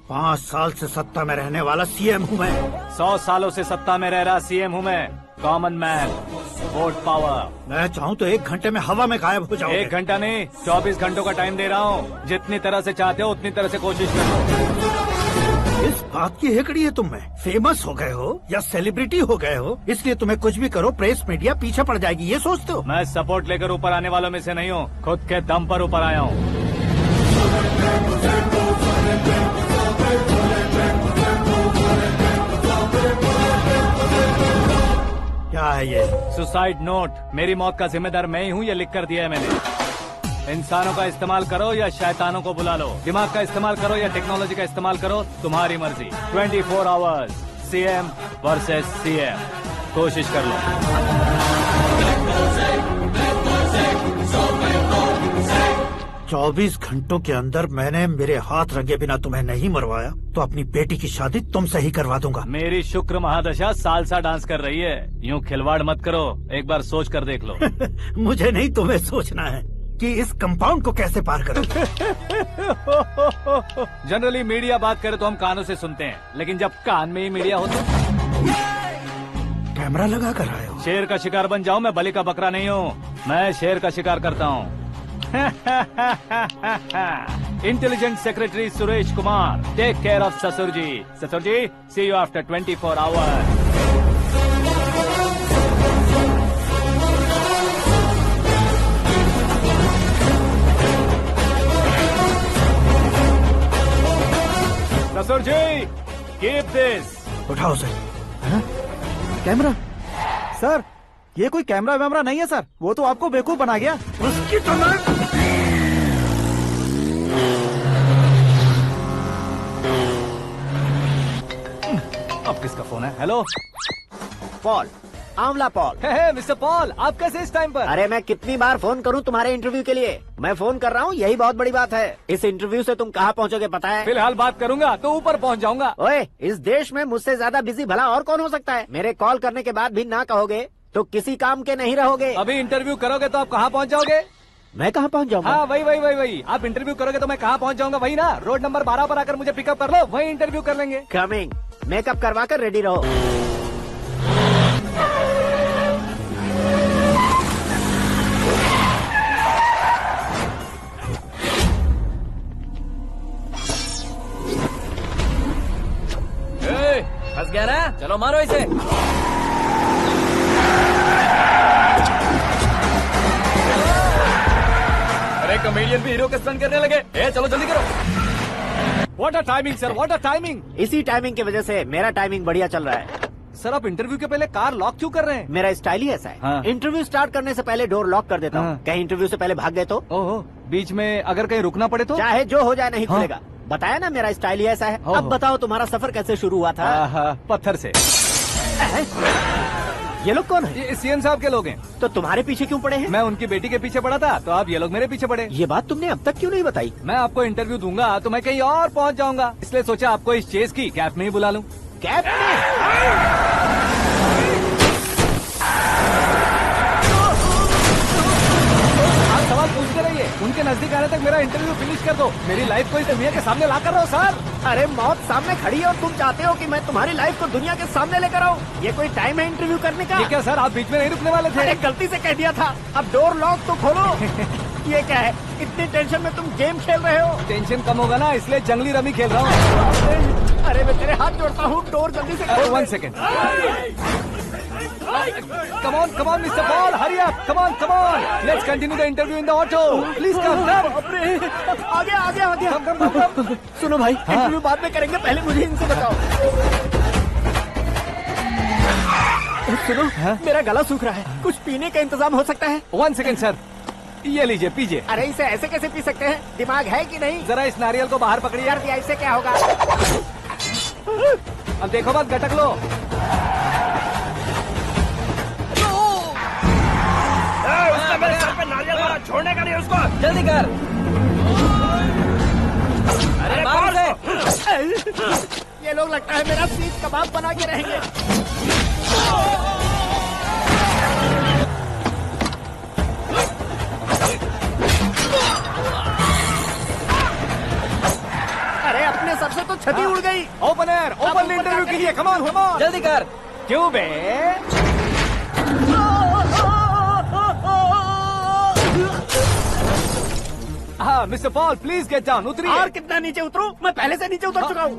5 साल से सत्ता में रहने वाला सीएम हूँ मैं। 100 सालों से सत्ता में रह रहा सीएम हूँ मैं। Common man, vote power. मैं चाहूँ तो 1 घंटे में हवा में गायब हो जाओ। 1 घंटा नहीं, 24 घंटों का टाइम दे रहा हूँ। जितनी तरह से चाहते हो उतनी तरह से कोशिश करो। इस बात की हेकड़ी है तुम में। फेमस हो गए हो या सेलिब्रिटी हो गए हो, इसलिए तुम्हें कुछ भी करो प्रेस मीडिया पीछे पड़ जाएगी, ये सोचते हो? मैं सपोर्ट लेकर ऊपर आने वालों में से नहीं हूँ, खुद के दम पर ऊपर आया हूँ। क्या है ये? Suicide note. मेरी मौत का जिम्मेदार मैं ही हूँ, ये लिख कर दिया है मैंने। इंसानों का इस्तेमाल करो या शैतानों को बुला लो, दिमाग का इस्तेमाल करो या टेक्नोलॉजी का इस्तेमाल करो, तुम्हारी मर्जी। 24 आवर्स, सीएम वर्सेस सीएम, कोशिश कर लो। 24 घंटों के अंदर मैंने मेरे हाथ रंगे बिना तुम्हें नहीं मरवाया तो अपनी बेटी की शादी तुमसे ही करवा दूंगा। मेरी शुक्र महादशा सालसा डांस कर रही है, यूँ खिलवाड़ मत करो, एक बार सोच कर देख लो। मुझे नहीं, तुम्हें सोचना है। कि इस कंपाउंड को कैसे पार करें। जनरली मीडिया बात करे तो हम कानों से सुनते हैं, लेकिन जब कान में ही मीडिया हो तो कैमरा लगा कर आए हो। शेर का शिकार बन जाऊं, मैं बलि का बकरा नहीं हूँ, मैं शेर का शिकार करता हूँ। Intelligent secretary Suresh Kumar, take care of ससुर जी। ससुर जी, सी यू आफ्टर 24 आवर्स। ससुर जी, कीप दिस। उठाओ सर। कैमरा सर, ये कोई कैमरा वैमरा नहीं है सर, वो तो आपको बेवकूफ बना गया। उसकी तो मैं अब किसका फोन है? हेलो पॉल, आंवला पॉल। मिस्टर पॉल, आप कैसे इस टाइम पर? अरे मैं कितनी बार फोन करूं तुम्हारे इंटरव्यू के लिए? मैं फोन कर रहा हूं, यही बहुत बड़ी बात है। इस इंटरव्यू से तुम कहां पहुंचोगे पता है? फिलहाल बात करूंगा तो ऊपर पहुंच जाऊंगा। ओए, इस देश में मुझसे ज्यादा बिजी भला और कौन हो सकता है? मेरे कॉल करने के बाद भी ना कहोगे तो किसी काम के नहीं रहोगे। अभी इंटरव्यू करोगे तो आप कहाँ पहुँच जाओगे? मैं कहाँ पहुँच जाऊंगा? हाँ, वही। आप इंटरव्यू करोगे तो मैं कहाँ पहुँच जाऊंगा? वही ना, रोड नंबर 12 पर आकर मुझे पिकअप कर लो, वही इंटरव्यू कर लेंगे। कमिंग। मेकअप करवा कर रेडी रहो। फंस गया ना, चलो मारो इसे। अरे कॉमेडियन भी हीरो के स्टंट करने लगे। चलो जल्दी करो। What a timing sir, what a timing. इसी टाइमिंग की वजह से मेरा टाइमिंग बढ़िया चल रहा है। सर, आप इंटरव्यू के पहले कार लॉक क्यों कर रहे हैं? मेरा स्टाइल ही ऐसा है। हाँ। इंटरव्यू स्टार्ट करने से पहले डोर लॉक कर देता हूँ। कहीं इंटरव्यू से पहले भाग गए तो? ओहो, बीच में अगर कहीं रुकना पड़े तो? चाहे जो हो जाए नहीं खुलेगा। बताया ना, मेरा स्टाइल ही ऐसा है। अब बताओ तुम्हारा सफर कैसे शुरू हुआ था? पत्थर से। ये लोग कौन है? ये सीएम साहब के लोग हैं। तो तुम्हारे पीछे क्यों पड़े हैं? मैं उनकी बेटी के पीछे पड़ा था, तो आप ये लोग मेरे पीछे पड़े। ये बात तुमने अब तक क्यों नहीं बताई? मैं आपको इंटरव्यू दूंगा तो मैं कहीं और पहुंच जाऊंगा, इसलिए सोचा आपको इस चेस की कैप में ही बुला लूं। कैप में? आप सवाल पूछते रहिए, उनके नजदीक आने तक मेरा इंटरव्यू फिनिश कर दो। मेरी लाइफ को इस दुनिया के सामने ला कर रहो सर। अरे मौत सामने खड़ी है और तुम चाहते हो कि मैं तुम्हारी लाइफ को दुनिया के सामने लेकर आऊं? ये कोई टाइम है इंटरव्यू करने का? ये क्या सर, आप बीच में नहीं रुकने वाले थे? अरे गलती से कह दिया था। अब डोर लॉक तो खोलो। ये क्या है, इतनी टेंशन में तुम गेम खेल रहे हो? टेंशन कम होगा ना, इसलिए जंगली रमी खेल रहा हूँ। अरे मैं तेरे हाथ जोड़ता हूँ, डोर जल्दी से खोल। 1 second. Come on, Mr. Paul, hurry up! Come on! Let's continue the interview in the auto. Please come. आगे। Come. सुनो भाई, इंटरव्यू बाद में करेंगे, पहले मुझे इनसे बताओ। सुनो, मेरा गला सूख रहा है, कुछ पीने का इंतजाम हो सकता है? 1 सेकेंड सर, ये लीजिए, पीजिए। अरे इसे ऐसे कैसे पी सकते हैं? दिमाग है कि नहीं? जरा इस नारियल को बाहर पकड़िए। कर दिया, इससे क्या होगा? अब देखो मत, गटक लो। उसने मेरे सर पे नारियल मारा, छोड़ने का नहीं उसको। जल्दी कर। अरे मार उसे। ये लोग लगता है मेरा सीख कबाब बना के रहेंगे। अरे अपने सर से तो छती उड़ गई। ओपन एयर, ओपन इंटरव्यू कीजिए। कम ऑन, जल्दी कर। क्यों बे? हाँ mister Paul, please get down. उतरिए। और कितना नीचे उतरूं? मैं पहले से नीचे उतर चुका हूँ।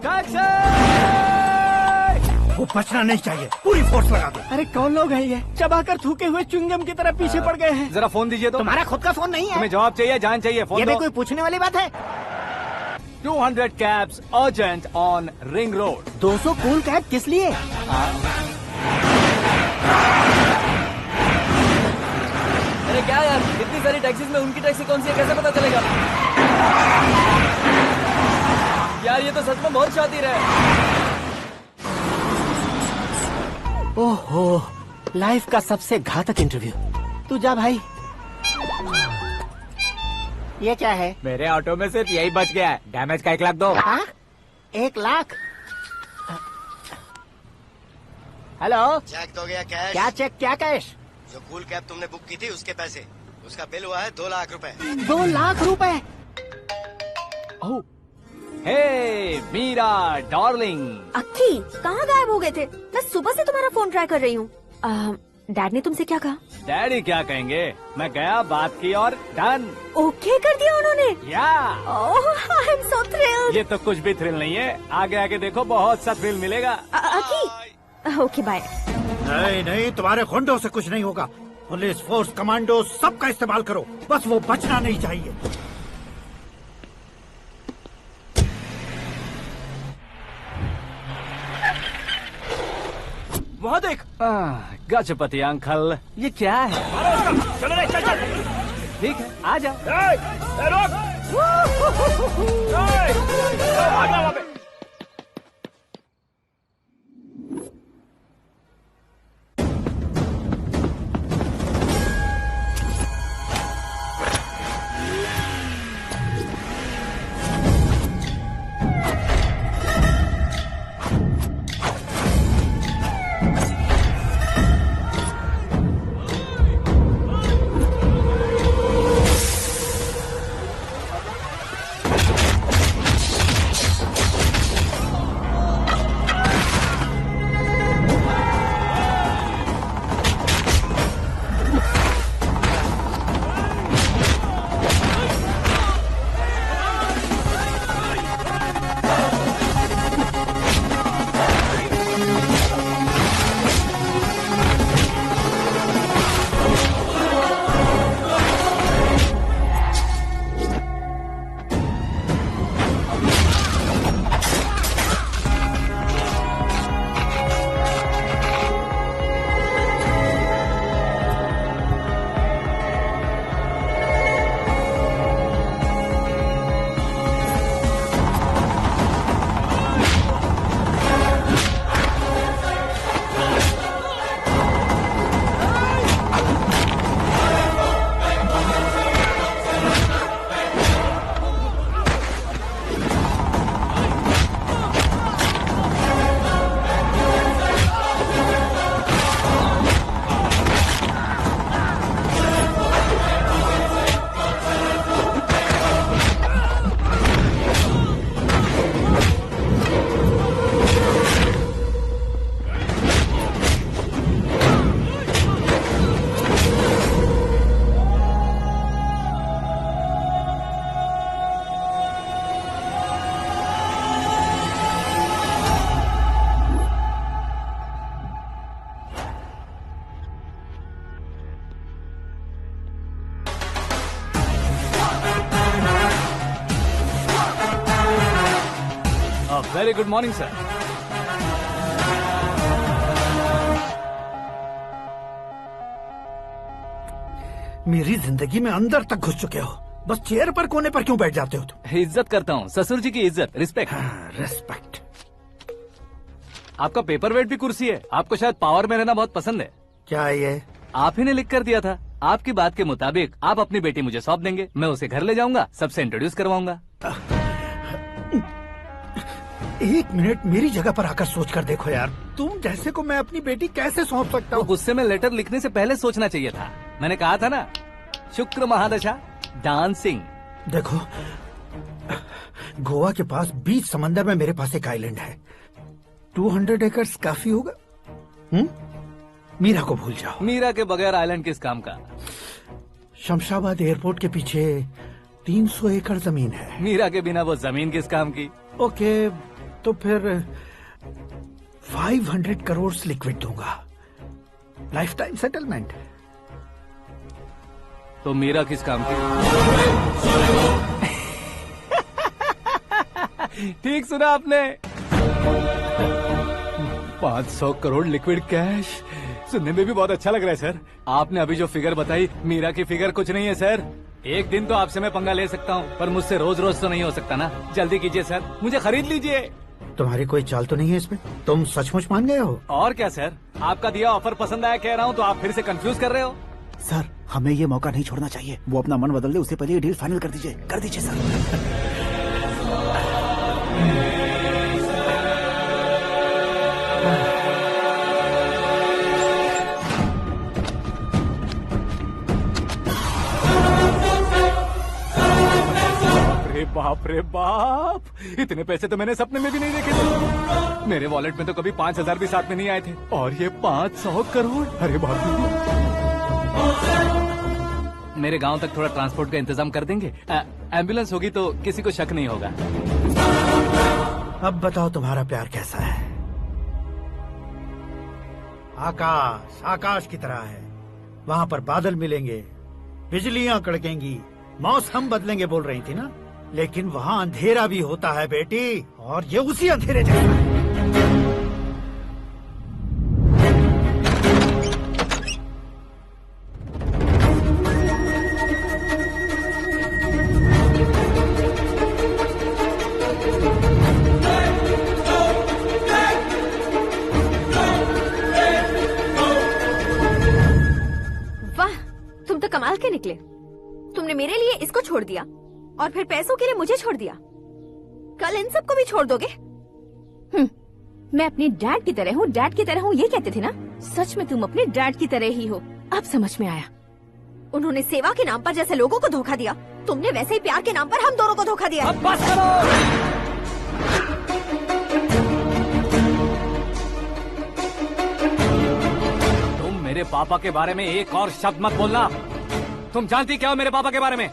वो बचना नहीं चाहिए, पूरी फोर्स लगा दो। अरे कौन लोग हैं ये? चबाकर थूके हुए च्युइंगम की तरह पीछे पड़ गए हैं। जरा फोन दीजिए तो। तुम्हारा खुद का फोन नहीं है? तुम्हें जवाब चाहिए, जान चाहिए, फोन ये दो। भी कोई पूछने वाली बात है? 200 cabs urgent on Ring Road. 200 cool cab किस लिए? अरे क्या यार, इतनी सारी टैक्सीज में उनकी टैक्सी कौन सी है, कैसे पता चलेगा? यार ये तो सच में बहुत शातिर है। ओहो, लाइफ का सबसे घातक इंटरव्यू। तू जा भाई। ये क्या है? मेरे ऑटो में सिर्फ यही बच गया है, डैमेज का 1 लाख दो। 1 लाख? हेलो, चेक तो गया कैश? क्या चेक, क्या कैश? जो कूल कैब तुमने बुक की थी उसके पैसे, उसका बिल हुआ है 2 लाख रुपए। 2 लाख रुपए? ओह, हे मीरा डार्लिंग। अक्की कहाँ गायब हो गए थे? मैं सुबह से तुम्हारा फोन ट्राई कर रही हूँ। डैड ने तुमसे क्या कहा? डैडी क्या कहेंगे, मैं गया, बात की और डन। ओके कर दिया उन्होंने? या आई एम सो थ्रिल्ड। ये तो कुछ भी थ्रिल नहीं है, आगे आगे देखो बहुत सा थ्रिल मिलेगा। अक्की ओके बाय। नहीं नहीं, तुम्हारे गुंडों से कुछ नहीं होगा। पुलिस फोर्स, कमांडो सबका इस्तेमाल करो, बस वो बचना नहीं चाहिए। वहाँ देख। गजपति अंकल, ये क्या है? चलो रे, चल चल। ठीक है, आ जा। Very good morning sir. मेरी जिंदगी में अंदर तक घुस चुके हो, बस चेयर पर कोने पर क्यों बैठ जाते हो तुम? इज्जत करता हूँ, ससुर जी की इज्जत, रिस्पेक्ट। रिस्पेक्ट। आपका पेपर वेट भी कुर्सी है, आपको शायद पावर में रहना बहुत पसंद है। क्या ये? आप ही ने लिख कर दिया था। आपकी बात के मुताबिक आप अपनी बेटी मुझे सौंप देंगे, मैं उसे घर ले जाऊंगा, सबसे इंट्रोड्यूस करवाऊंगा। 1 मिनट मेरी जगह पर आकर सोच कर देखो यार, तुम जैसे को मैं अपनी बेटी कैसे सौंप सकता हूँ? गुस्से में लेटर लिखने से पहले सोचना चाहिए था। मैंने कहा था ना, शुक्र महादशा डांसिंग। देखो, गोवा के पास बीच समंदर में मेरे पास एक आइलैंड है, 200 एकर्स काफी होगा। मीरा को भूल जाओ। मीरा के बगैर आइलैंड किस काम का? शमशाबाद एयरपोर्ट के पीछे 300 एकड़ जमीन है। मीरा के बिना वो जमीन किस काम की? ओके, तो फिर 500 करोड़ लिक्विड दूंगा, लाइफ टाइम सेटलमेंट। तो मीरा किस काम की? ठीक सुना आपने, 500 करोड़ लिक्विड कैश। सुनने में भी बहुत अच्छा लग रहा है सर। आपने अभी जो फिगर बताई, मीरा की फिगर कुछ नहीं है सर। एक दिन तो आपसे मैं पंगा ले सकता हूँ, पर मुझसे रोज रोज तो नहीं हो सकता ना। जल्दी कीजिए सर, मुझे खरीद लीजिए। तुम्हारी कोई चाल तो नहीं है इसमें? तुम सचमुच मान गए हो? और क्या सर, आपका दिया ऑफर पसंद आया कह रहा हूँ, तो आप फिर से कंफ्यूज कर रहे हो। सर, हमें ये मौका नहीं छोड़ना चाहिए। वो अपना मन बदल दे, उससे पहले ये डील फाइनल कर दीजिए। कर दीजिए सर। बाप रे बाप, इतने पैसे तो मैंने सपने में भी नहीं देखे थे। मेरे वॉलेट में तो कभी 5,000 भी साथ में नहीं आए थे, और ये 500 करोड़। अरे बाप रे। मेरे गांव तक थोड़ा ट्रांसपोर्ट का इंतजाम कर देंगे? एम्बुलेंस होगी तो किसी को शक नहीं होगा। अब बताओ तुम्हारा प्यार कैसा है? आकाश आकाश की तरह है, वहाँ पर बादल मिलेंगे, बिजलियां कड़केंगी, मौसम बदलेंगे बोल रही थी ना, लेकिन वहाँ अंधेरा भी होता है बेटी, और ये उसी अंधेरे जैसा है। कमाल के निकले। तुमने मेरे लिए इसको छोड़ दिया और फिर पैसों के लिए मुझे छोड़ दिया। कल इन सबको भी छोड़ दोगे? मैं अपने डैड की तरह हूँ, डैड की तरह हूँ, ये कहते थे ना। सच में तुम अपने डैड की तरह ही हो, अब समझ में आया। उन्होंने सेवा के नाम पर जैसे लोगों को धोखा दिया, तुमने वैसे ही प्यार के नाम पर हम दोनों को धोखा दिया। अब बस करो। मेरे पापा के बारे में एक और शब्द मत बोलना। तुम जानती क्या हो मेरे पापा के बारे में?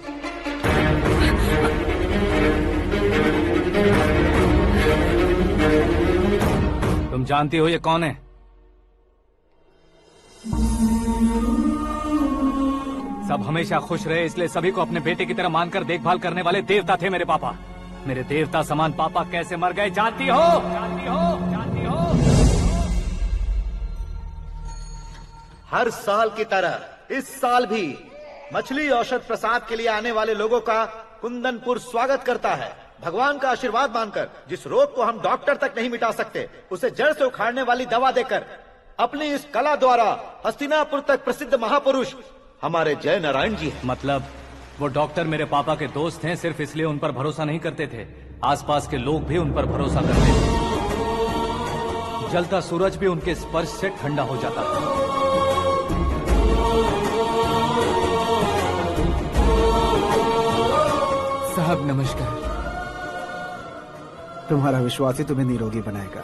तुम जानती हो ये कौन है? सब हमेशा खुश रहे इसलिए सभी को अपने बेटे की तरह मानकर देखभाल करने वाले देवता थे मेरे पापा। मेरे देवता समान पापा कैसे मर गए जानती हो? जानती हो? जानती हो? हर साल की तरह इस साल भी मछली औषध प्रसाद के लिए आने वाले लोगों का कुंदनपुर स्वागत करता है। भगवान का आशीर्वाद मानकर जिस रोग को हम डॉक्टर तक नहीं मिटा सकते, उसे जड़ से उखाड़ने वाली दवा देकर अपनी इस कला द्वारा हस्तिनापुर तक प्रसिद्ध महापुरुष हमारे जय नारायण जी हैं। मतलब वो डॉक्टर मेरे पापा के दोस्त हैं, सिर्फ इसलिए उन पर भरोसा नहीं करते थे, आसपास के लोग भी उन पर भरोसा करते थे। जलता सूरज भी उनके स्पर्श से ठंडा हो जाता था। साहब नमस्कार। तुम्हारा विश्वास ही तुम्हें निरोगी बनाएगा।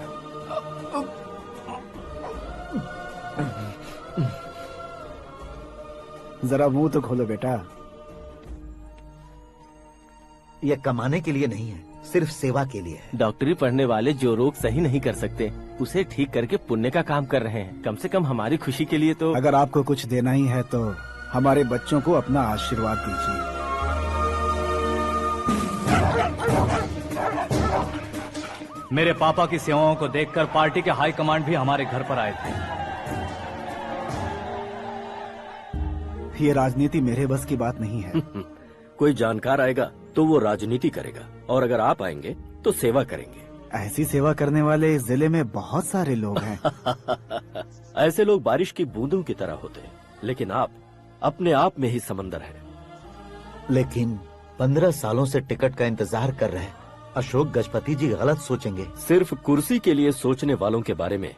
जरा मुंह तो खोलो बेटा। यह कमाने के लिए नहीं है, सिर्फ सेवा के लिए है। डॉक्टरी पढ़ने वाले जो रोग सही नहीं कर सकते, उसे ठीक करके पुण्य का काम कर रहे हैं। कम से कम हमारी खुशी के लिए तो। अगर आपको कुछ देना ही है तो हमारे बच्चों को अपना आशीर्वाद दीजिए। मेरे पापा की सेवाओं को देखकर पार्टी के हाई कमांड भी हमारे घर पर आए थे। ये राजनीति मेरे बस की बात नहीं है। कोई जानकार आएगा तो वो राजनीति करेगा, और अगर आप आएंगे तो सेवा करेंगे। ऐसी सेवा करने वाले इस जिले में बहुत सारे लोग हैं। ऐसे लोग बारिश की बूंदों की तरह होते हैं, लेकिन आप अपने आप में ही समंदर हैं। लेकिन 15 सालों से टिकट का इंतजार कर रहे अशोक गजपति जी गलत सोचेंगे। सिर्फ कुर्सी के लिए सोचने वालों के बारे में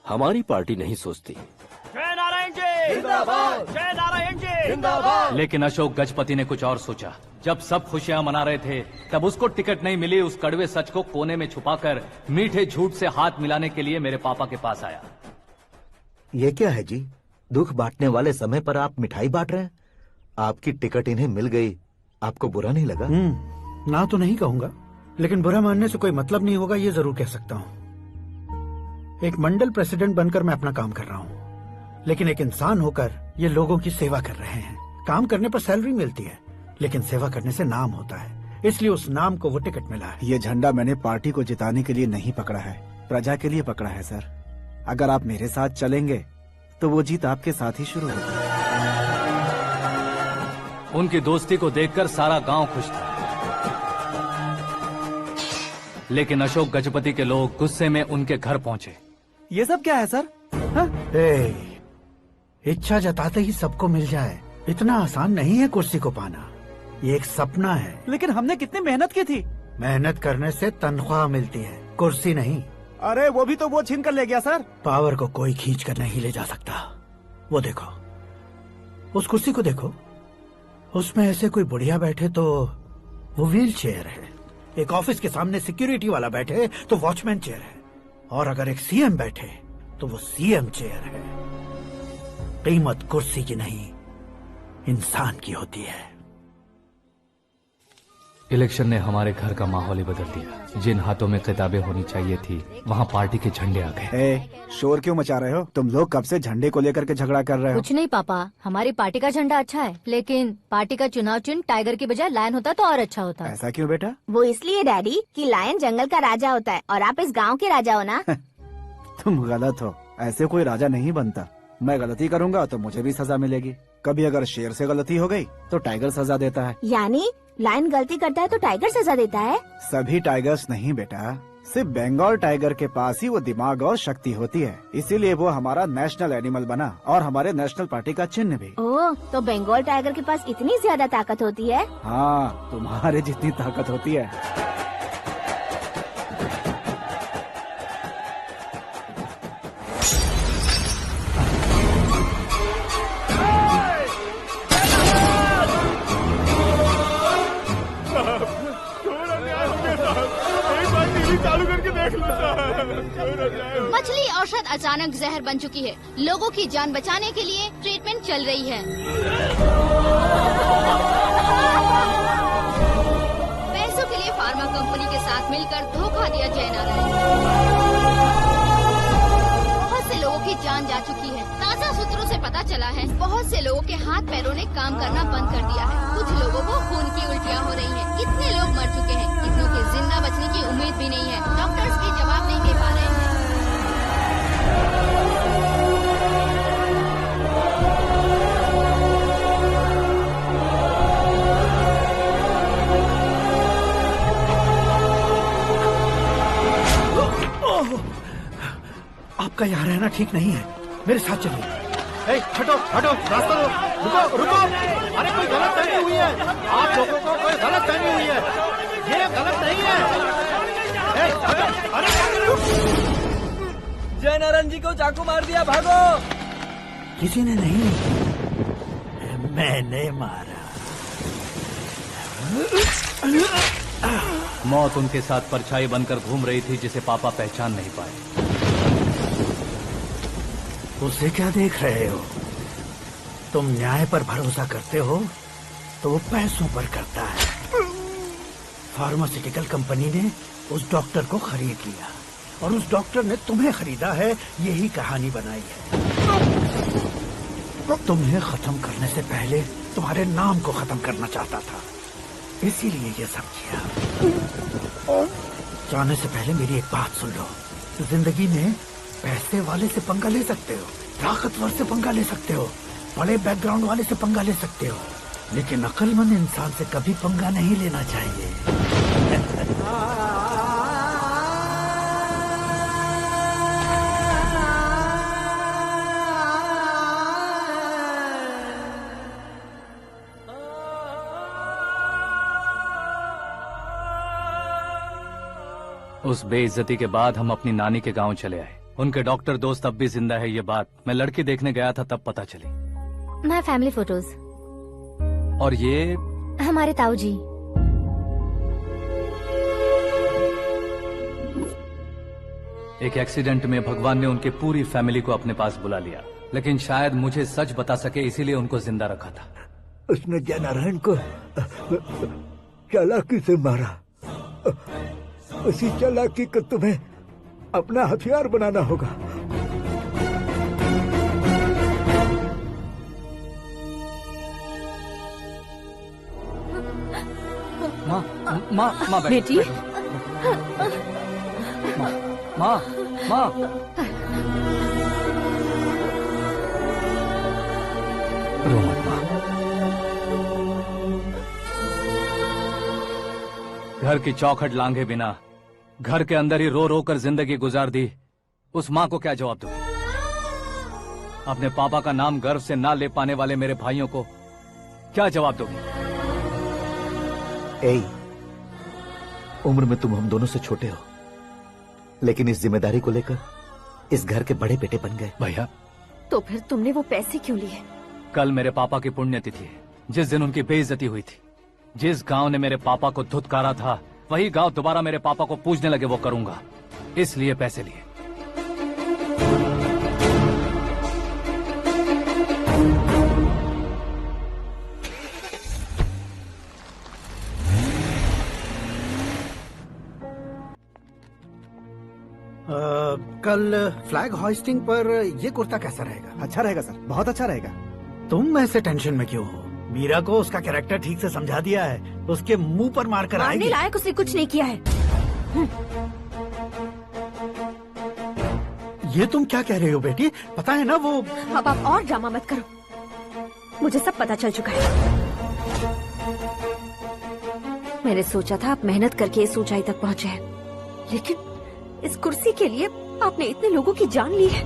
हमारी पार्टी नहीं सोचती। जय नारायण जी जिंदाबाद, जय नारायण जी जिंदाबाद। लेकिन अशोक गजपति ने कुछ और सोचा। जब सब खुशियां मना रहे थे तब उसको टिकट नहीं मिली। उस कड़वे सच को कोने में छुपाकर मीठे झूठ से हाथ मिलाने के लिए मेरे पापा के पास आया। ये क्या है जी? दुख बांटने वाले समय पर आप मिठाई बांट रहे हैं। आपकी टिकट इन्हें मिल गई, आपको बुरा नहीं लगा? ना तो नहीं कहूंगा, लेकिन बुरा मानने से कोई मतलब नहीं होगा, ये जरूर कह सकता हूँ। एक मंडल प्रेसिडेंट बनकर मैं अपना काम कर रहा हूँ, लेकिन एक इंसान होकर ये लोगों की सेवा कर रहे हैं। काम करने पर सैलरी मिलती है, लेकिन सेवा करने से नाम होता है, इसलिए उस नाम को वो टिकट मिला है। ये झंडा मैंने पार्टी को जिताने के लिए नहीं पकड़ा है, प्रजा के लिए पकड़ा है सर। अगर आप मेरे साथ चलेंगे तो वो जीत आपके साथ ही शुरू होगी। उनकी दोस्ती को देखकर सारा गांव खुश था, लेकिन अशोक गजपति के लोग गुस्से में उनके घर पहुंचे। ये सब क्या है सर? इच्छा जताते ही सबको मिल जाए, इतना आसान नहीं है कुर्सी को पाना। ये एक सपना है। लेकिन हमने कितनी मेहनत की थी। मेहनत करने से तनख्वाह मिलती है, कुर्सी नहीं। अरे वो भी तो वो छीन कर ले गया सर। पावर को कोई खींच कर नहीं ले जा सकता। वो देखो, उस कुर्सी को देखो, उसमें ऐसे कोई बुढ़िया बैठे तो वो व्हील चेयर है। एक ऑफिस के सामने सिक्योरिटी वाला बैठे तो वॉचमैन चेयर है, और अगर एक सीएम बैठे तो वो सीएम चेयर है। कीमत कुर्सी की नहीं, इंसान की होती है। इलेक्शन ने हमारे घर का माहौल ही बदल दिया। जिन हाथों में किताबें होनी चाहिए थी वहाँ पार्टी के झंडे आ गए। शोर क्यों मचा रहे हो? तुम लोग कब से झंडे को लेकर के झगड़ा कर रहे हो? कुछ नहीं पापा, हमारी पार्टी का झंडा अच्छा है, लेकिन पार्टी का चुनाव चिन्ह टाइगर की बजाय लायन होता तो और अच्छा होता। ऐसा क्यों बेटा? वो इसलिए डैडी कि लायन जंगल का राजा होता है और आप इस गांव के राजा हो ना। तुम गलत हो, ऐसे कोई राजा नहीं बनता। मैं गलती करूंगा तो मुझे भी सजा मिलेगी। कभी अगर शेर से गलती हो गई तो टाइगर सजा देता है। यानी लायन गलती करता है तो टाइगर सजा देता है? सभी टाइगर्स नहीं बेटा, सिर्फ बंगाल टाइगर के पास ही वो दिमाग और शक्ति होती है, इसीलिए वो हमारा नेशनल एनिमल बना और हमारे नेशनल पार्टी का चिन्ह भी। ओह, तो बंगाल टाइगर के पास इतनी ज्यादा ताकत होती है? हाँ, तुम्हारे जितनी ताकत होती है। मछली औषध अचानक जहर बन चुकी है। लोगों की जान बचाने के लिए ट्रीटमेंट चल रही है। पैसों के लिए फार्मा कंपनी के साथ मिलकर धोखा दिया जा रहा है। बहुत से लोगों की जान जा चुकी है। ताज़ा सूत्रों से पता चला है बहुत से लोगों के हाथ पैरों ने काम करना बंद कर दिया है। कुछ लोगों को खून की उल्टियाँ हो रही हैं। कितने लोग मर चुके हैं, कितनों के जिंदा बचने की उम्मीद भी नहीं है। डॉक्टर्स भी जवाब नहीं दे पा रहे हैं। आपका यहाँ रहना ठीक नहीं है, मेरे साथ चलिए। हटो हटो, रास्ता दो, रुको रुको। अरे कोई गलत फहमी हुई है, आप लोगों को कोई गलत फहमी हुई है, ये गलत नहीं है। अरे जय नारायण जी को चाकू मार दिया, भागो। किसी ने नहीं, मैंने मारा। मौत उनके साथ परछाई बनकर घूम रही थी जिसे पापा पहचान नहीं पाए। उसे क्या देख रहे हो? तुम न्याय पर भरोसा करते हो तो वो पैसों पर करता है। फार्मास्यूटिकल कंपनी ने उस डॉक्टर को खरीद लिया और उस डॉक्टर ने तुम्हें खरीदा है, यही कहानी बनाई है। तुम्हें खत्म करने से पहले तुम्हारे नाम को खत्म करना चाहता था, इसीलिए ये सब किया। जाने से पहले मेरी एक बात सुन लो। जिंदगी में पैसे वाले से पंगा ले सकते हो, ताकतवर से पंगा ले सकते हो, बड़े बैकग्राउंड वाले से पंगा ले सकते हो, लेकिन अक्लमंद इंसान से कभी पंगा नहीं लेना चाहिए। उस बेइज्जती के बाद हम अपनी नानी के गांव चले आए। उनके डॉक्टर दोस्त अब भी जिंदा है, ये बात मैं लड़की देखने गया था तब पता चली। My family photos. और ये हमारे ताऊ जी। एक एक्सीडेंट में भगवान ने उनकी पूरी फैमिली को अपने पास बुला लिया, लेकिन शायद मुझे सच बता सके इसीलिए उनको जिंदा रखा था। उसने जय नारायण को चालाकी से मारा। उसी चालाकी को तुम्हें अपना हथियार बनाना होगा। माँ माँ माँ बेटी। माँ माँ माँ रो मत माँ। घर की चौखट लांघे बिना घर के अंदर ही रो रो कर जिंदगी गुजार दी उस माँ को क्या जवाब दूं? अपने पापा का नाम गर्व से ना ले पाने वाले मेरे भाइयों को क्या जवाब दोगी? उम्र में तुम हम दोनों से छोटे हो, लेकिन इस जिम्मेदारी को लेकर इस घर के बड़े बेटे बन गए। भैया, तो फिर तुमने वो पैसे क्यों लिए? कल मेरे पापा की पुण्यतिथि है, जिस दिन उनकी बेइज्जती हुई थी। जिस गांव ने मेरे पापा को धुतकारा था वही गांव दोबारा मेरे पापा को पूजने लगे वो करूंगा, इसलिए पैसे लिए। कल फ्लैग होइस्टिंग पर ये कुर्ता कैसा रहेगा? अच्छा रहेगा सर, बहुत अच्छा रहेगा। तुम ऐसे टेंशन में क्यों हो? मीरा को उसका कैरेक्टर ठीक से समझा दिया है, उसके मुंह पर मार कर आएगी। लायक उसने कुछ नहीं किया है। ये तुम क्या कह रहे हो बेटी? पता है ना वो। अब आप और ड्रामा मत करो, मुझे सब पता चल चुका है। मैंने सोचा था आप मेहनत करके इस ऊंचाई तक पहुंचे हैं, लेकिन इस कुर्सी के लिए आपने इतने लोगों की जान ली है।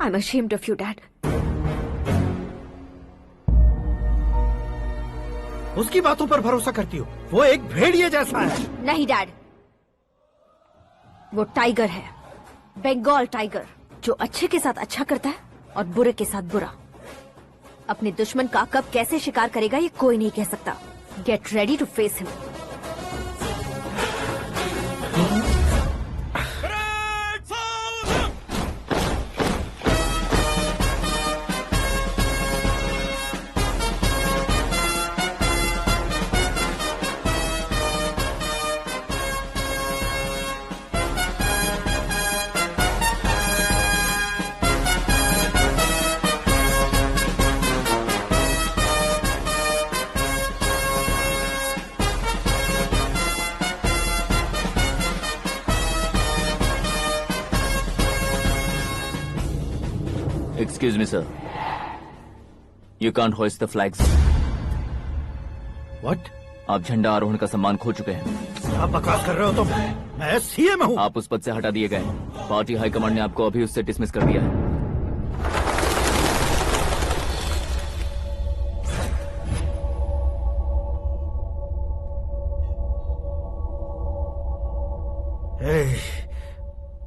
I am ashamed of you dad. उसकी बातों पर भरोसा करती हो? वो एक भेड़िए जैसा है। नहीं डैड, वो टाइगर है, बंगाल टाइगर, जो अच्छे के साथ अच्छा करता है और बुरे के साथ बुरा। अपने दुश्मन का कब कैसे शिकार करेगा ये कोई नहीं कह सकता। Get ready to face him. Excuse me, sir. You can't hoist the flags. What? आप झंडा आरोहण का सम्मान खो चुके हैं। आप बकवास कर रहे हो तुम? मैं सीएम हूँ। आप उस पद से हटा दिए गए। पार्टी हाईकमांड ने आपको अभी उससे डिसमिस कर दिया है।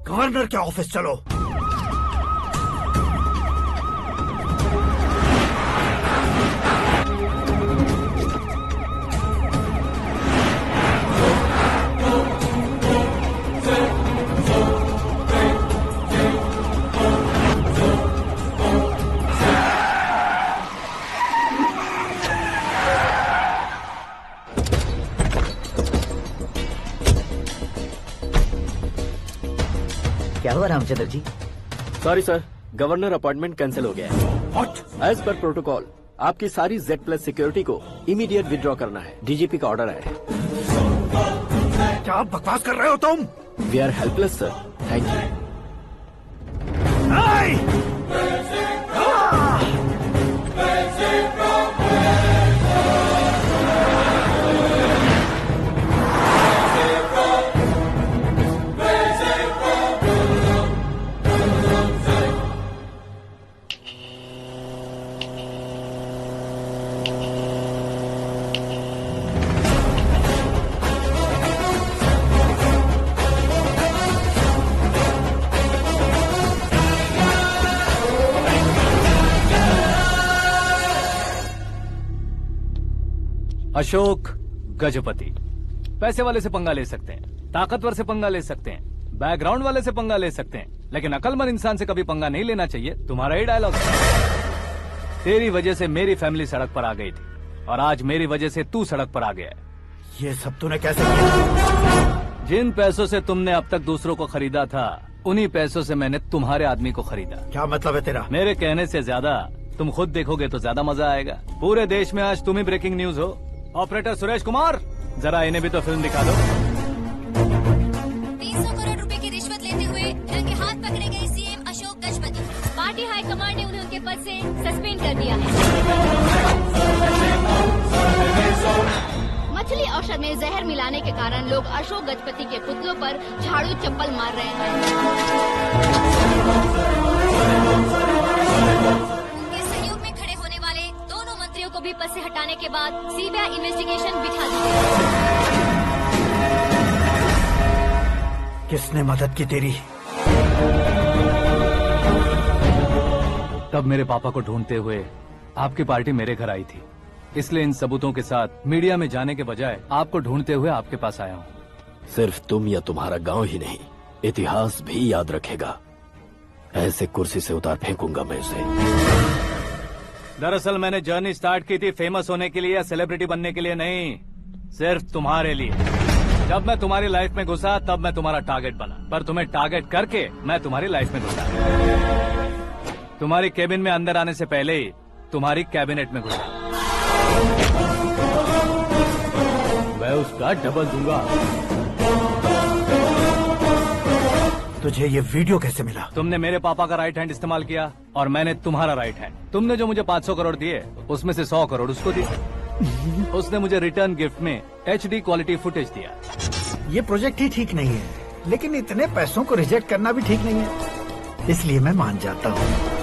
गवर्नर के ऑफिस चलो। क्या हुआ Ramchandra ji? Sorry sir, governor appointment cancel हो गया है। What? एज पर प्रोटोकॉल आपकी सारी Z+ सिक्योरिटी को इमीडिएट विड्रॉ करना है। डीजीपी का ऑर्डर आया है। क्या बकवास कर रहे हो तुम? We are helpless sir. Thank you. Ashok Gajapati पैसे वाले से पंगा ले सकते हैं, ताकतवर से पंगा ले सकते हैं, बैकग्राउंड वाले से पंगा ले सकते हैं, लेकिन अकलमंद इंसान से कभी पंगा नहीं लेना चाहिए। तुम्हारा ही डायलॉग। तेरी वजह से मेरी फैमिली सड़क पर आ गई थी और आज मेरी वजह से तू सड़क पर आ गया है। ये सब तूने कैसे किया? जिन पैसों से तुमने अब तक दूसरों को खरीदा था, उन्हीं पैसों से मैंने तुम्हारे आदमी को खरीदा। क्या मतलब है तेरा? मेरे कहने से ज्यादा तुम खुद देखोगे तो ज्यादा मजा आएगा। पूरे देश में आज तुम ही ब्रेकिंग न्यूज हो। ऑपरेटर सुरेश कुमार, जरा इन्हें भी तो फिल्म दिखा दो। 300 करोड़ रुपए की रिश्वत लेते हुए रंगे हाथ पकड़े गए CM Ashok Gajapati. Party high command ने उन्हें उनके पद से सस्पेंड कर दिया है। मछली औषध में जहर मिलाने के कारण लोग अशोक गजपति के पुतलों पर झाड़ू चप्पल मार रहे हैं। उनके सहयोग में खड़े होने वाले दोनों मंत्रियों को भी पद से हटाने के बाद सीबीआई इन्वेस्टिगेशन बिठा दी गई। किसने मदद की तेरी? तब मेरे पापा को ढूंढते हुए आपकी पार्टी मेरे घर आई थी। इसलिए इन सबूतों के साथ मीडिया में जाने के बजाय आपको ढूंढते हुए आपके पास आया हूँ। सिर्फ तुम या तुम्हारा गांव ही नहीं, इतिहास भी याद रखेगा। ऐसे कुर्सी से उतार फेंकूंगा मैं उसे। दरअसल मैंने जर्नी स्टार्ट की थी फेमस होने के लिए या सेलिब्रिटी बनने के लिए नहीं, सिर्फ तुम्हारे लिए। जब मैं तुम्हारी लाइफ में घुसा तब मैं तुम्हारा टारगेट बना, पर तुम्हें टारगेट करके मैं तुम्हारी लाइफ में घुसा। तुम्हारी केबिन में अंदर आने से पहले ही तुम्हारी कैबिनेट में घुसा। मैं उसका डबल दूंगा। तुझे ये वीडियो कैसे मिला? तुमने मेरे पापा का राइट हैंड इस्तेमाल किया और मैंने तुम्हारा राइट हैंड। तुमने जो मुझे 500 करोड़ दिए उसमें से 100 करोड़ उसको दिए। उसने मुझे रिटर्न गिफ्ट में HD क्वालिटी फुटेज दिया। ये प्रोजेक्ट ही ठीक नहीं है, लेकिन इतने पैसों को रिजेक्ट करना भी ठीक नहीं है, इसलिए मैं मान जाता हूँ।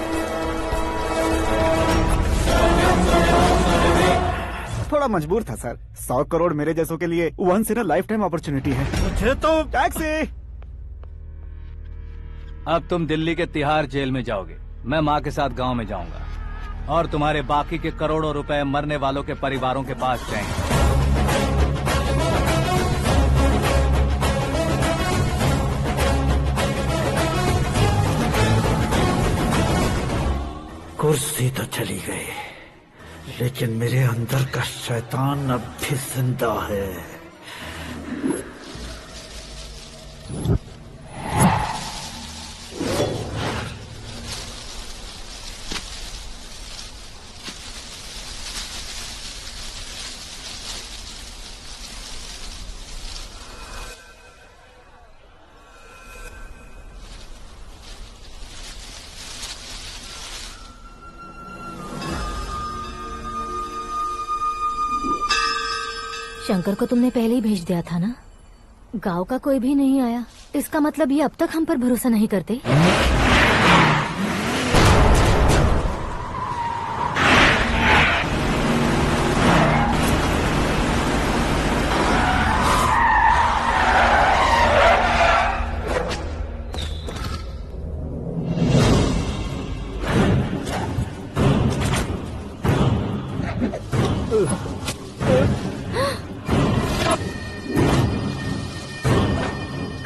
थोड़ा मजबूर था सर। 100 करोड़ मेरे जैसों के लिए once in a lifetime opportunity है। मुझे तो टैक्सी। अब तुम दिल्ली के तिहाड़ जेल में जाओगे, मैं माँ के साथ गांव में जाऊंगा और तुम्हारे बाकी के करोड़ों रुपए मरने वालों के परिवारों के पास जाएंगे। कुर्सी तो चली गई, लेकिन मेरे अंदर का शैतान अब भी जिंदा है। शंकर को तुमने पहले ही भेज दिया था ना? गांव का कोई भी नहीं आया, इसका मतलब ये अब तक हम पर भरोसा नहीं करते।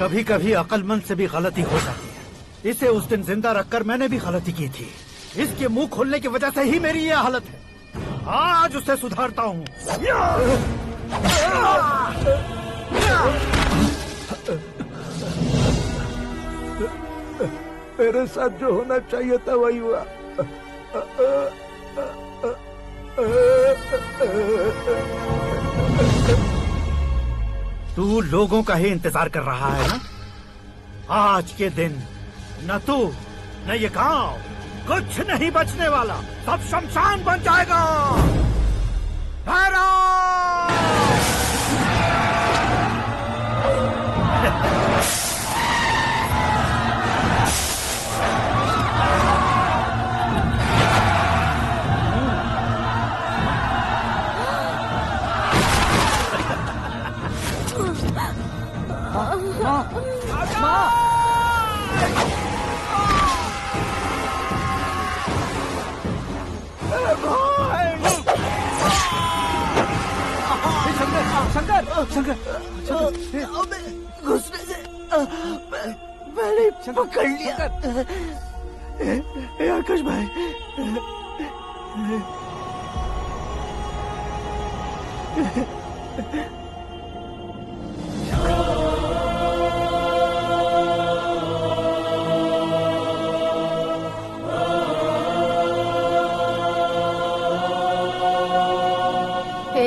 कभी कभी अक्लमंद से भी गलती हो जाती है। इसे उस दिन जिंदा रखकर मैंने भी गलती की थी। इसके मुंह खोलने की वजह से ही मेरी ये हालत है। आज उसे सुधारता हूँ। मेरे साथ जो होना चाहिए था वही हुआ। तू लोगों का ही इंतजार कर रहा है ना? आज के दिन न तू न ये गांव कुछ नहीं बचने वाला, सब शमशान बन जाएगा। शंकर, घुसने से मैंने पकड़ लिया। आकाश भाई,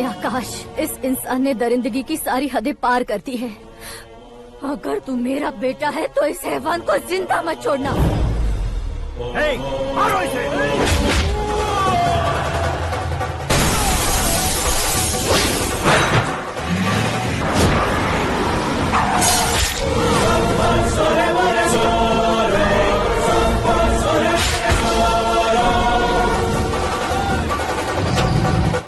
आकाश, इस इंसान ने दरिंदगी की सारी हदें पार कर दी है। अगर तू मेरा बेटा है तो इस हैवान को जिंदा मत छोड़ना। मारो इसे।